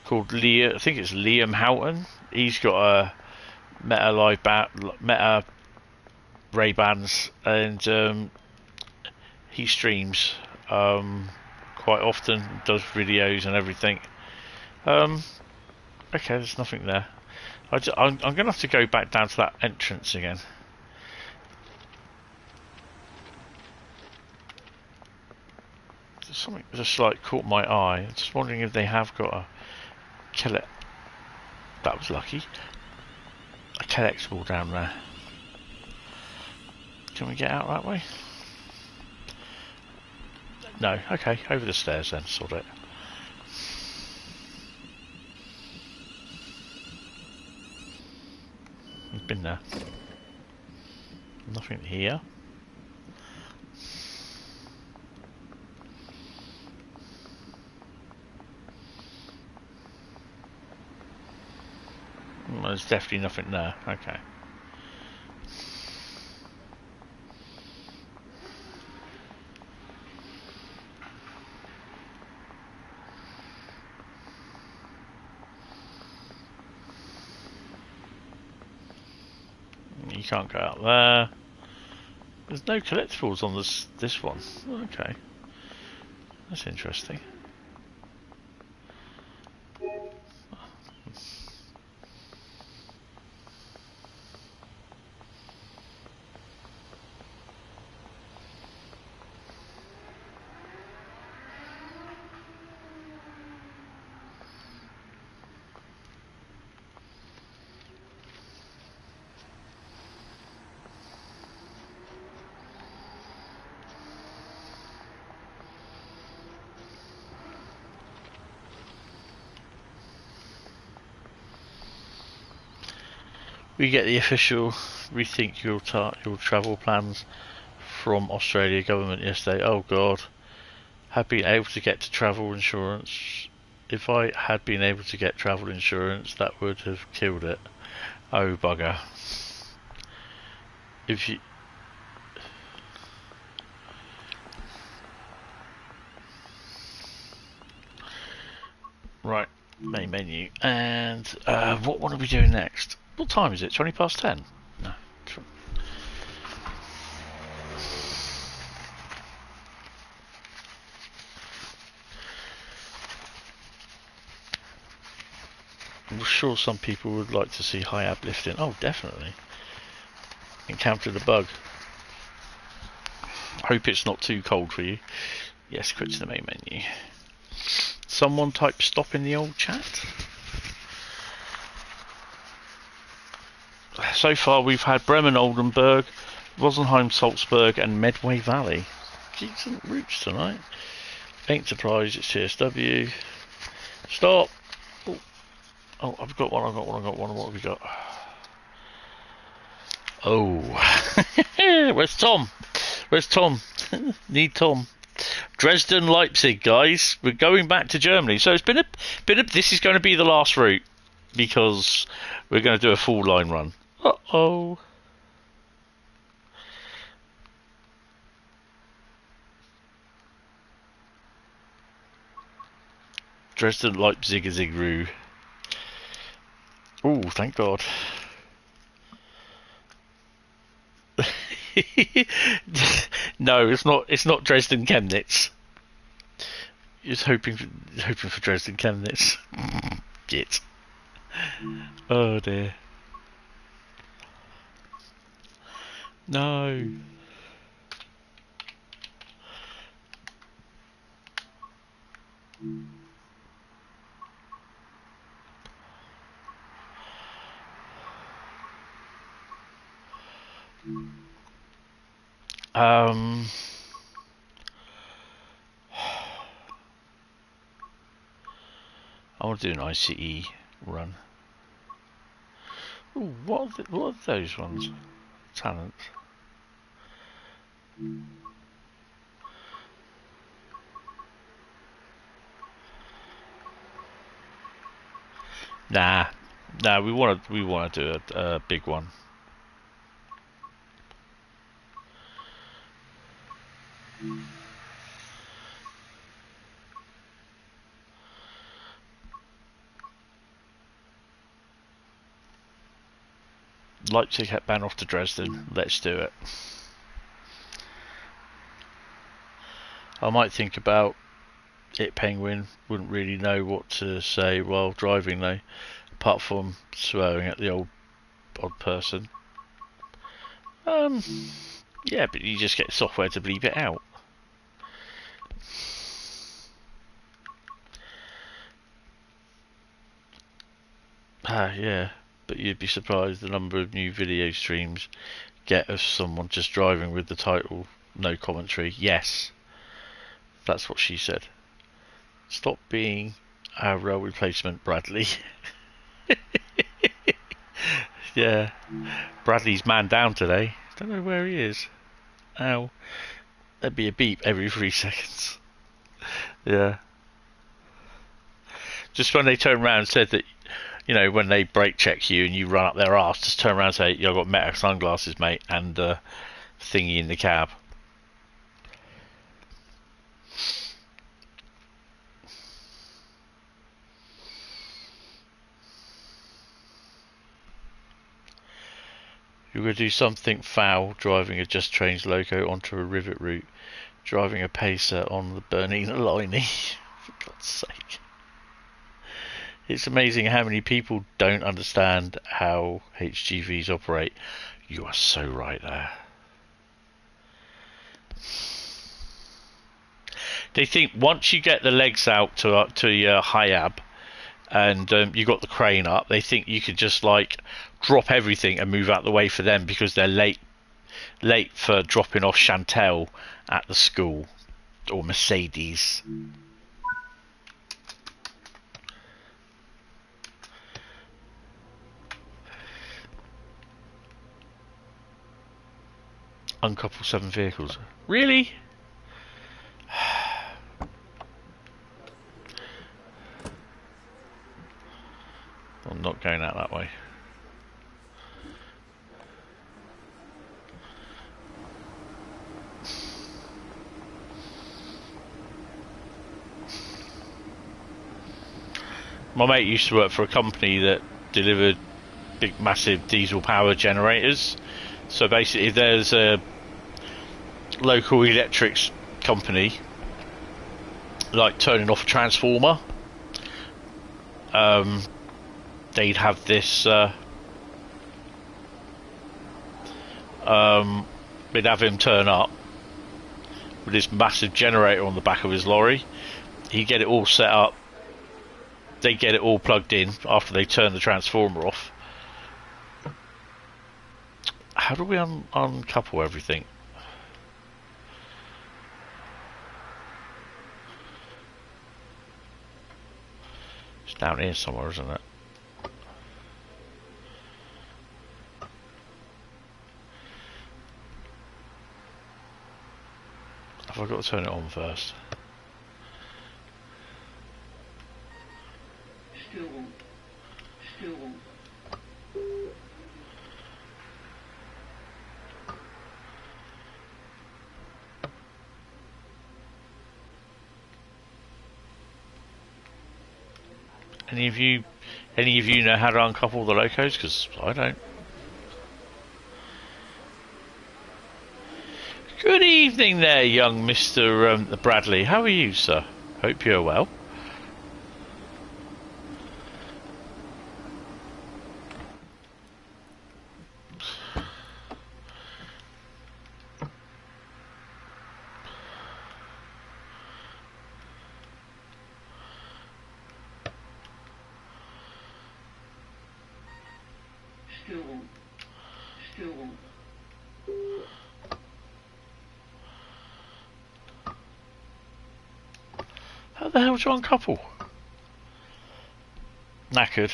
[SPEAKER 1] called Liam. I think it's Liam Houghton. He's got a Meta Ray-Bans, and he streams quite often, does videos and everything. Okay, there's nothing there. I'm going to have to go back down to that entrance again. There's something just like caught my eye. I'm just wondering if they have got a that was lucky. A collectible down there. Can we get out that way? No, okay, over the stairs then, sort it. We've been there. Nothing here. Well, there's definitely nothing there, okay. You can't go out there. There's no collectibles on this one. Okay, that's interesting. We get the official rethink your travel plans from Australia government yesterday. Oh God, have been able to get to travel insurance. If I had been able to get travel insurance, that would have killed it. Oh bugger. If you right, main menu, and what one are we doing next? What time is it? 20 past 10? No. I'm sure some people would like to see high uplifting. Oh, definitely. Encountered a bug. Hope it's not too cold for you. Yes, quit to the main menu. Someone type stop in the old chat. So far we've had Bremen Oldenburg, Rosenheim Salzburg and Medway Valley. Decent routes tonight. Ain't surprised it's TSW. Stop! Oh, I've got one. What have we got? Oh. Where's Tom? Need Tom. Dresden Leipzig, guys. We're going back to Germany. So it's been a this is going to be the last route because we're going to do a full line run. Uh-oh. Dresden Leipzig is Igloo. Oh, thank God. No, it's not Dresden Chemnitz. Just hoping for Dresden Chemnitz. Git. Oh dear. No. I want to do an ICE run. Ooh, what are those ones? Talent. Nah, we want to do a big one. Leipzig head ban off to Dresden. Let's do it. I might think about it. Penguin wouldn't really know what to say while driving though, apart from swearing at the odd person. Yeah, but you just get software to bleep it out. Yeah, but you'd be surprised the number of new video streams get of someone just driving with the title no commentary. Yes, that's what she said. Stop being our rail replacement, Bradley. Yeah, Bradley's man down today. Don't know where he is. Ow. There'd be a beep every 3 seconds. Yeah. Just when they turned around and said that, you know, when they brake check you and you run up their arse, just turn around and say, yeah, I've got Meta sunglasses, mate, and thingy in the cab. You're going to do something foul, driving a Just Trains loco onto a rivet route, driving a pacer on the Bernina Liney. For God's sake. It's amazing how many people don't understand how HGVs operate. You are so right there. They think once you get the legs out to your high ab and you got the crane up, they think you could just like drop everything and move out the way for them because they're late for dropping off Chantel at the school or Mercedes. Uncouple 7 vehicles. Really? I'm not going out that way. My mate used to work for a company that delivered big, massive diesel power generators. So basically, if there's a local electrics company like turning off a transformer, they'd have this. We'd have him turn up, with this massive generator on the back of his lorry. He get it all set up. They get it all plugged in after they turn the transformer off. How do we uncouple everything? It's down here somewhere, isn't it? Have I got to turn it on first? Any of you know how to uncouple the locos? Because I don't. Good evening there, young Mr. Bradley. How are you, sir? Hope you're well. How the hell do you uncouple? Knackered.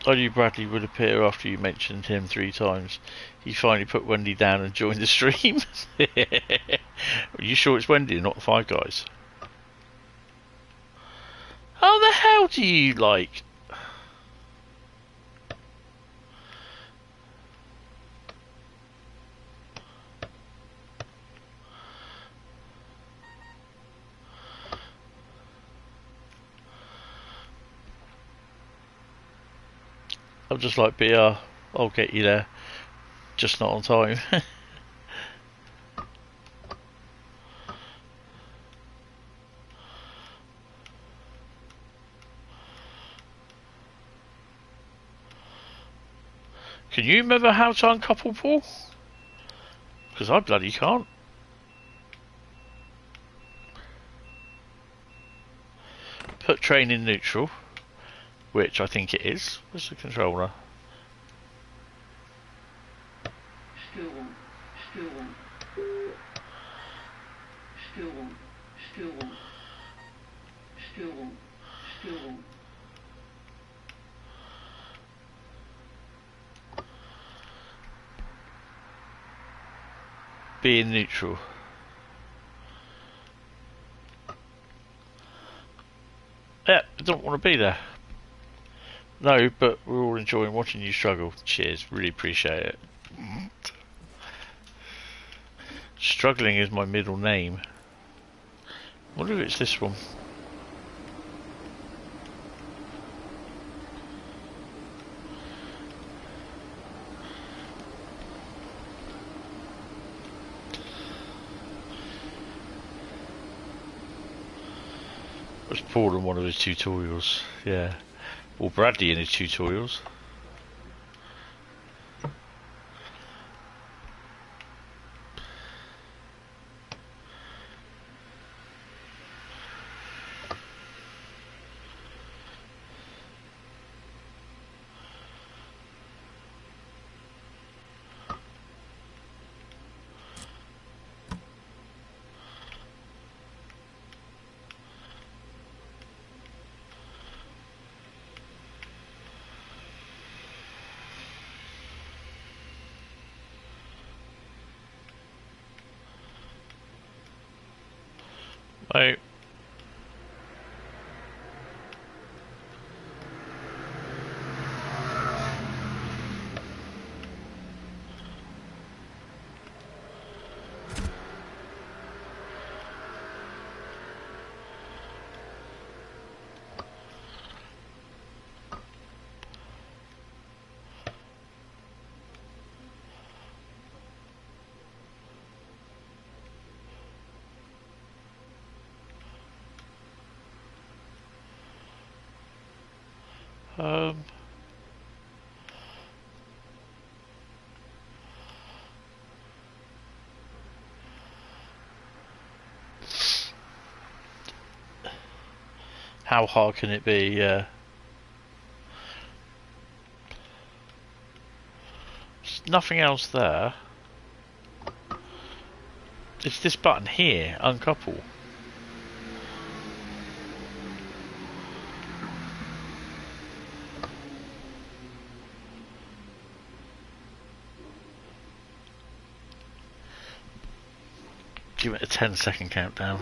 [SPEAKER 1] I knew Bradley would appear after you mentioned him 3 times. He finally put Wendy down and joined the stream. Are you sure it's Wendy and not the 5 guys? How the hell do you, like... I'm just like, BR, I'll get you there. Just not on time. Can you remember how to uncouple, Paul? Because I bloody can't. Put train in neutral, which I think it is. Where's the controller? Be in neutral. Yeah, I don't want to be there. No, but we're all enjoying watching you struggle. Cheers, really appreciate it. Struggling is my middle name. I wonder if it's this one. Was Paul in one of his tutorials, yeah. Or Bradley in his tutorials. I Um, how hard can it be? There's nothing else there. It's this button here, uncouple. Give it a 10-second countdown.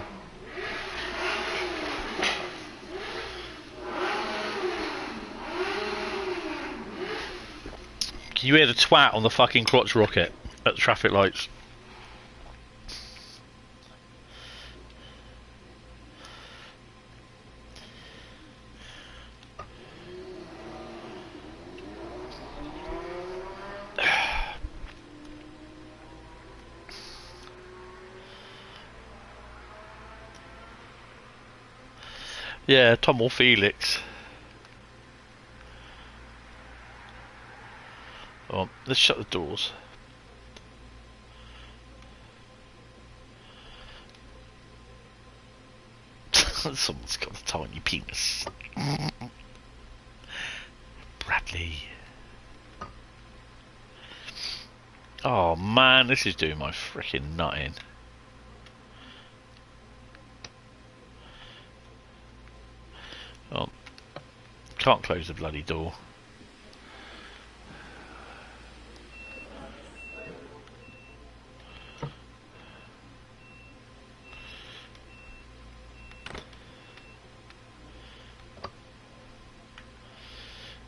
[SPEAKER 1] Can you hear the twat on the fucking crotch rocket at the traffic lights? Yeah, Tom or Felix. Oh, let's shut the doors. Someone's got a tiny penis. Bradley. Oh man, this is doing my freaking nut in. Oh, can't close the bloody door.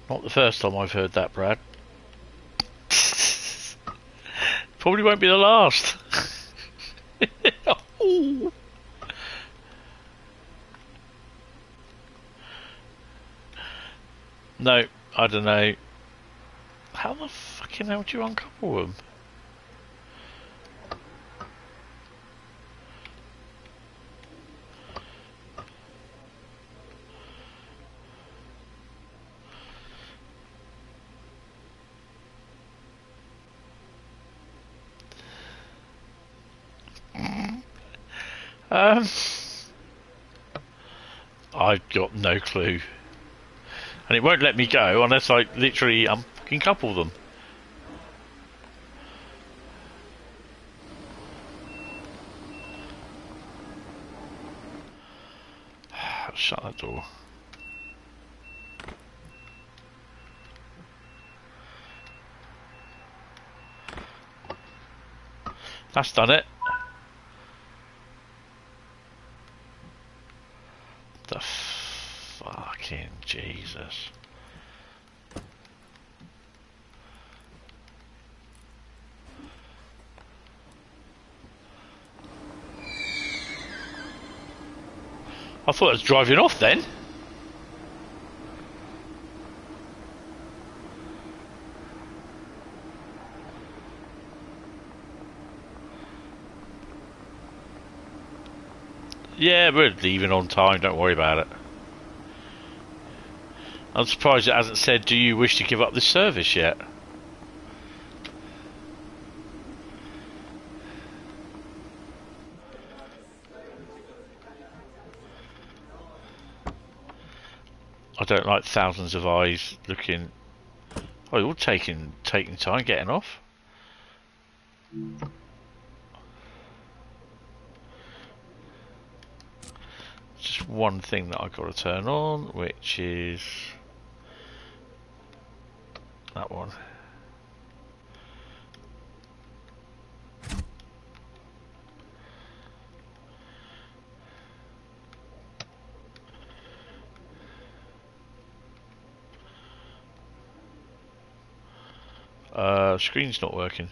[SPEAKER 1] Not the first time I've heard that, Brad. Probably won't be the last. Oh. No, I don't know. How the fucking hell do you uncouple them? I've got no clue. And it won't let me go unless I literally fucking couple them. Shut that door. That's done it. The fucking Jesus. I thought it was driving off then. Yeah, we're leaving on time, don't worry about it. I'm surprised it hasn't said, do you wish to give up this service yet? I don't like thousands of eyes looking... Oh, you're taking time getting off. Just one thing that I've got to turn on, which is that one. Screen's not working.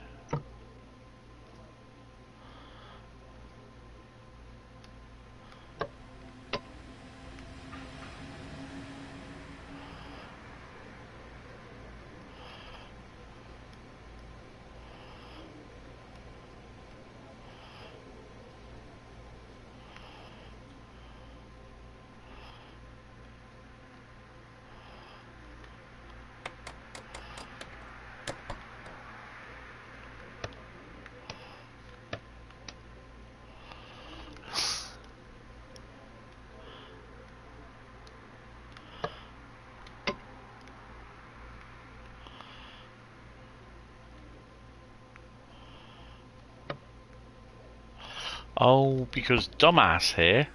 [SPEAKER 1] Oh, because dumbass here.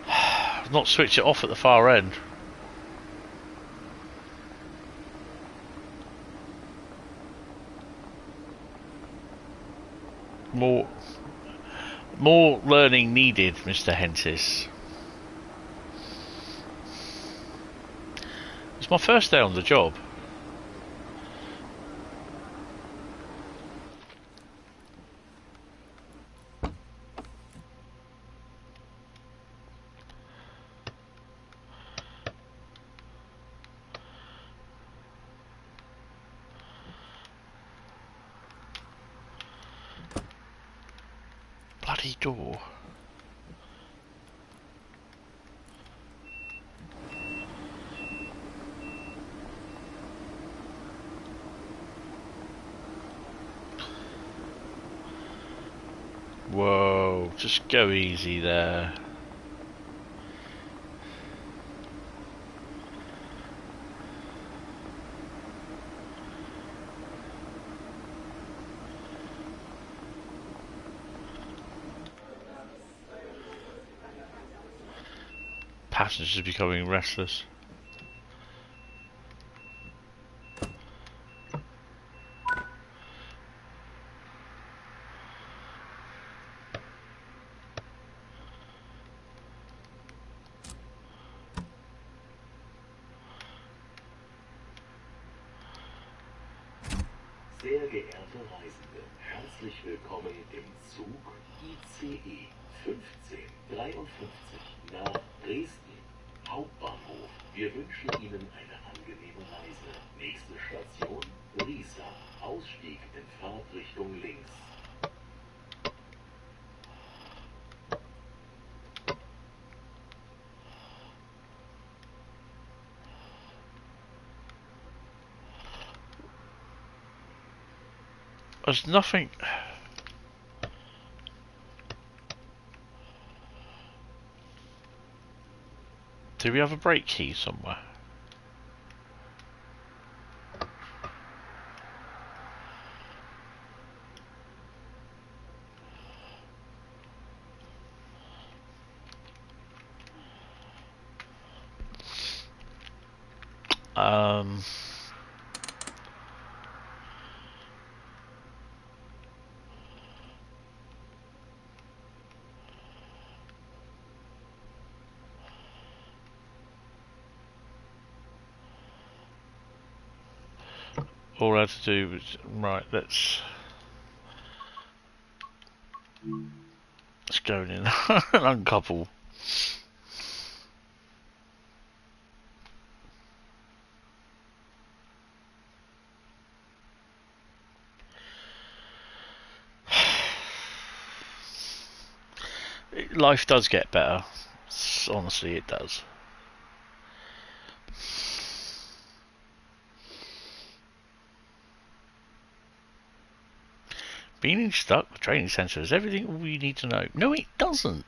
[SPEAKER 1] I've not switched it off at the far end. More learning needed, Mr. Hentis. It's my first day on the job. Bloody door. Whoa, just go easy there. Passengers are becoming restless.
[SPEAKER 4] Sehr geehrte Reisende, herzlich willkommen im Zug ICE 1553 nach Dresden Hauptbahnhof. Wir wünschen Ihnen eine angenehme Reise. Nächste Station Riesa. Ausstieg in Fahrtrichtung links.
[SPEAKER 1] There's nothing. Do we have a brake key somewhere? All I had to do was right. Let's go in and uncouple. Life does get better. Honestly, it does. Being stuck with training centre is everything we need to know. No, it doesn't.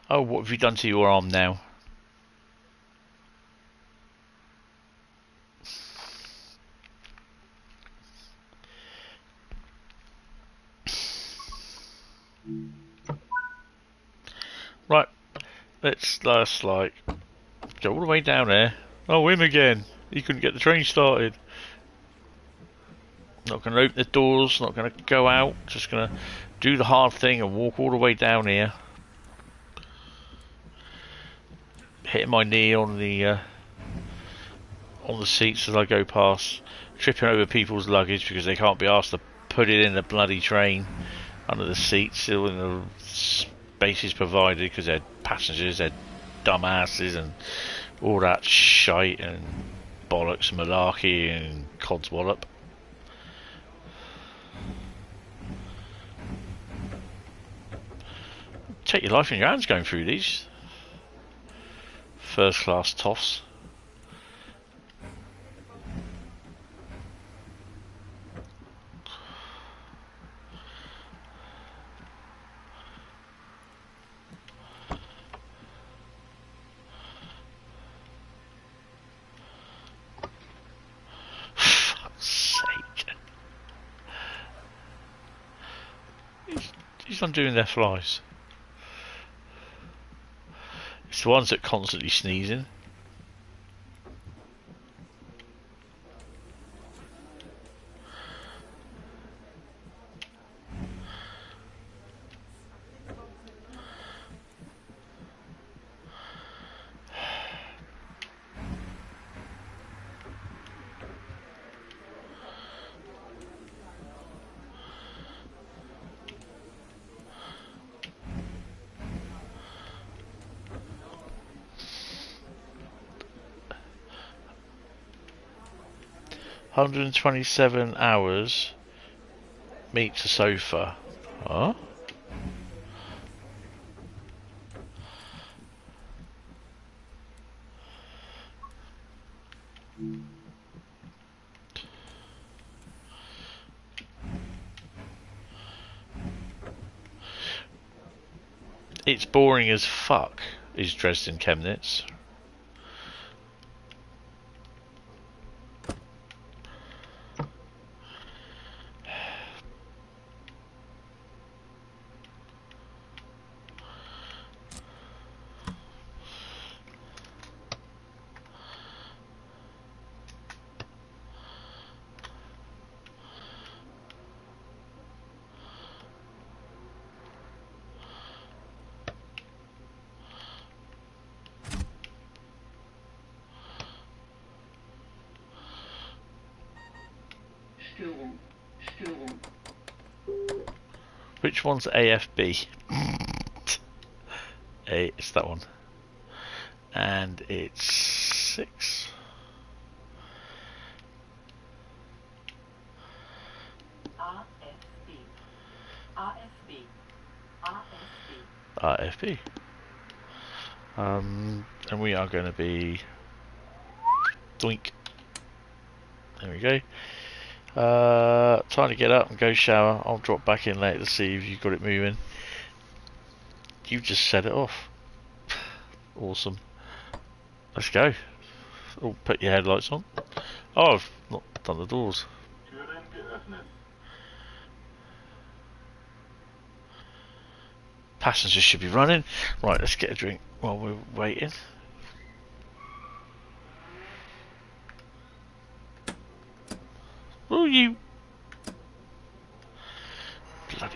[SPEAKER 1] Oh, what have you done to your arm now? Right, let's like go all the way down there. Oh, him again. He couldn't get the train started. Not going to open the doors, not going to go out, just going to do the hard thing and walk all the way down here. Hitting my knee on the seats as I go past. Tripping over people's luggage because they can't be asked to put it in the bloody train under the seats, still in the spaces provided because they're passengers, they're dumbasses and all that shite and bollocks and malarkey and codswallop. Take your life in your hands going through these first class toffs. one doing their flies? It's the ones that constantly sneezing. $127 meets a sofa. Huh? It's boring as fuck, is Dresden Chemnitz.
[SPEAKER 2] Störung.
[SPEAKER 1] Which one's AFB? It's that one. And it's 6. RFB. And we are going to be doink. There we go. Time to get up and go shower. I'll drop back in later to see if you've got it moving. You just set it off. Awesome. Let's go. Oh, put your headlights on. Oh, I've not done the doors. Passengers should be running. Right, let's get a drink while we're waiting. Oh, you bloody...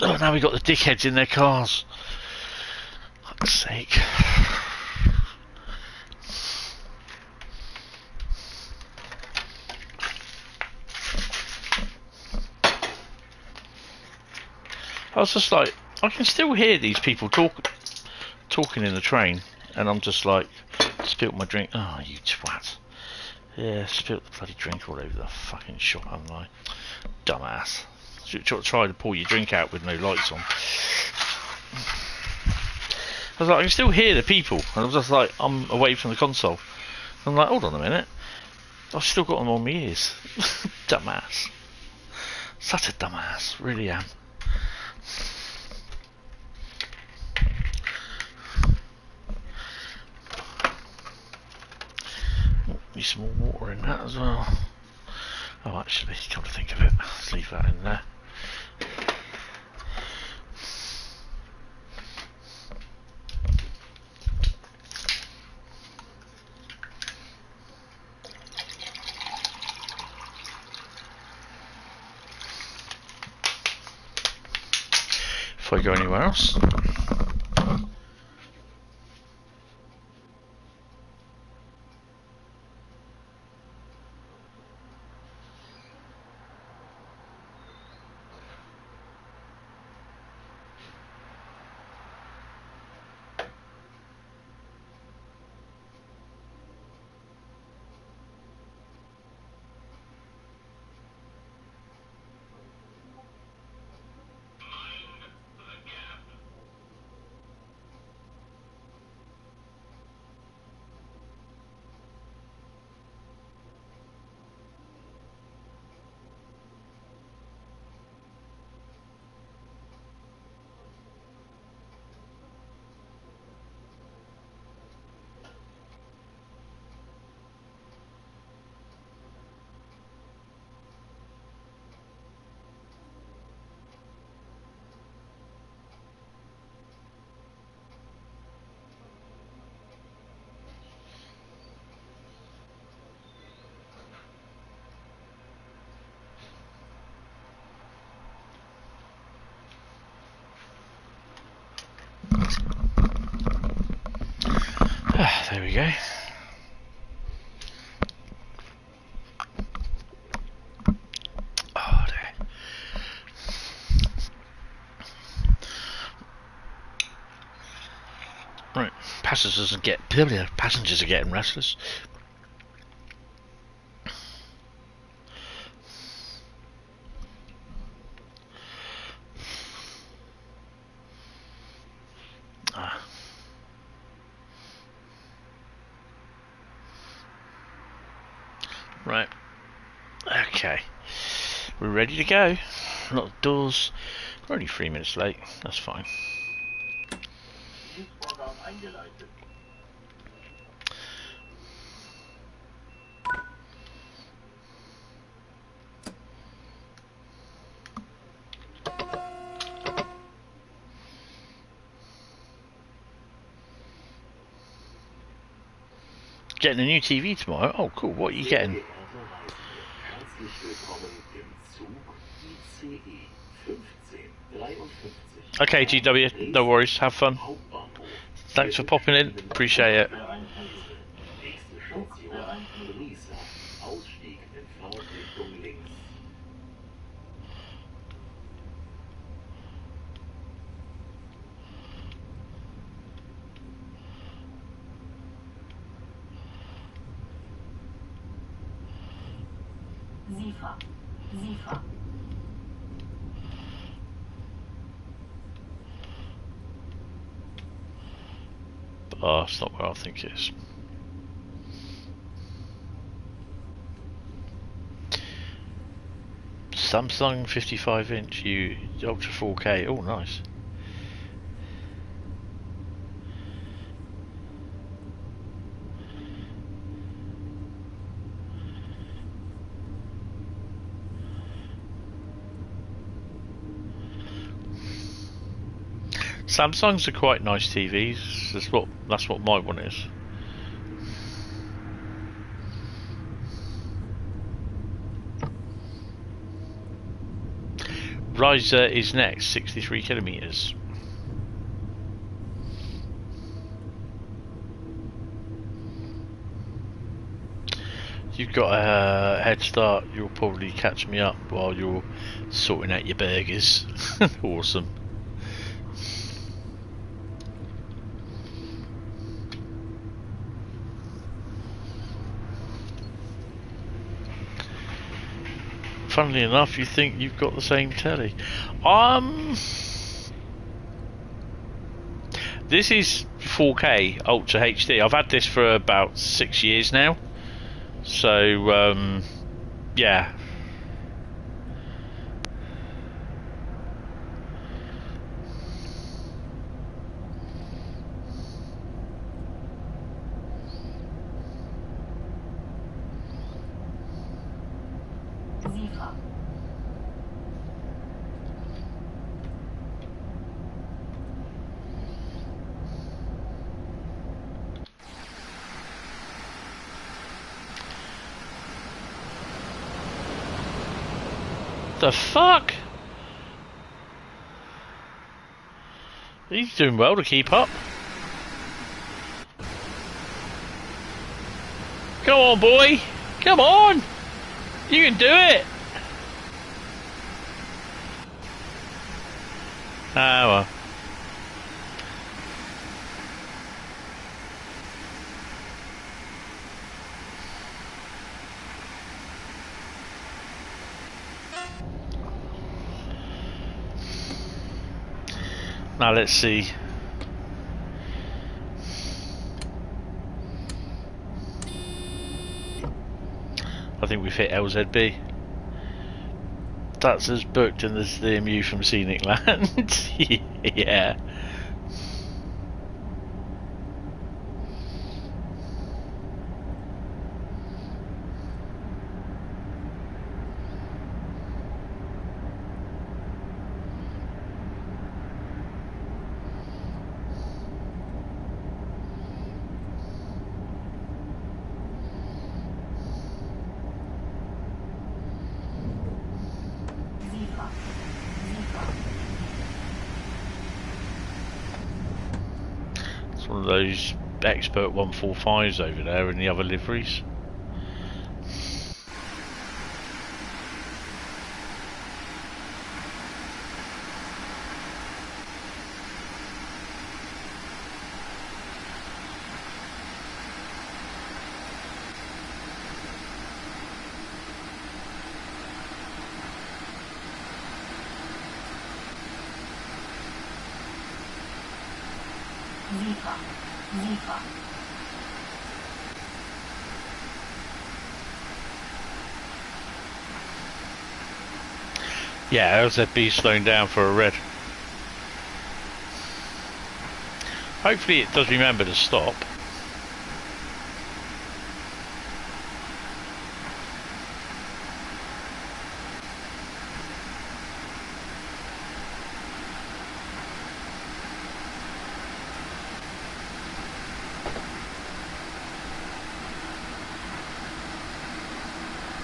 [SPEAKER 1] Oh, now we got the dickheads in their cars. Fuck's sake. I was just like, I can still hear these people talking in the train, and I'm just like, spilt my drink. Oh, you twat. Yeah, spilt the bloody drink all over the fucking shop, haven't I? Dumbass. Should try to pull your drink out with no lights on. I was like, I can still hear the people, and I was just like, I'm away from the console. I'm like, hold on a minute. I've still got them on my ears. Dumbass. Such a dumbass, really am. Need some more water in that as well. Oh, actually, come to think of it, let's leave that in there. If I go anywhere else. go. Oh dear. Right, passengers are getting restless. Right. Okay. We're ready to go. Not the doors. We're only 3 minutes late. That's fine. Getting a new TV tomorrow. Oh, cool. What are you getting? Okay, GW. No worries. Have fun. Thanks for popping in. Appreciate it.
[SPEAKER 2] Siefer.
[SPEAKER 1] Oh, it's not where I think it is. Samsung 55-inch Ultra 4K. Oh, nice. Samsungs are quite nice TVs. That's what my one is. Riser is next, 63km. You've got a head start. You'll probably catch me up while you're sorting out your burgers. Awesome. Funnily enough, you think you've got the same telly. This is 4K Ultra HD. I've had this for about 6 years now. So, yeah. The fuck? He's doing well to keep up. Come on, boy. Come on. You can do it. Ah, well. Now let's see. I think we've hit LZB. That's as booked and there's the MU from Scenic Land. Yeah. Those expert 145s over there in the other liveries.
[SPEAKER 2] Recon. Recon.
[SPEAKER 1] Yeah, LZB slowing down for a red. Hopefully it does remember to stop.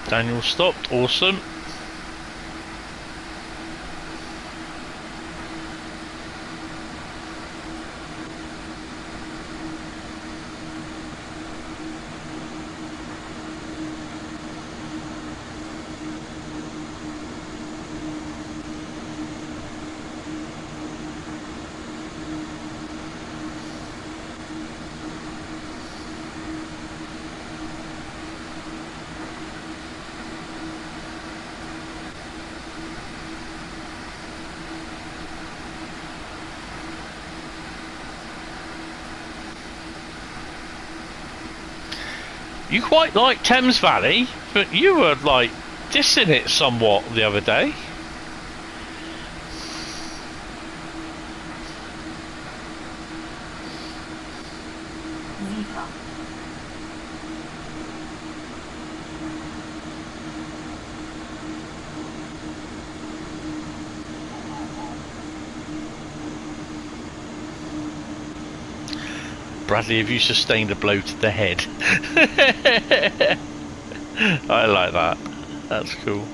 [SPEAKER 1] Daniel stopped, awesome. You quite like Thames Valley, but you were like dissing it somewhat the other day.
[SPEAKER 2] Recon.
[SPEAKER 1] Bradley, have you sustained a blow to the head? I like that. That's cool.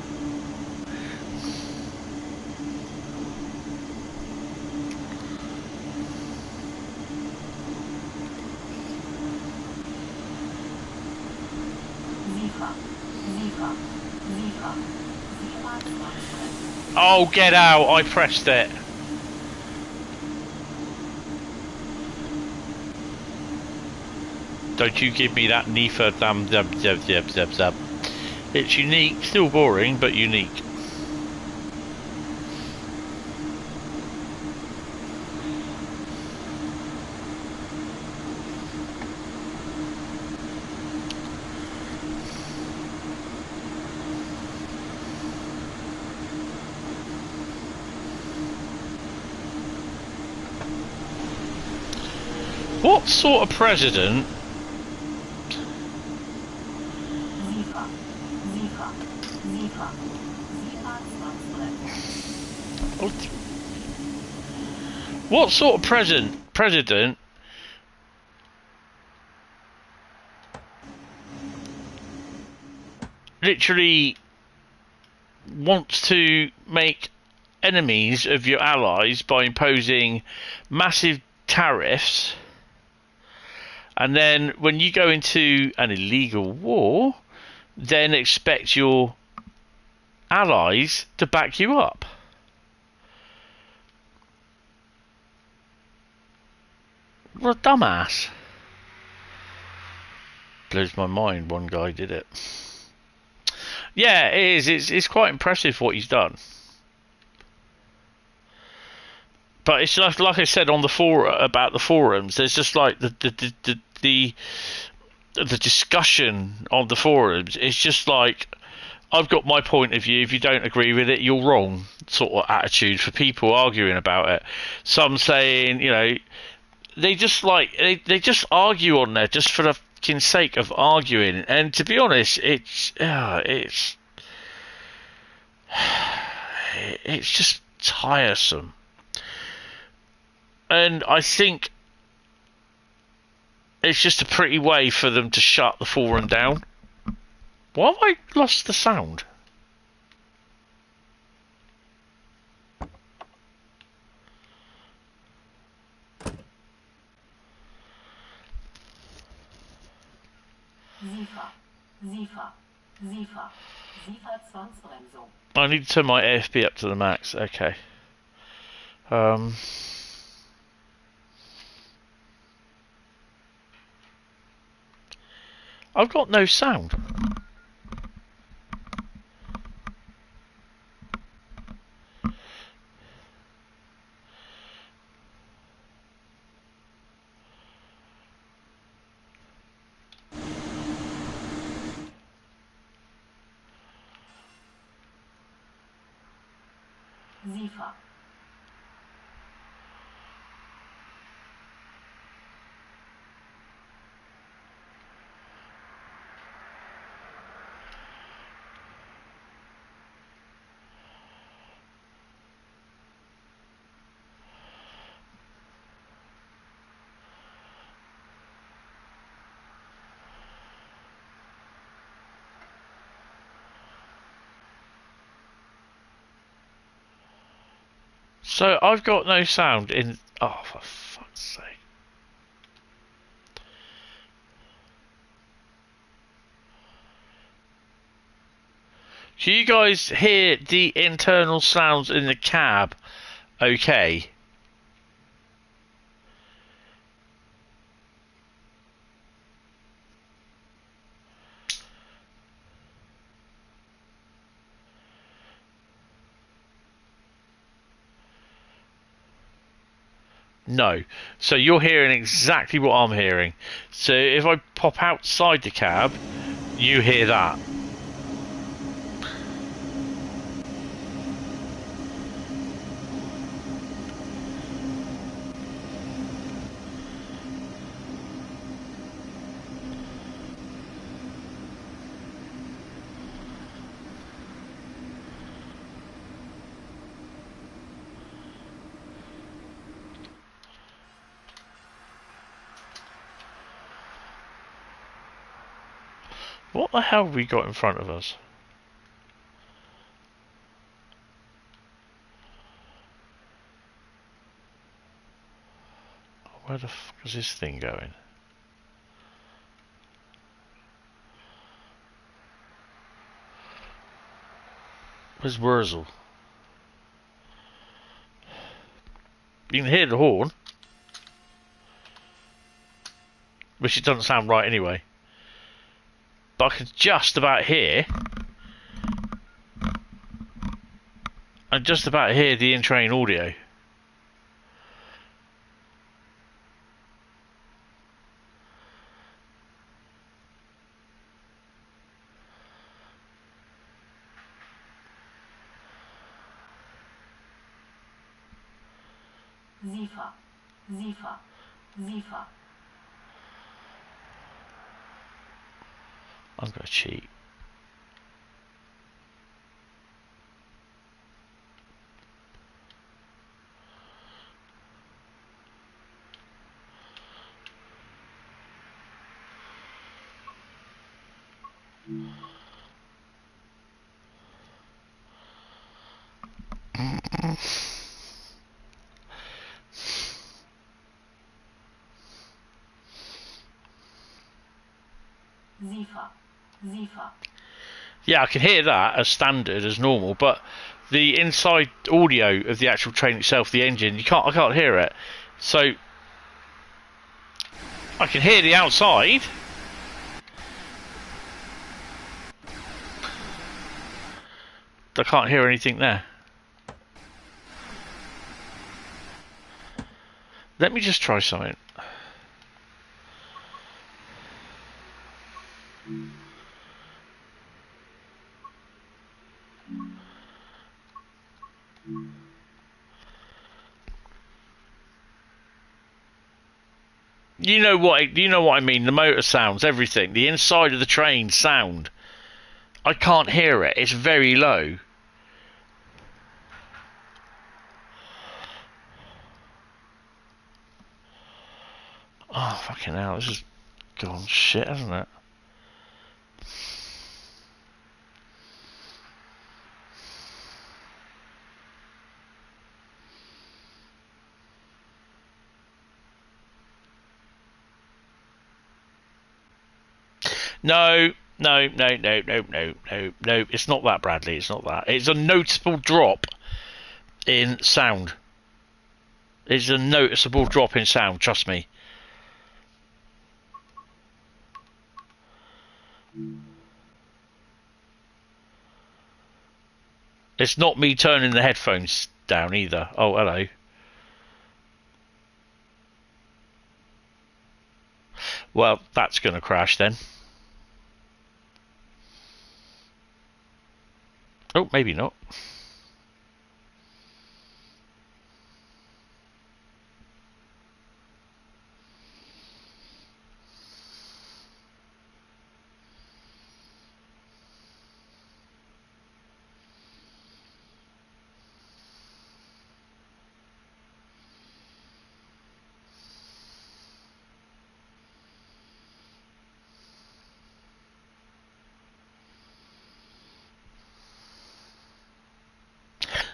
[SPEAKER 2] Recon. Recon. Recon.
[SPEAKER 1] Oh, get out! I pressed it. Don't you give me that Nefa damn zeb zeb zeb zeb zeb. It's unique, still boring, but unique. What sort of president?
[SPEAKER 2] Recon. Recon. Recon.
[SPEAKER 1] What sort of president literally wants to make enemies of your allies by imposing massive tariffs, and then when you go into an illegal war, then expect your allies to back you up? What a dumbass. Blows my mind one guy did it. Yeah, it is. It's quite impressive what he's done. But it's just like I said on the about the forums. There's just like the discussion on the forums. It's just like, I've got my point of view. If you don't agree with it, you're wrong. Sort of attitude for people arguing about it. Some saying, you know, they just like they just argue on there just for the fucking sake of arguing. And to be honest, it's just tiresome. And I think it's just a pretty way for them to shut the forum down. Why have I lost the sound?
[SPEAKER 2] SIFA, SIFA, SIFA, SIFA Zwangsbremsung.
[SPEAKER 1] I need to turn my AFB up to the max. Okay. I've got no sound.
[SPEAKER 2] SIFA.
[SPEAKER 1] So I've got no sound in. Oh, for fuck's sake. Can you guys hear the internal sounds in the cab? Okay. No. So you're hearing exactly what I'm hearing. So if I pop outside the cab, you hear that. What the hell have we got in front of us? Where the fuck is this thing going? Where's Wurzel? You can hear the horn, which it doesn't sound right anyway. But I can just about hear. I just about hear the in-train audio.
[SPEAKER 2] SIFA, SIFA, SIFA.
[SPEAKER 1] I'm gonna cheat.
[SPEAKER 2] SIFA, SIFA.
[SPEAKER 1] Yeah, I can hear that as standard, as normal, but the inside audio of the actual train itself, the engine, I can't hear it. So I can hear the outside. I can't hear anything there. Let me just try something. You know what I mean, the motor sounds, everything. The inside of the train sound. I can't hear it. It's very low. Oh, fucking hell, this has gone shit, hasn't it? No, no, no, no, no, no, no, no. It's not that, Bradley. It's not that. It's a noticeable drop in sound. It's a noticeable drop in sound. Trust me. It's not me turning the headphones down either. Oh, hello. Well, that's going to crash then. Oh, maybe not.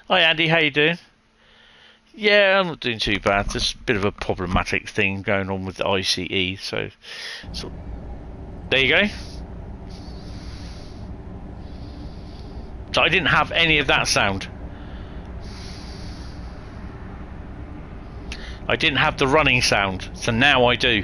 [SPEAKER 1] Hi Andy, how you doing? Yeah, I'm not doing too bad. There's a bit of a problematic thing going on with the ICE, so there you go. So I didn't have any of that sound. I didn't have the running sound, so now I do.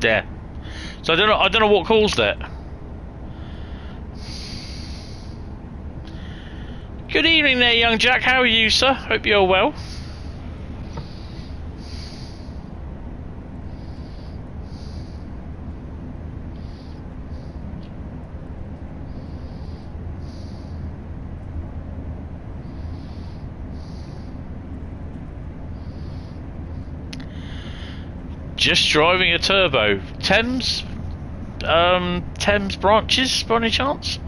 [SPEAKER 1] Yeah. So I don't know what caused it. Good evening there, young Jack. How are you, sir? Hope you're well. Just driving a turbo. Thames branches, by any chance?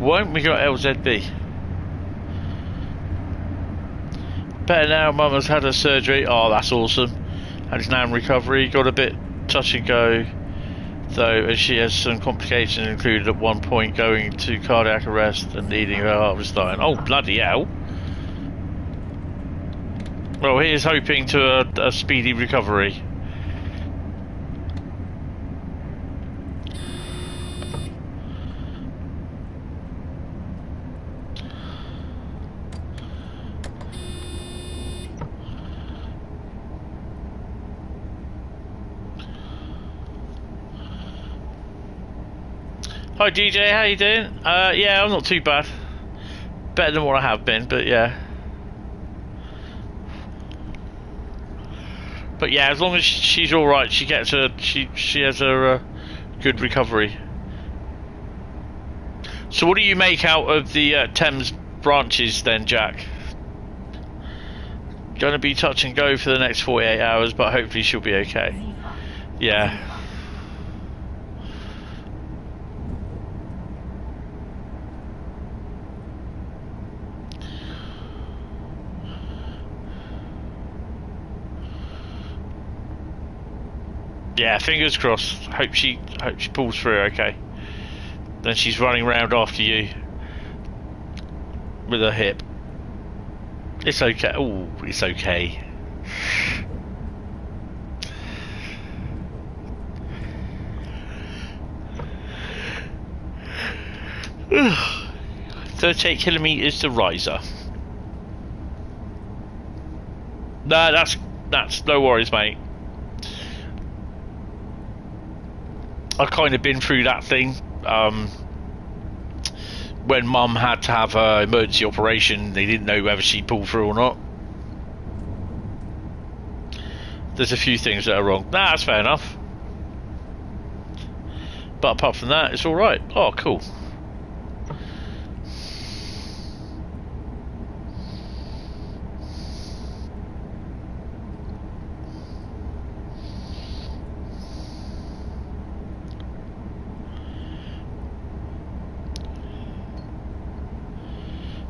[SPEAKER 1] Won't we got LZB? Better now, Mum has had her surgery. Oh, that's awesome. And is now in recovery. Got a bit touch and go, though, as she has some complications included at one point going to cardiac arrest and needing her heart restarting. Oh, bloody hell. Well, here's hoping to a speedy recovery. Hi DJ, how you doing? Yeah, I'm not too bad. Better than what I have been, but yeah. But yeah, as long as she's all right, she gets her, she has her good recovery. So what do you make out of the Thames branches then, Jack? Going to be touch and go for the next 48 hours, but hopefully she'll be okay. Yeah. Yeah, fingers crossed. Hope she pulls through okay. Then she's running round after you with her hip. It's okay. Oh, it's okay. Ugh. 38 kilometers to riser. No, that's no worries, mate. I've kind of been through that thing when Mum had to have her emergency operation. They didn't know whether she pulled through or not. there's a few things that are wrong. Nah, that's fair enough. But apart from that, it's all right. Oh, cool.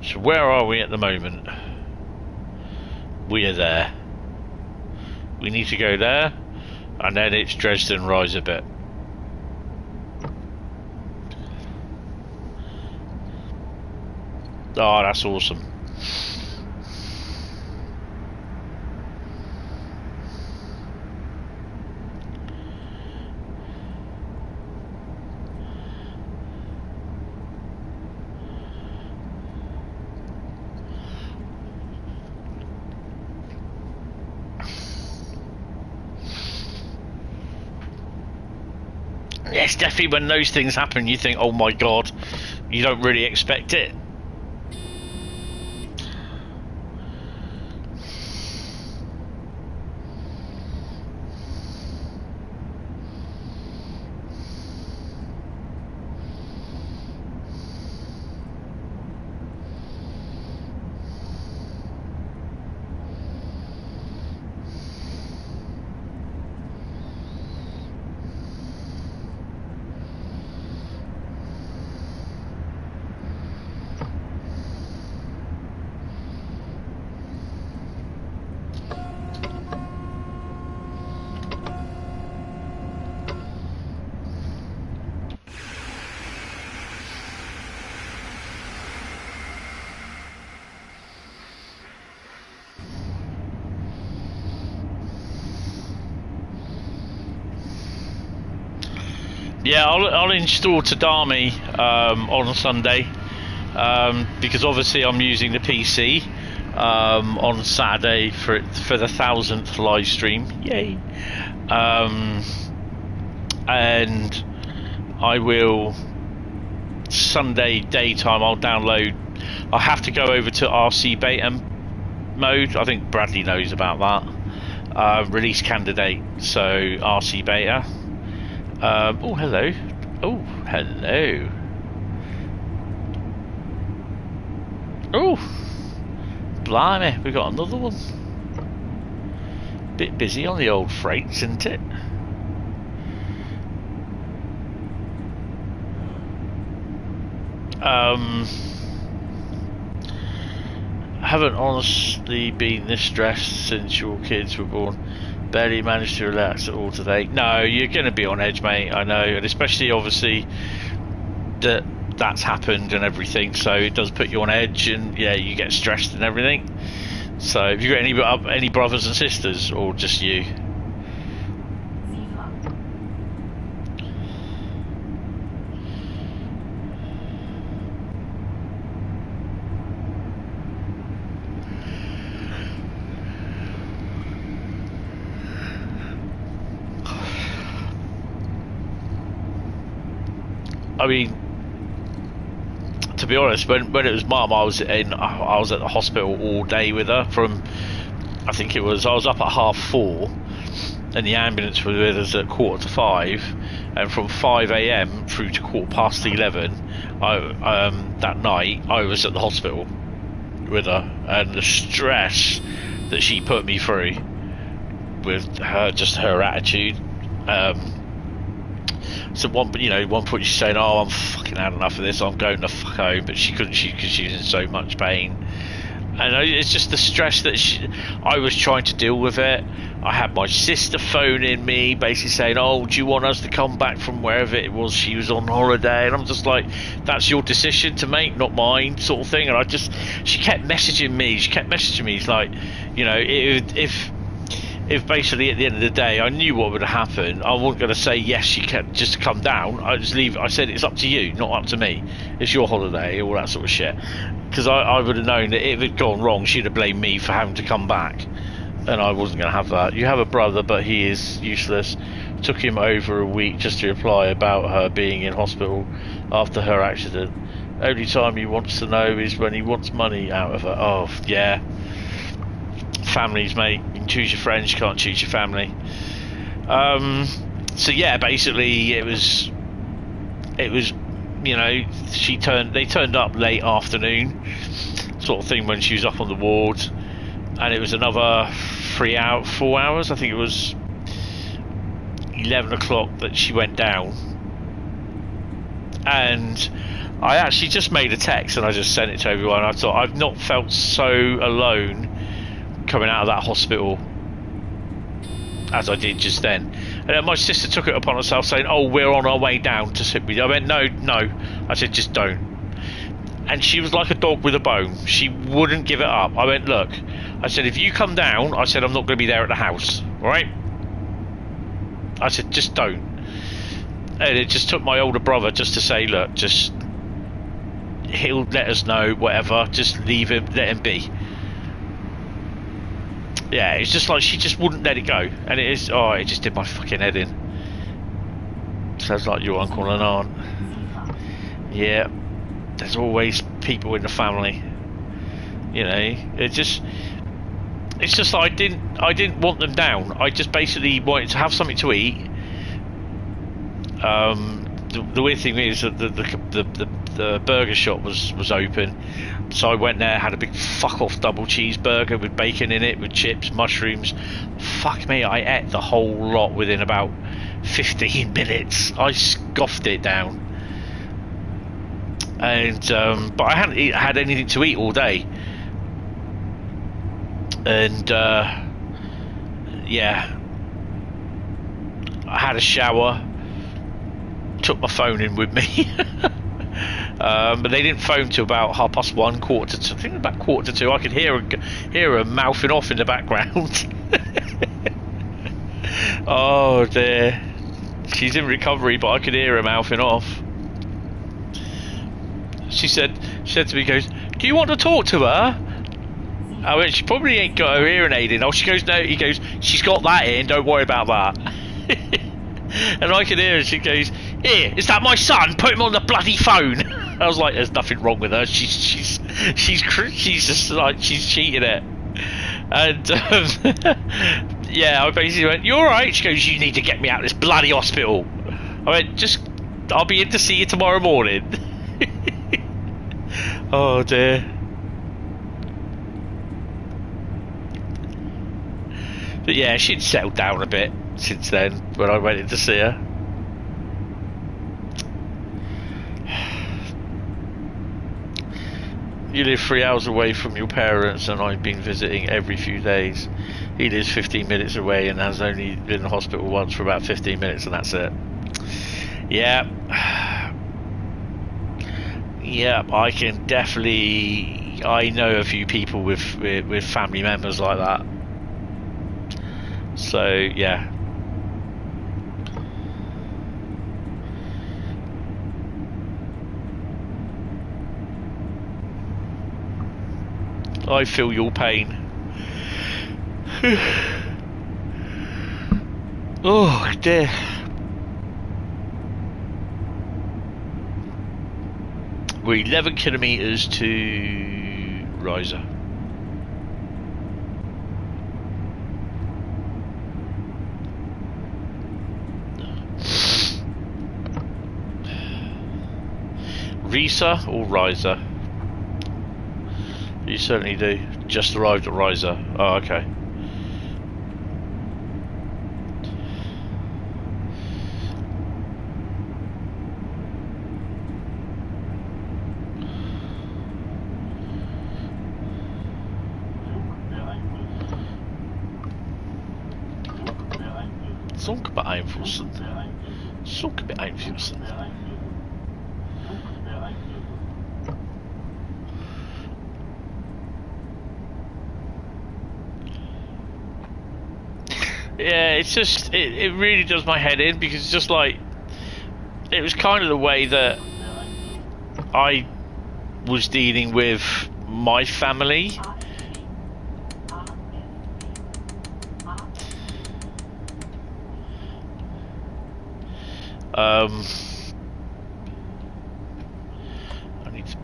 [SPEAKER 1] So where are we at the moment? We are there. We need to go there, and then it's Dresden rise a bit. Oh, that's awesome. Yes, definitely when those things happen, you think, oh my god, you don't really expect it. Yeah, I'll install Tadami on Sunday because obviously I'm using the PC on Saturday for the 1000th live stream. Yay! And I will Sunday daytime. I'll download. I have to go over to RC beta mode. I think Bradley knows about that. Release candidate. So RC beta. Oh, hello. Oh, hello. Oh, blimey, we got another one. Bit busy on the old freights, isn't it? Haven't honestly been this stressed since your kids were born. Barely managed to relax at all today. No, you're going to be on edge, mate. I know, and especially obviously that's happened and everything. So it does put you on edge, and yeah, you get stressed and everything. So have you got any brothers and sisters, or just you? I mean, to be honest, when it was Mum, I was at the hospital all day with her. I was up at 4:30, and the ambulance was with us at 4:45, and from 5 AM through to 11:15, that night I was at the hospital with her, and the stress that she put me through with her attitude. So one point she's saying, "Oh, I'm fucking had enough of this. I'm going the fuck home," but she couldn't because she was in so much pain. And it's just the stress that I was trying to deal with it. I had my sister phoning me, basically saying, "Oh, do you want us to come back from wherever it was she was on holiday?" And I'm just like, "That's your decision to make, not mine," sort of thing. And she kept messaging me. It's like, if basically at the end of the day I knew what would happen, I wasn't going to say yes, you can just come down. I just leave. I said it's up to you, not up to me. It's your holiday, all that sort of shit. Because I would have known that if it had gone wrong, she'd have blamed me for having to come back, and I wasn't going to have that. You have a brother, but he is useless. Took him over a week just to reply about her being in hospital after her accident. Only time he wants to know is when he wants money out of her. Oh yeah. families, mate. You can choose your friends, you can't choose your family. So yeah, basically it was, you know, they turned up late afternoon, sort of thing, when she was up on the ward, and it was another 4 hours. I think it was 11 o'clock that she went down, and I actually just made a text and I just sent it to everyone. I thought, I've not felt so alone coming out of that hospital as I did just then. And then my sister took it upon herself saying, oh, we're on our way down to sit with you. I went, no. I said, just don't. And she was like a dog with a bone. She wouldn't give it up. I went, look, I said, if you come down, I said, I'm not going to be there at the house, all right? I said, just don't. And it just took my older brother just to say, look, just, he'll let us know, whatever, just leave him, let him be. Yeah, it's just like she just wouldn't let it go. And it just did my fucking head in. Sounds like your uncle and aunt. Yeah, there's always people in the family. You know, it's just like I didn't want them down. I just basically wanted to have something to eat. The weird thing is that the burger shop was open, so I went there, had a big fuck off double cheeseburger with bacon in it, with chips, mushrooms. Fuck me, I ate the whole lot within about 15 minutes. I scoffed it down, and but I hadn't had anything to eat all day, and yeah, I had a shower. Took my phone in with me. But they didn't phone till about 1:30, 1:45. I think about 1:45. I could hear her mouthing off in the background. Oh dear, she's in recovery, but I could hear her mouthing off. She said to me, goes, do you want to talk to her? I went, she probably ain't got her hearing aid in. Oh, she goes, no. He goes, she's got that in, don't worry about that. And I could hear her. She goes, here, is that my son? Put him on the bloody phone. I was like, there's nothing wrong with her. She's just like, she's cheating it. And yeah, I basically went, you alright? She goes, you need to get me out of this bloody hospital. I went, I'll be in to see you tomorrow morning. Oh dear. But yeah, she'd settled down a bit since then when I went in to see her. You live 3 hours away from your parents, and I've been visiting every few days. He lives 15 minutes away and has only been in the hospital once for about 15 minutes, and that's it. Yeah. Yeah, I can definitely... I know a few people with family members like that. So, yeah. I feel your pain. Oh dear. We're 11 kilometres to Riser. Risa or Riser? You certainly do. Just arrived at Riser. Oh, okay. Zug beeinflussen. Zug beeinflussen. Yeah, it's just, it really does my head in, because it's just like, it was kind of the way that I was dealing with my family. I need to...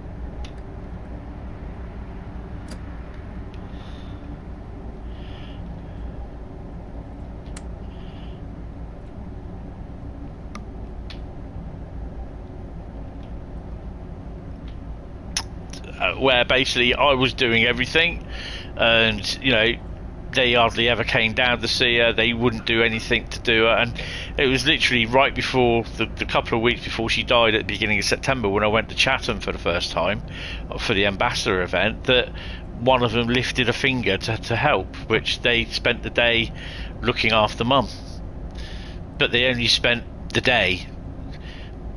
[SPEAKER 1] where basically I was doing everything, and you know, they hardly ever came down to see her. They wouldn't do anything to do her, and it was literally right before the couple of weeks before she died at the beginning of September, when I went to Chatham for the first time for the ambassador event, that one of them lifted a finger to help, which they spent the day looking after Mum. But they only spent the day.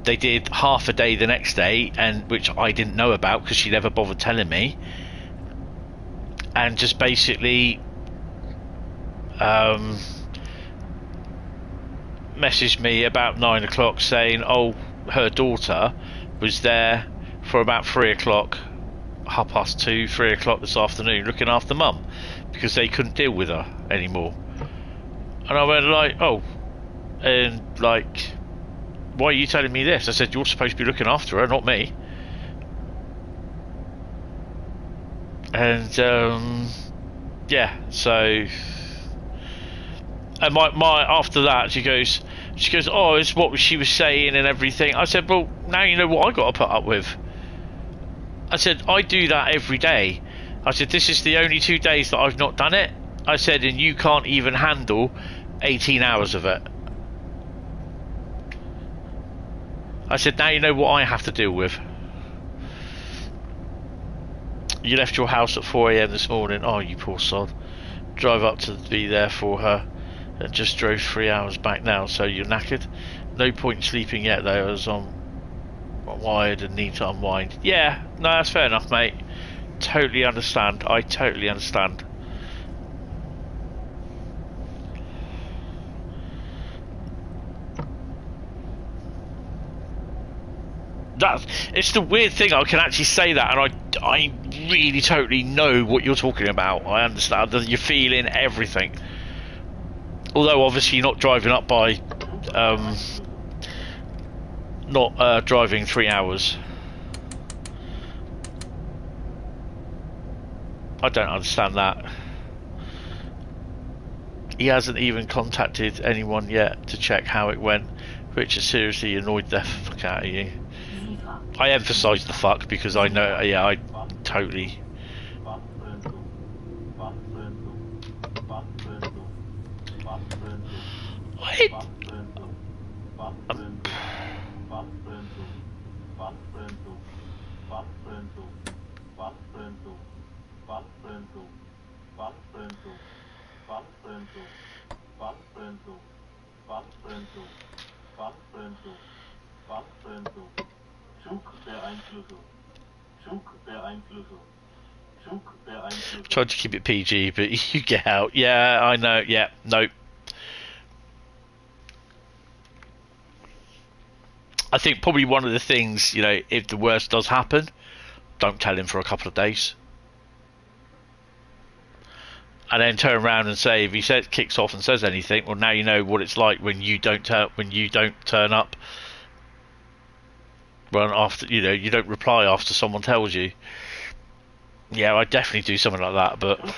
[SPEAKER 1] They did half a day the next day, and which I didn't know about because she never bothered telling me, and just basically messaged me about 9 o'clock saying, oh, her daughter was there for about 3 o'clock, 2:30, 3 o'clock this afternoon, looking after Mum because they couldn't deal with her anymore. And I went like, oh, and like, why are you telling me this? I said, you're supposed to be looking after her, not me. And yeah, so, and my after that she goes, oh, it's what she was saying and everything. I said, well, now you know what I got to put up with. I said, I do that every day. I said, this is the only 2 days that I've not done it. I said, and you can't even handle 18 hours of it. I said, now you know what I have to deal with. You left your house at 4 AM this morning. Oh, you poor sod. Drive up to be there for her, and just drove 3 hours back now, so you're knackered. No point sleeping yet though, as I'm wired and need to unwind. Yeah, no, that's fair enough, mate. Totally understand. I totally understand. It's the weird thing, I can actually say that, and I really totally know what you're talking about. I understand that you're feeling everything. Although obviously you're not driving up by driving 3 hours. I don't understand that. He hasn't even contacted anyone yet to check how it went, which has seriously annoyed the fuck out of you. I emphasise the fuck because I know, yeah, I totally. Tried to keep it PG, but you get out. Yeah, I know. Yeah, nope. I think probably one of the things, you know, if the worst does happen, don't tell him for a couple of days, and then turn around and say, if he kicks off and says anything, well, now you know what it's like when you don't turn up. Well, after, you know, you don't reply after someone tells you. Yeah, I'd definitely do something like that, but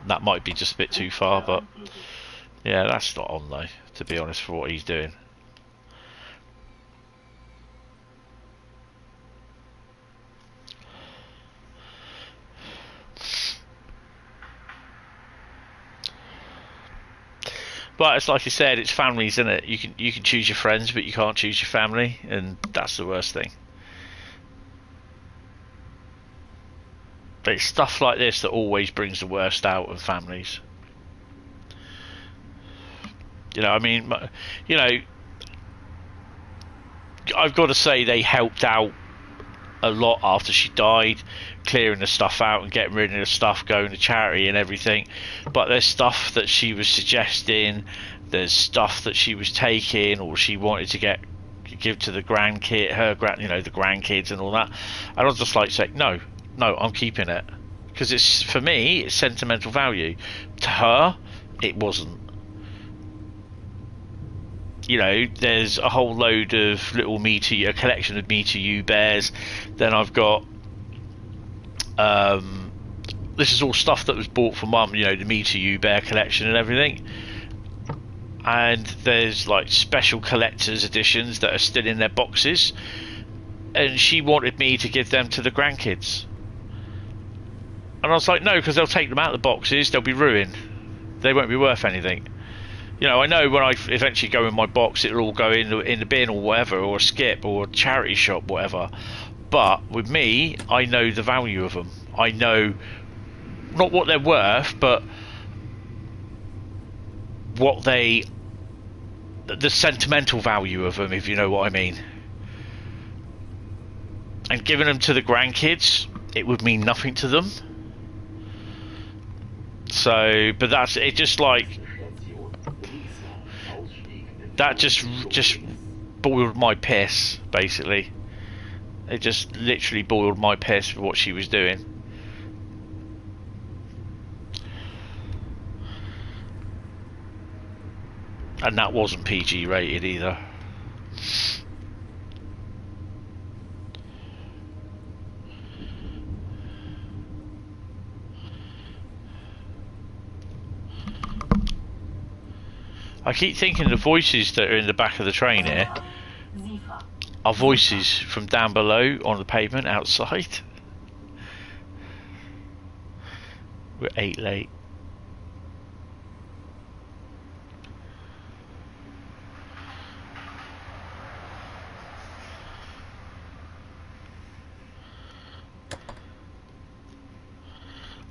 [SPEAKER 1] that might be just a bit too far. But yeah, that's not on though, to be honest, for what he's doing. But it's like I said, it's families, isn't it? You can choose your friends, but you can't choose your family, and that's the worst thing. But it's stuff like this that always brings the worst out of families. You know, I mean, you know, I've got to say they helped out a lot after she died, clearing the stuff out and getting rid of the stuff, going to charity and everything. But there's stuff that she was suggesting, there's stuff that she was taking, or she wanted to give to the the grandkids and all that. And I was just like, say, no, I'm keeping it, because it's, for me, it's sentimental value. To her, it wasn't. You know, there's a whole load of little a collection of Me to You bears. Then I've got, this is all stuff that was bought for Mum, you know, the Me to You bear collection and everything. And there's like special collector's editions that are still in their boxes. And she wanted me to give them to the grandkids. And I was like, no, because they'll take them out of the boxes, they'll be ruined. They won't be worth anything. You know, I know when I eventually go in my box, it'll all go in the bin or whatever, or a skip or a charity shop, whatever. But with me, I know the value of them. I know not what they're worth, but what the sentimental value of them, if you know what I mean. And giving them to the grandkids, it would mean nothing to them. So, but that's it. Just like that, just boiled my piss. Basically, it just literally boiled my piss for what she was doing. And that wasn't PG rated either. I keep thinking the voices that are in the back of the train here are voices from down below on the pavement outside. We're 8 late.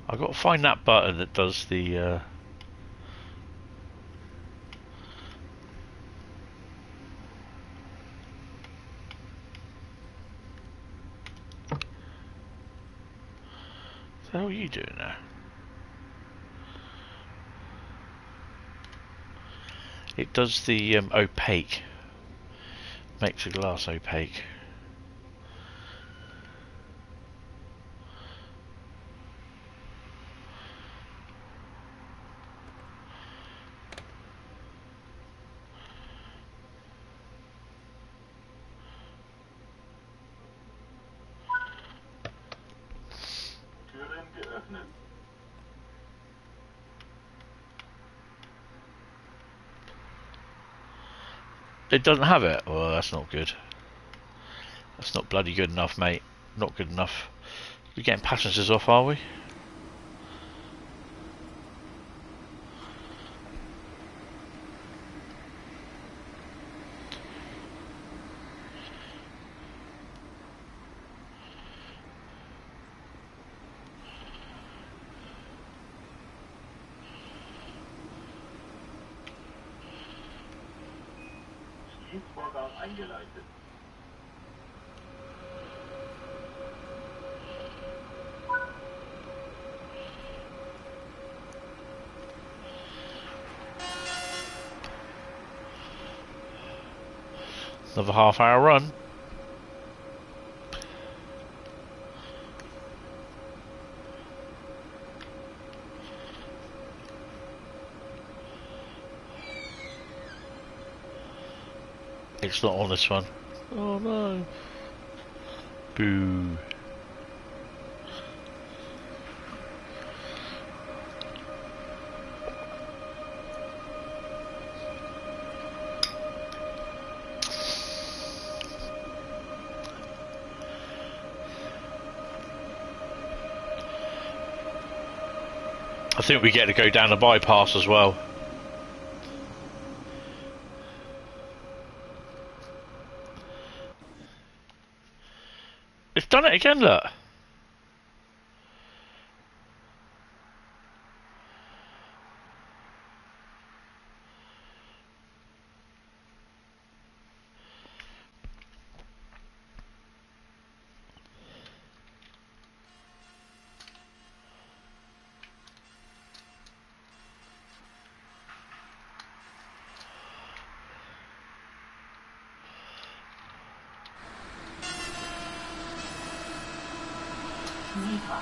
[SPEAKER 1] I've got to find that button that does the What the hell are you doing there? It does the opaque. Makes the glass opaque. It doesn't have it? Well, that's not good. That's not bloody good enough, mate. Not good enough. We're getting passengers off, are we?
[SPEAKER 4] Eingeleitet.
[SPEAKER 1] Another half-hour run. It's not on this one. Oh no. Boo. I think we get to go down the bypass as well. It's done it again, look.
[SPEAKER 2] Liefer.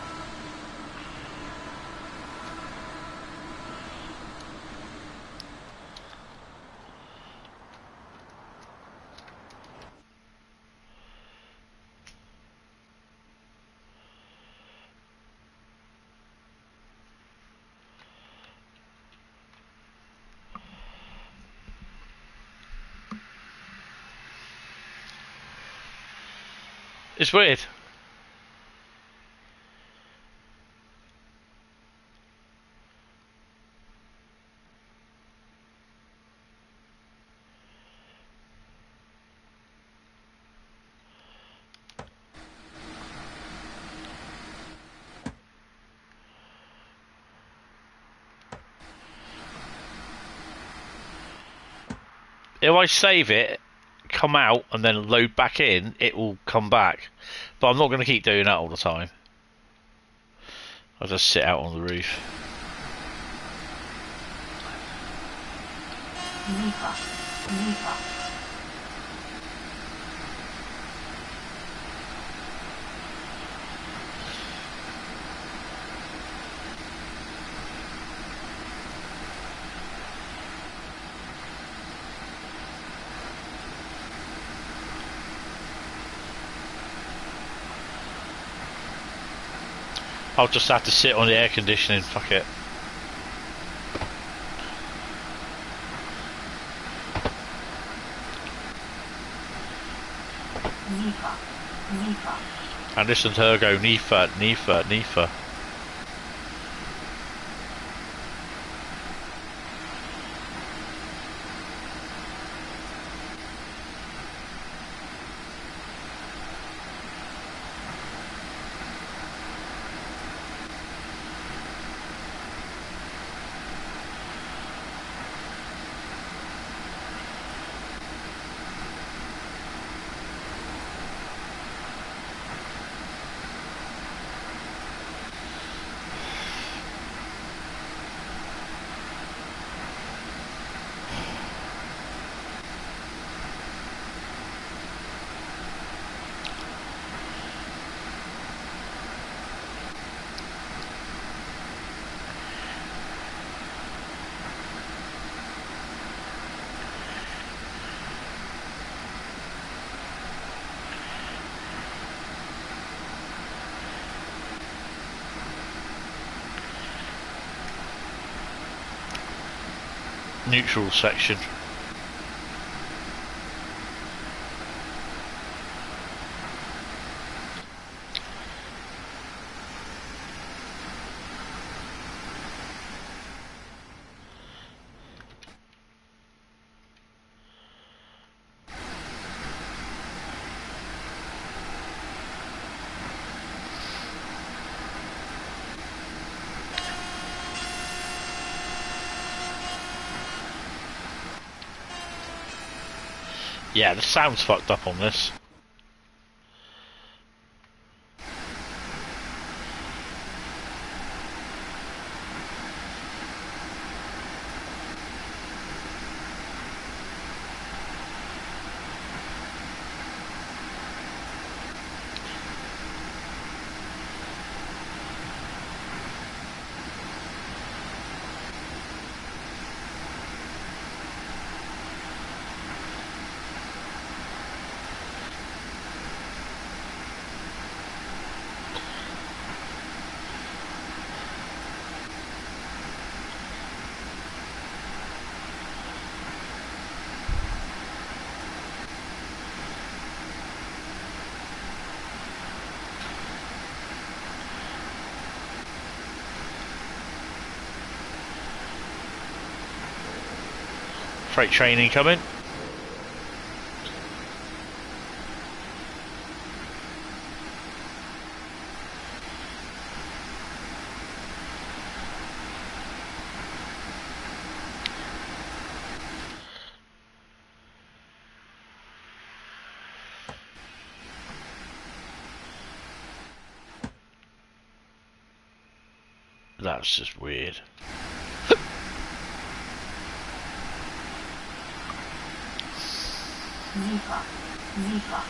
[SPEAKER 1] It's weird. if I save it, come out, and then load back in, it will come back. But I'm not going to keep doing that all the time. I'll just sit out on the roof.
[SPEAKER 2] Liefer. Liefer.
[SPEAKER 1] I'll just have to sit on the air conditioning, fuck it.
[SPEAKER 2] Liefer. Liefer.
[SPEAKER 1] And listen to her go, Neefer, Neefer, Neefer. Neutral section. Yeah, the sound's fucked up on this. Freight train incoming. That's just weird.
[SPEAKER 2] Liefer. Liefer.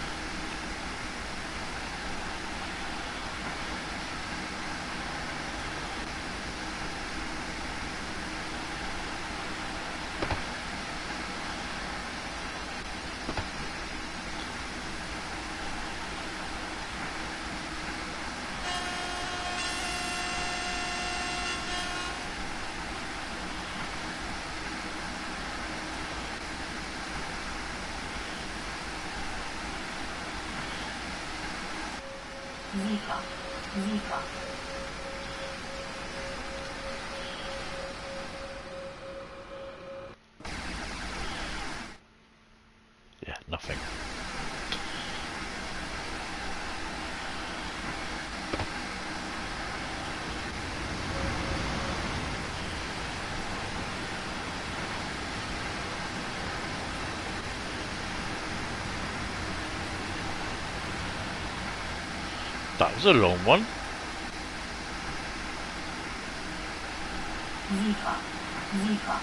[SPEAKER 2] Liefer. Liefer.
[SPEAKER 1] Yeah, nothing. That was a long one.
[SPEAKER 2] Liefer, Liefer.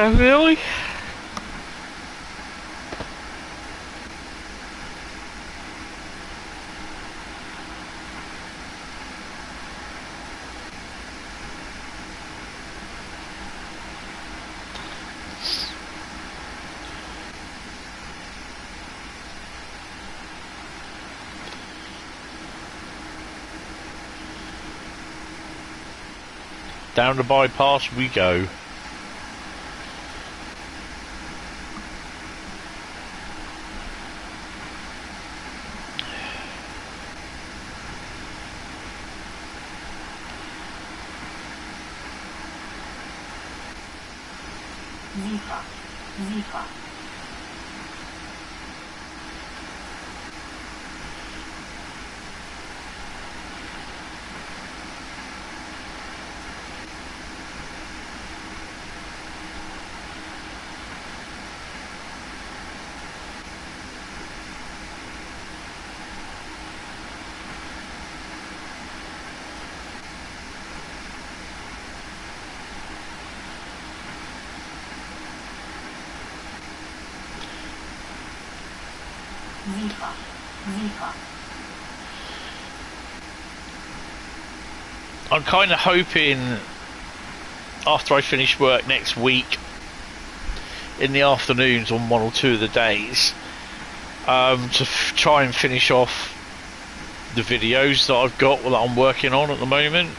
[SPEAKER 1] Really? Down the bypass we go.
[SPEAKER 2] Liefer, Liefer. Liefer, Liefer.
[SPEAKER 1] I'm kind of hoping after I finish work next week in the afternoons on one or two of the days to try and finish off the videos that I've got that I'm working on at the moment,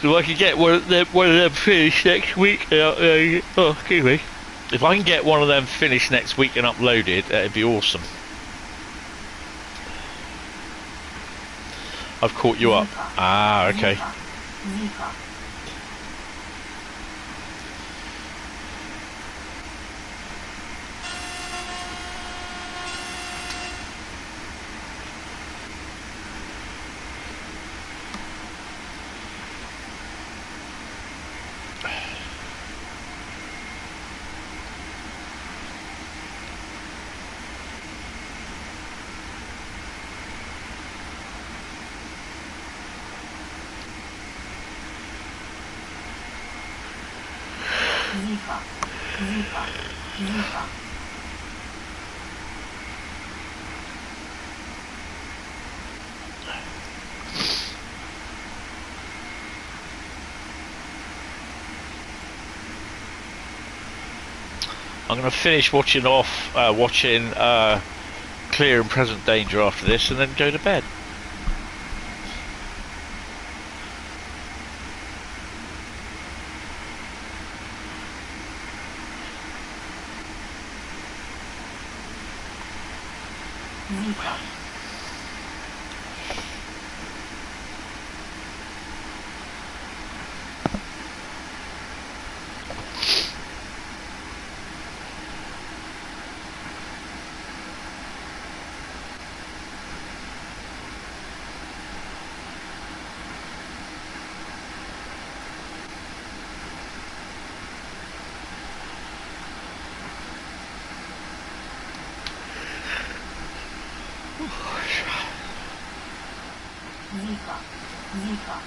[SPEAKER 1] so I can get one of them finished next week. Excuse me. If I can get one of them finished next week and uploaded, it'd be awesome. I've caught you up. Ah, okay.
[SPEAKER 2] Liefer. Liefer, Liefer, Liefer.
[SPEAKER 1] I'm going to finish watching Clear and Present Danger after this, and then go to bed.
[SPEAKER 2] Liefer. Liefer, Liefer.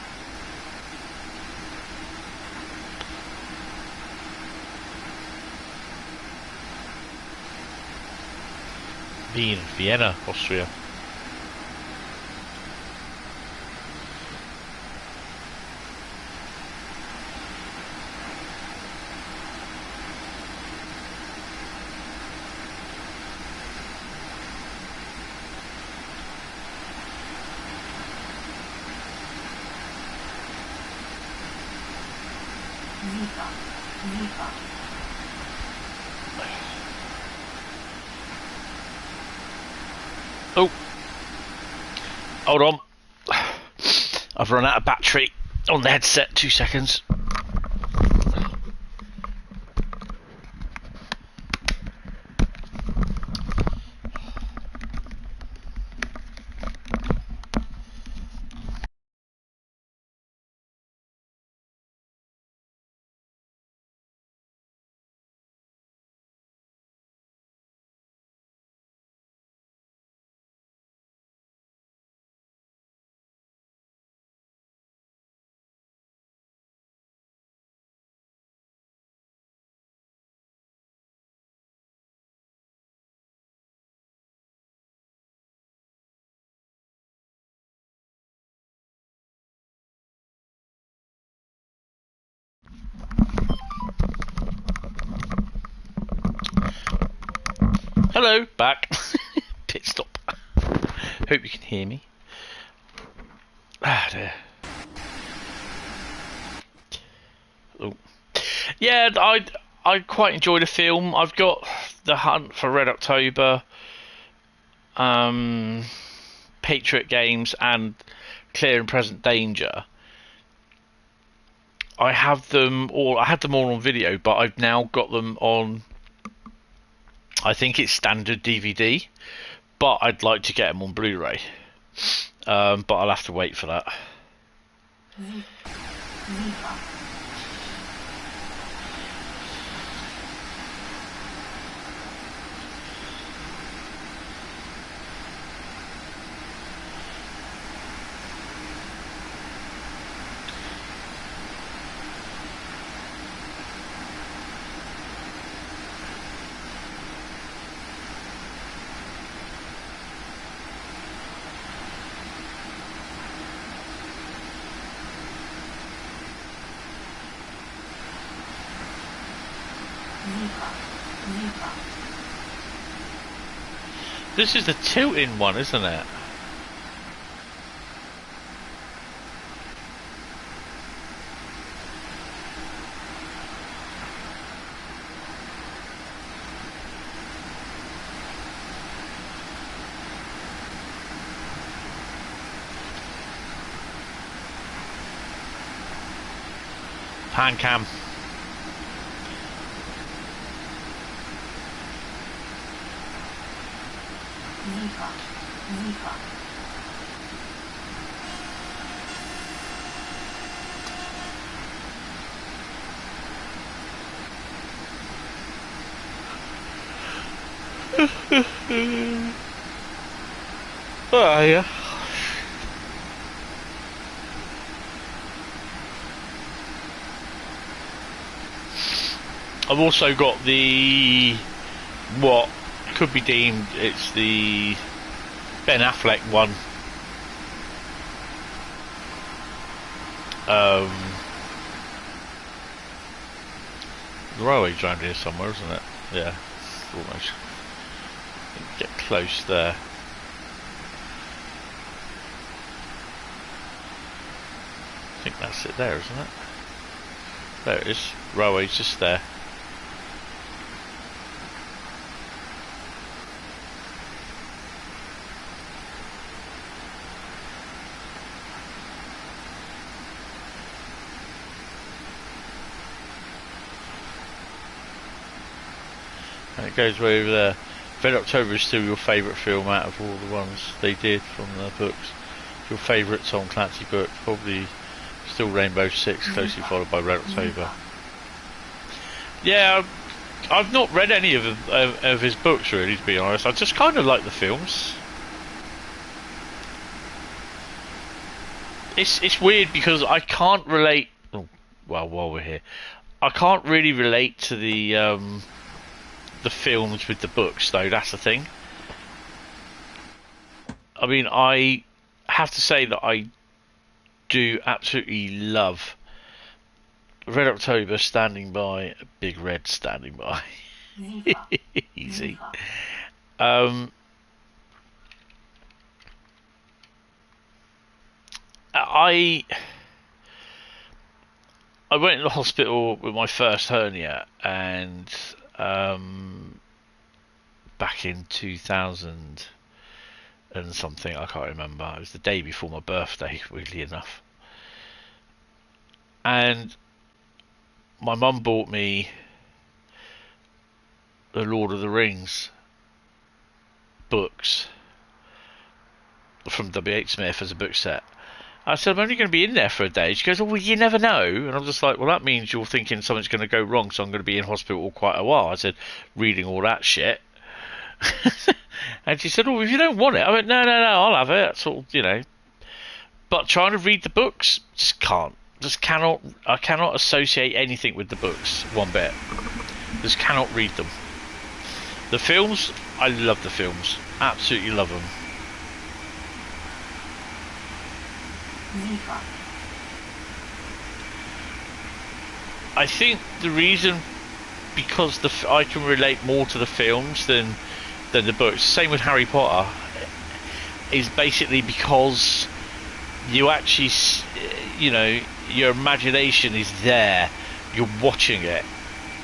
[SPEAKER 1] Wien, Vienna, Austria.
[SPEAKER 2] Sicher. Sicher.
[SPEAKER 1] Oh, hold on. I've run out of battery on the headset. 2 seconds. Hello, back. Pit stop. Hope you can hear me. Ah, dear. Oh. Yeah, I quite enjoyed the film. I've got The Hunt for Red October, Patriot Games, and Clear and Present Danger. I have them all. I had them all on video, but I've now got them on. I think it's standard DVD, but I'd like to get them on Blu-ray. But I'll have to wait for that.
[SPEAKER 2] Sicher.
[SPEAKER 1] This is the tilting one, isn't it? Pan cam.
[SPEAKER 2] Sicher. Sicher.
[SPEAKER 1] Oh, yeah. I've also got the what could be deemed it's the Ben Affleck one. The railway's around here somewhere, isn't it? Yeah, almost. Get close there. I think that's it there, isn't it? There it is. Railway's just there. And it goes way over there. Red October is still your favourite film out of all the ones they did from the books. Your favourite Tom Clancy book, probably still Rainbow Six, closely followed by Red October. Yeah, I've not read any of his books really, to be honest. I just kind of like the films. It's weird because I can't relate. Oh, well, while we're here, I can't really relate to the films with the books, though. That's the thing. I mean, I have to say that I do absolutely love Red October, Standing By, Big Red, Standing By. Easy. I I went to the hospital with my first hernia, and back in 2000 and something, I can't remember. It was the day before my birthday, weirdly enough. And my mum bought me the Lord of the Rings books from W.H. Smith as a book set. I said, I'm only going to be in there for a day. She goes, oh, well, you never know. And I'm just like, well, that means you're thinking something's going to go wrong, so I'm going to be in hospital quite a while. I said, reading all that shit. And she said, oh, if you don't want it. I went, no, I'll have it. That's all, you know. But trying to read the books, just can't. I cannot associate anything with the books one bit. Just cannot read them. The films, I love the films. Absolutely love them. I think the reason, because I can relate more to the films than the books. Same with Harry Potter. Is basically because you actually, you know, your imagination is there. You're watching it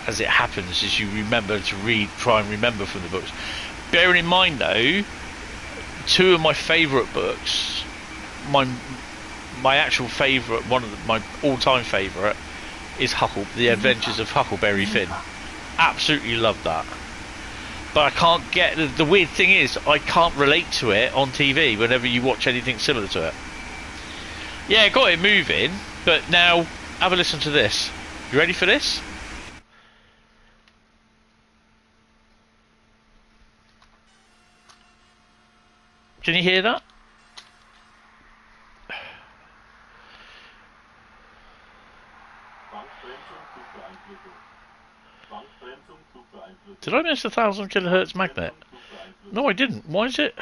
[SPEAKER 1] as it happens, as you remember to try and remember from the books. Bearing in mind, though, two of my favourite books, my actual favourite, my all-time favourite, is The Adventures of Huckleberry Finn. Absolutely love that. But I can't get... The weird thing is, I can't relate to it on TV whenever you watch anything similar to it. Yeah, got it moving, but now, have a listen to this. You ready for this? Can you hear that? Did I miss the 1000 kilohertz magnet? No, I didn't. Why is it?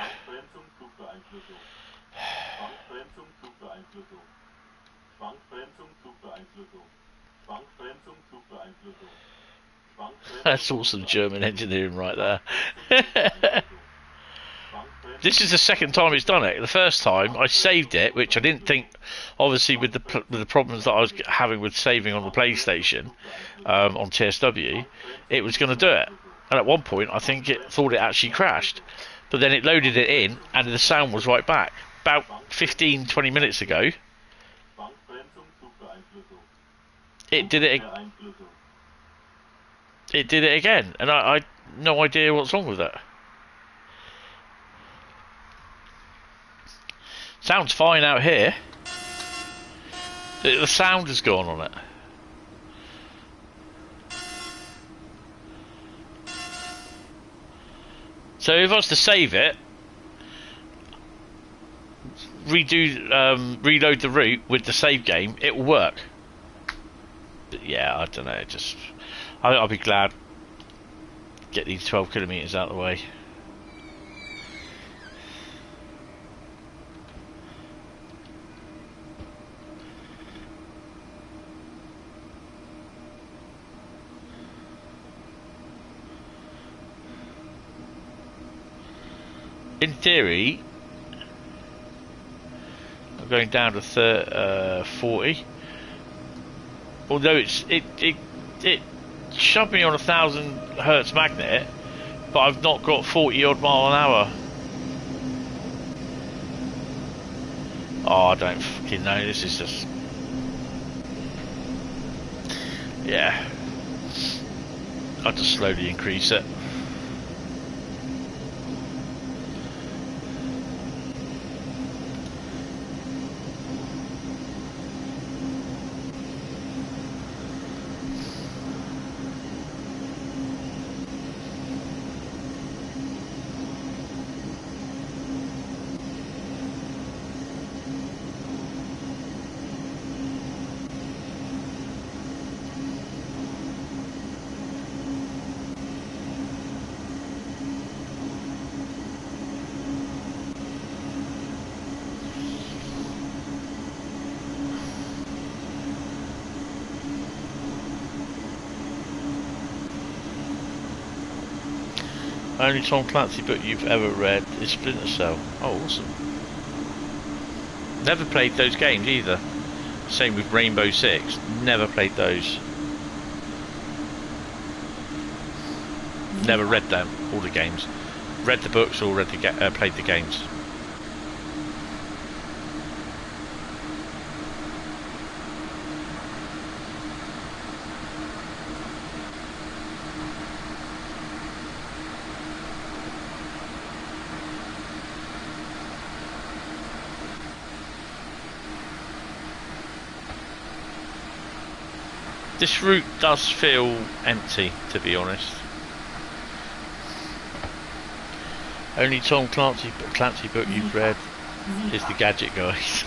[SPEAKER 1] That's awesome German engineering right there. This is the second time it's done it. The first time I saved it, which I didn't think, obviously with the problems that I was having with saving on the PlayStation on TSW, it was going to do it. And at one point I think it thought it actually crashed, but then it loaded it in and the sound was right back. About 15-20 minutes ago, it did it. It did it again, and I no idea what's wrong with it. Sounds fine out here. The sound has gone on it. So if I was to save it, reload the route with the save game, it will work. But yeah, I don't know. I'll be glad to get these 12 kilometers out of the way. In theory, I'm going down to 40. Although it shoved me on 1000 hertz magnet, but I've not got 40 odd mile an hour. Oh, I don't fucking know. This is just, yeah. I'll just slowly increase it. Only Tom Clancy book you've ever read is Splinter Cell. Oh, awesome. Never played those games either. Same with Rainbow Six. Never played those. Never read them, all the games. Read the books or played the games. This route does feel empty, to be honest. Only Tom Clancy book you've read is The Gadget Guys.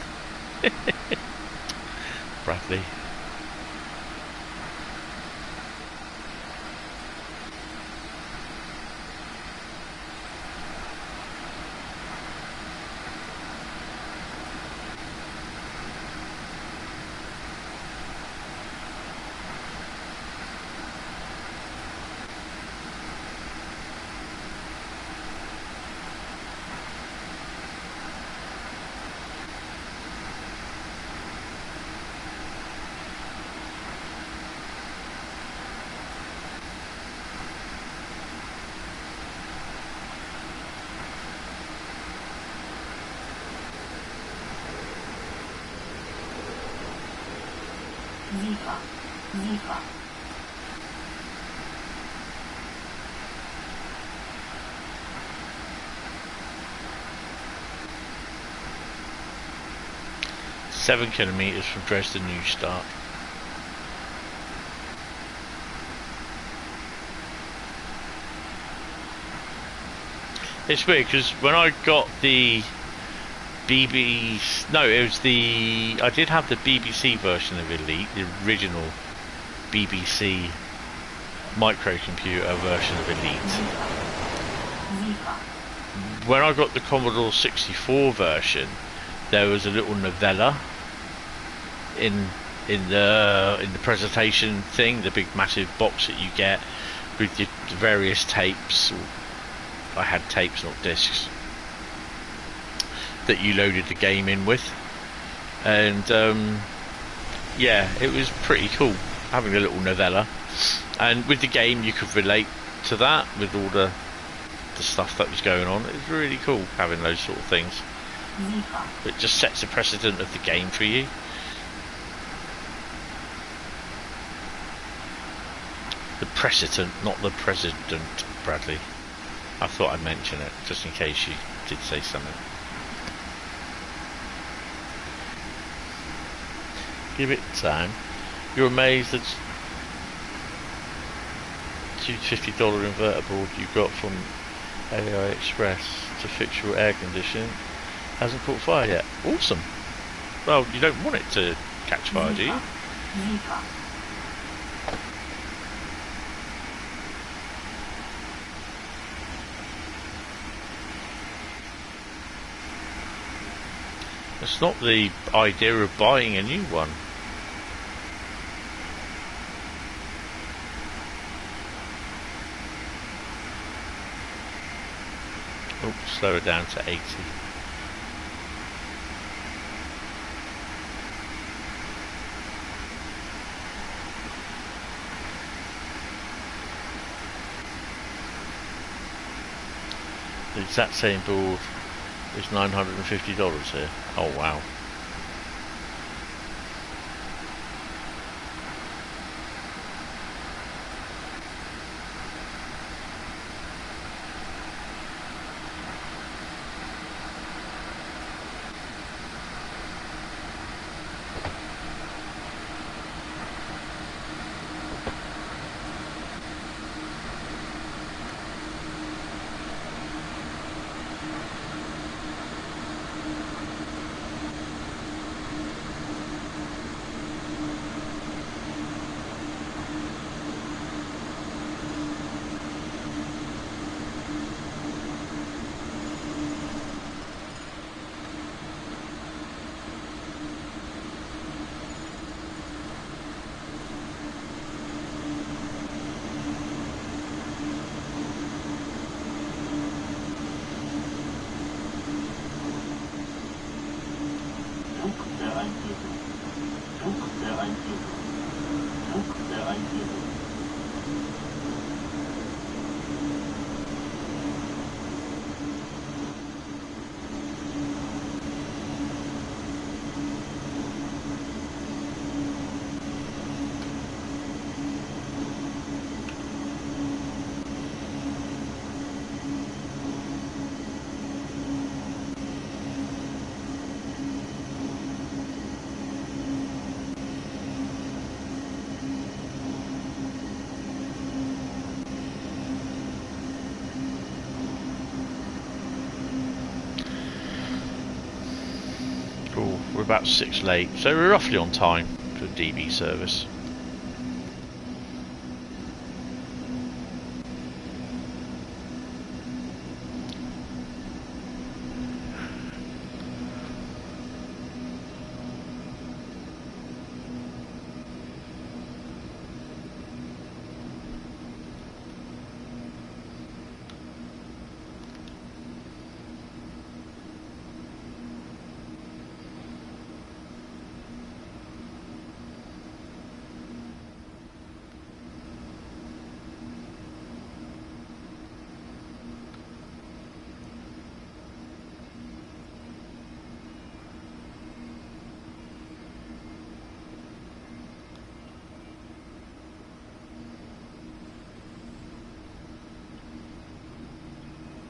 [SPEAKER 1] Bradley.
[SPEAKER 2] Liefer.
[SPEAKER 1] 7 kilometres from Dresden New Start. It's weird because when I got the I did have the BBC version of Elite, the original BBC microcomputer version of Elite. When I got the Commodore 64 version, there was a little novella in the presentation thing, the big massive box that you get with your various tapes. I had tapes, not discs, that you loaded the game in with, and yeah, it was pretty cool having a little novella, and with the game you could relate to that with all the stuff that was going on. It was really cool having those sort of things. It just sets a precedent of the game for you. The precedent, not the president, Bradley. I thought I'd mention it just in case you did say something. Give it time. You're amazed that $250 inverter board you got from AI Express to fix your air conditioning hasn't caught fire yet. Awesome. Well, you don't want it to catch fire, do you? It's not the idea of buying a new one. Oh, slow it down to 80. The exact same board is $950 here. Oh wow. Cool, we're about 6 late, so we're roughly on time for DB service.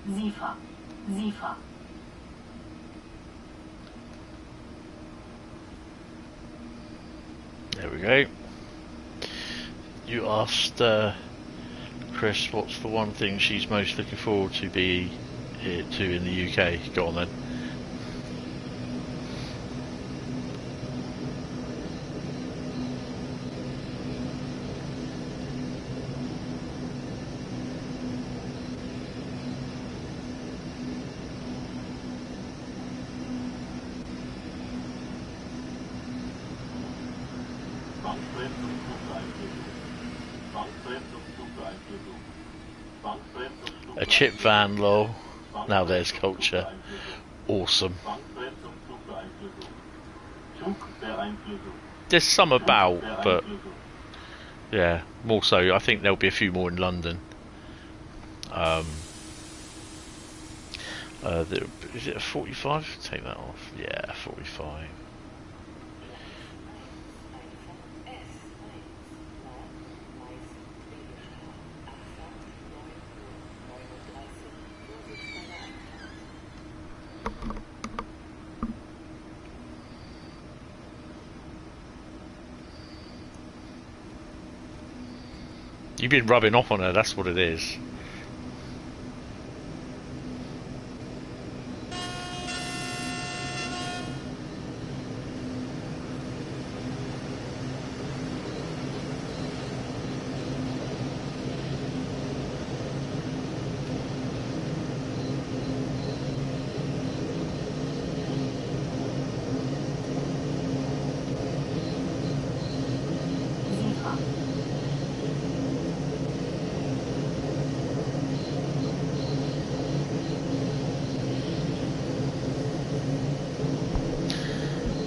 [SPEAKER 2] SIFA, SIFA.
[SPEAKER 1] There we go. You asked Chris what's the one thing she's most looking forward to be here to in the UK. Go on then. A chip van, lol. Now there's culture. Awesome. There's some about, but yeah, more so. I think there'll be a few more in London. Is it a 45? Take that off. Yeah, 45. You've been rubbing off on her, that's what it is.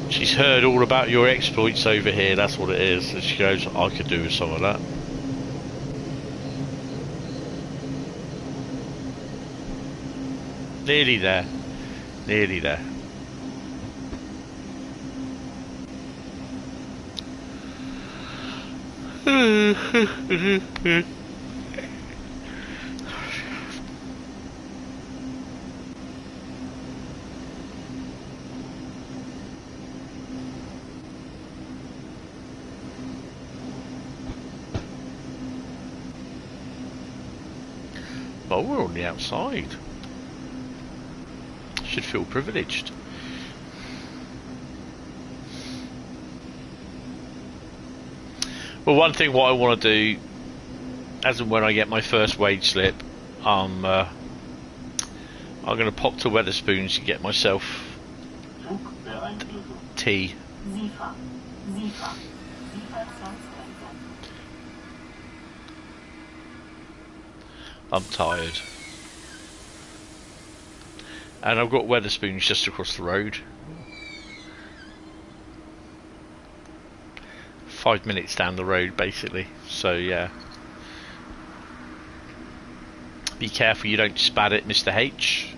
[SPEAKER 1] She's heard all about your exploits over here, that's what it is. And she goes, I could do with some of that. Nearly there. Nearly there. Well, we're on the outside. Should feel privileged. Well, one thing what I want to do, as and when I get my first wage slip, I'm going to pop to Wetherspoons and get myself tea. I'm tired. And I've got Wetherspoons just across the road. 5 minutes down the road, basically. So yeah, be careful you don't spad it, Mr. H.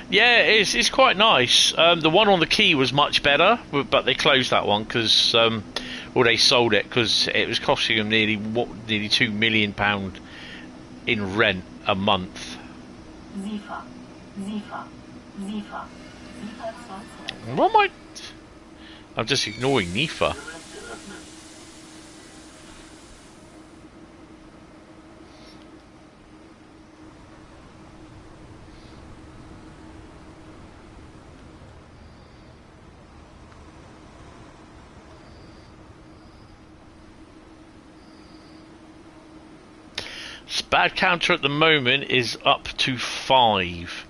[SPEAKER 1] Yeah, it's quite nice. The one on the quay was much better, but they closed that one because, well, they sold it because it was costing them nearly £2 million in rent a month. What am I? I'm just ignoring NIFA. Spad counter at the moment is up to 5.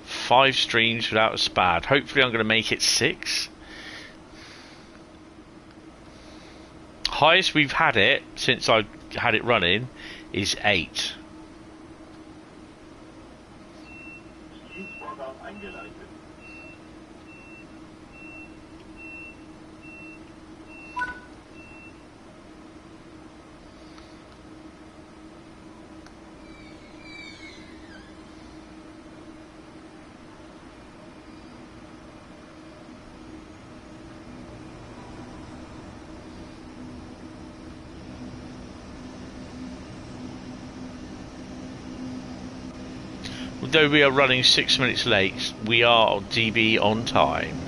[SPEAKER 1] 5 streams without a spad. Hopefully I'm going to make it 6. Highest we've had it since I've had it running is 8. Although we are running 6 minutes late, we are DB on time.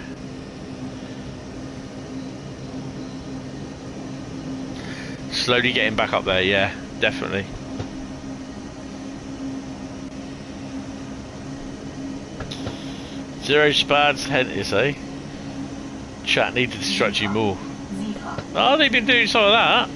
[SPEAKER 1] Slowly getting back up there, yeah, definitely. Zero spads, hence, eh? Chat need to distract you more. Oh, they've been doing some of that.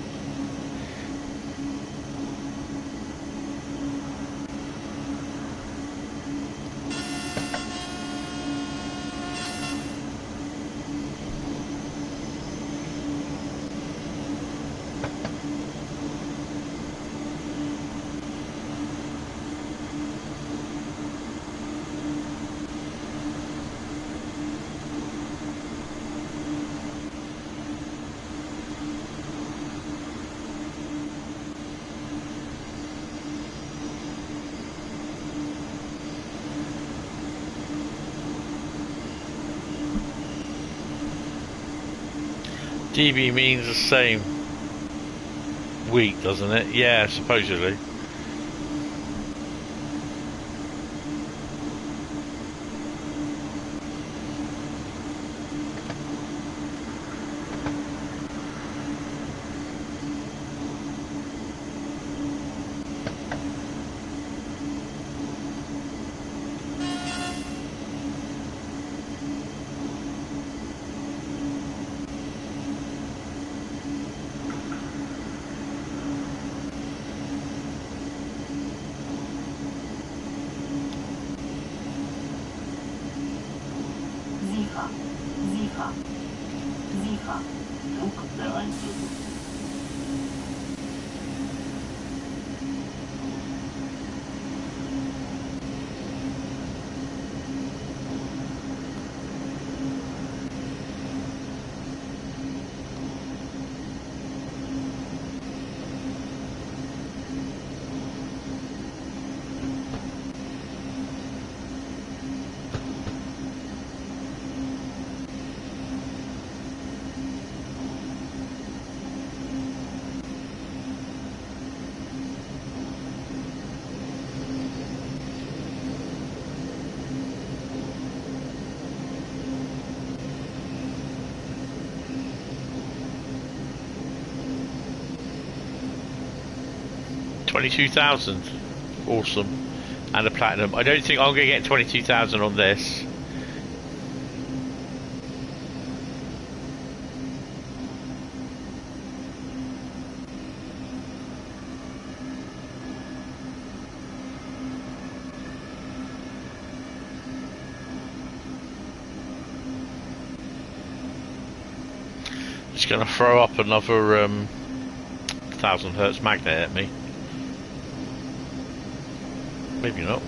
[SPEAKER 1] DB means the same week, doesn't it? Yeah, supposedly. $22,000, awesome, and a platinum. I don't think I'm going to get 22,000 on this. It's going to throw up another 1000 hertz magnet at me. Maybe not.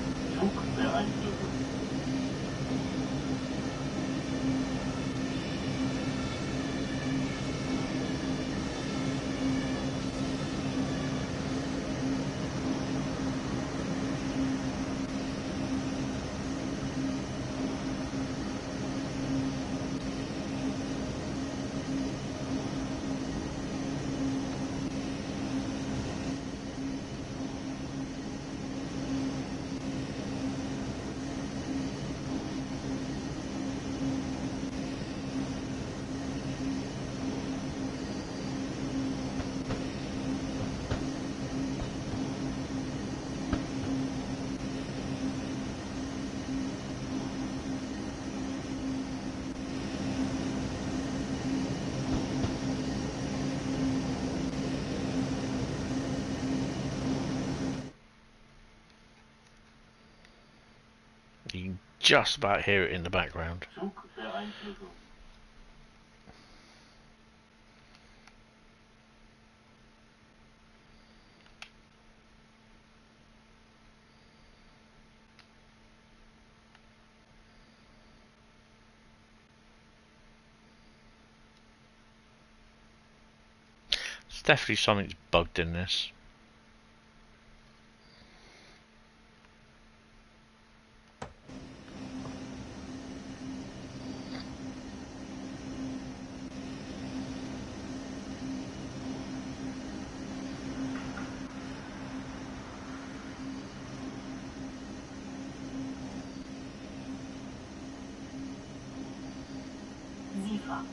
[SPEAKER 1] You can just about hear it in the background. There's definitely something's bugged in this.
[SPEAKER 2] SIFA.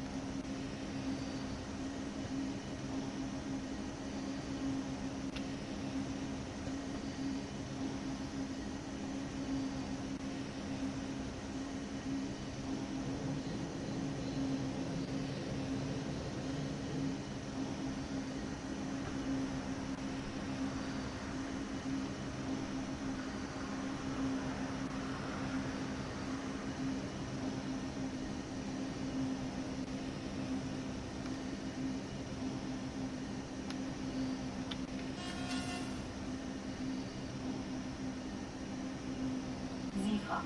[SPEAKER 2] SIFA.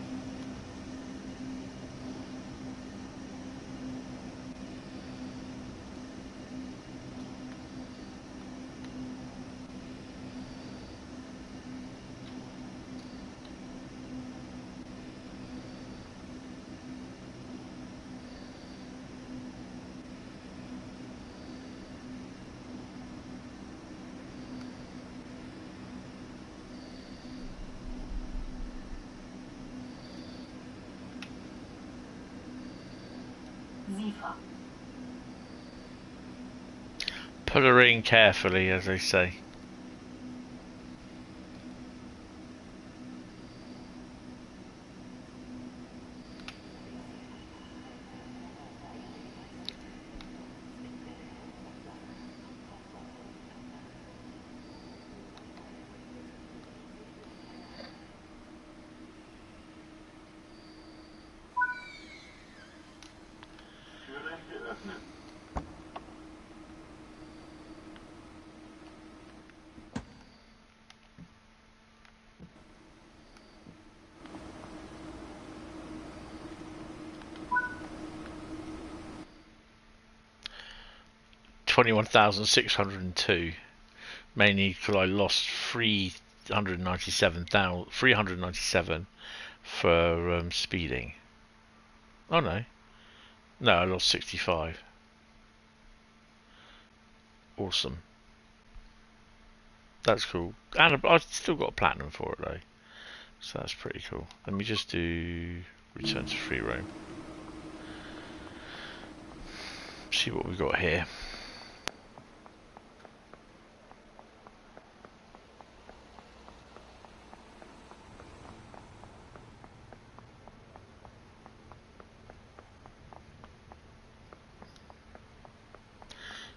[SPEAKER 2] SIFA.
[SPEAKER 1] Put her in carefully, as they say.
[SPEAKER 4] Türleuchte öffnen.
[SPEAKER 1] $21,602, mainly because I lost 397 for speeding. Oh no, I lost 65. Awesome. That's cool. And I've still got a platinum for it though, so that's pretty cool. Let me just do return to free roam. See what we've got here.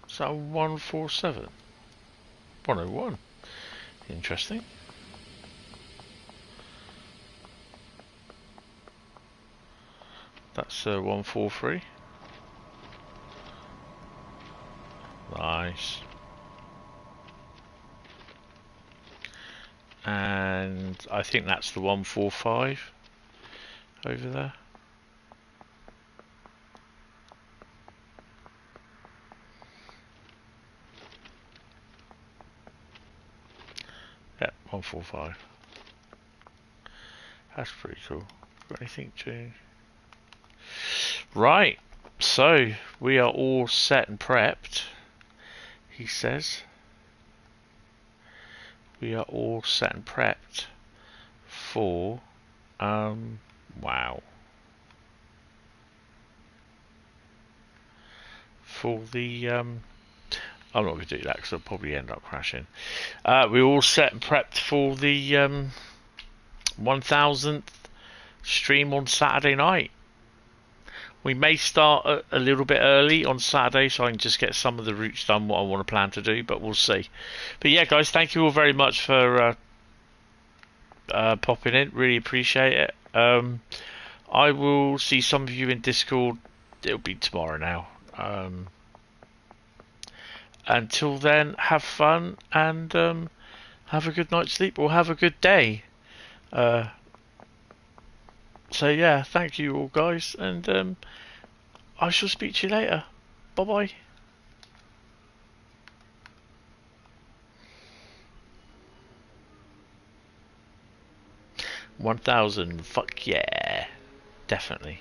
[SPEAKER 1] So 147, 101. Interesting. That's 143. Nice. And I think that's the 145 over there. Yep, 145. That's pretty cool. Got anything to... Right, so we are all set and prepped, he says. We are all set and prepped for, wow. For the, I'm not going to do that because I'll probably end up crashing. We're all set and prepped for the 1000th stream on Saturday night. We may start a little bit early on Saturday so I can just get some of the routes done, what I want to plan to do, but we'll see. But yeah, guys, thank you all very much for popping in. Really appreciate it. I will see some of you in Discord. It'll be tomorrow now. Until then, have fun and have a good night's sleep or have a good day. So yeah, thank you all, guys, and I shall speak to you later. Bye bye. 1000, fuck yeah, definitely.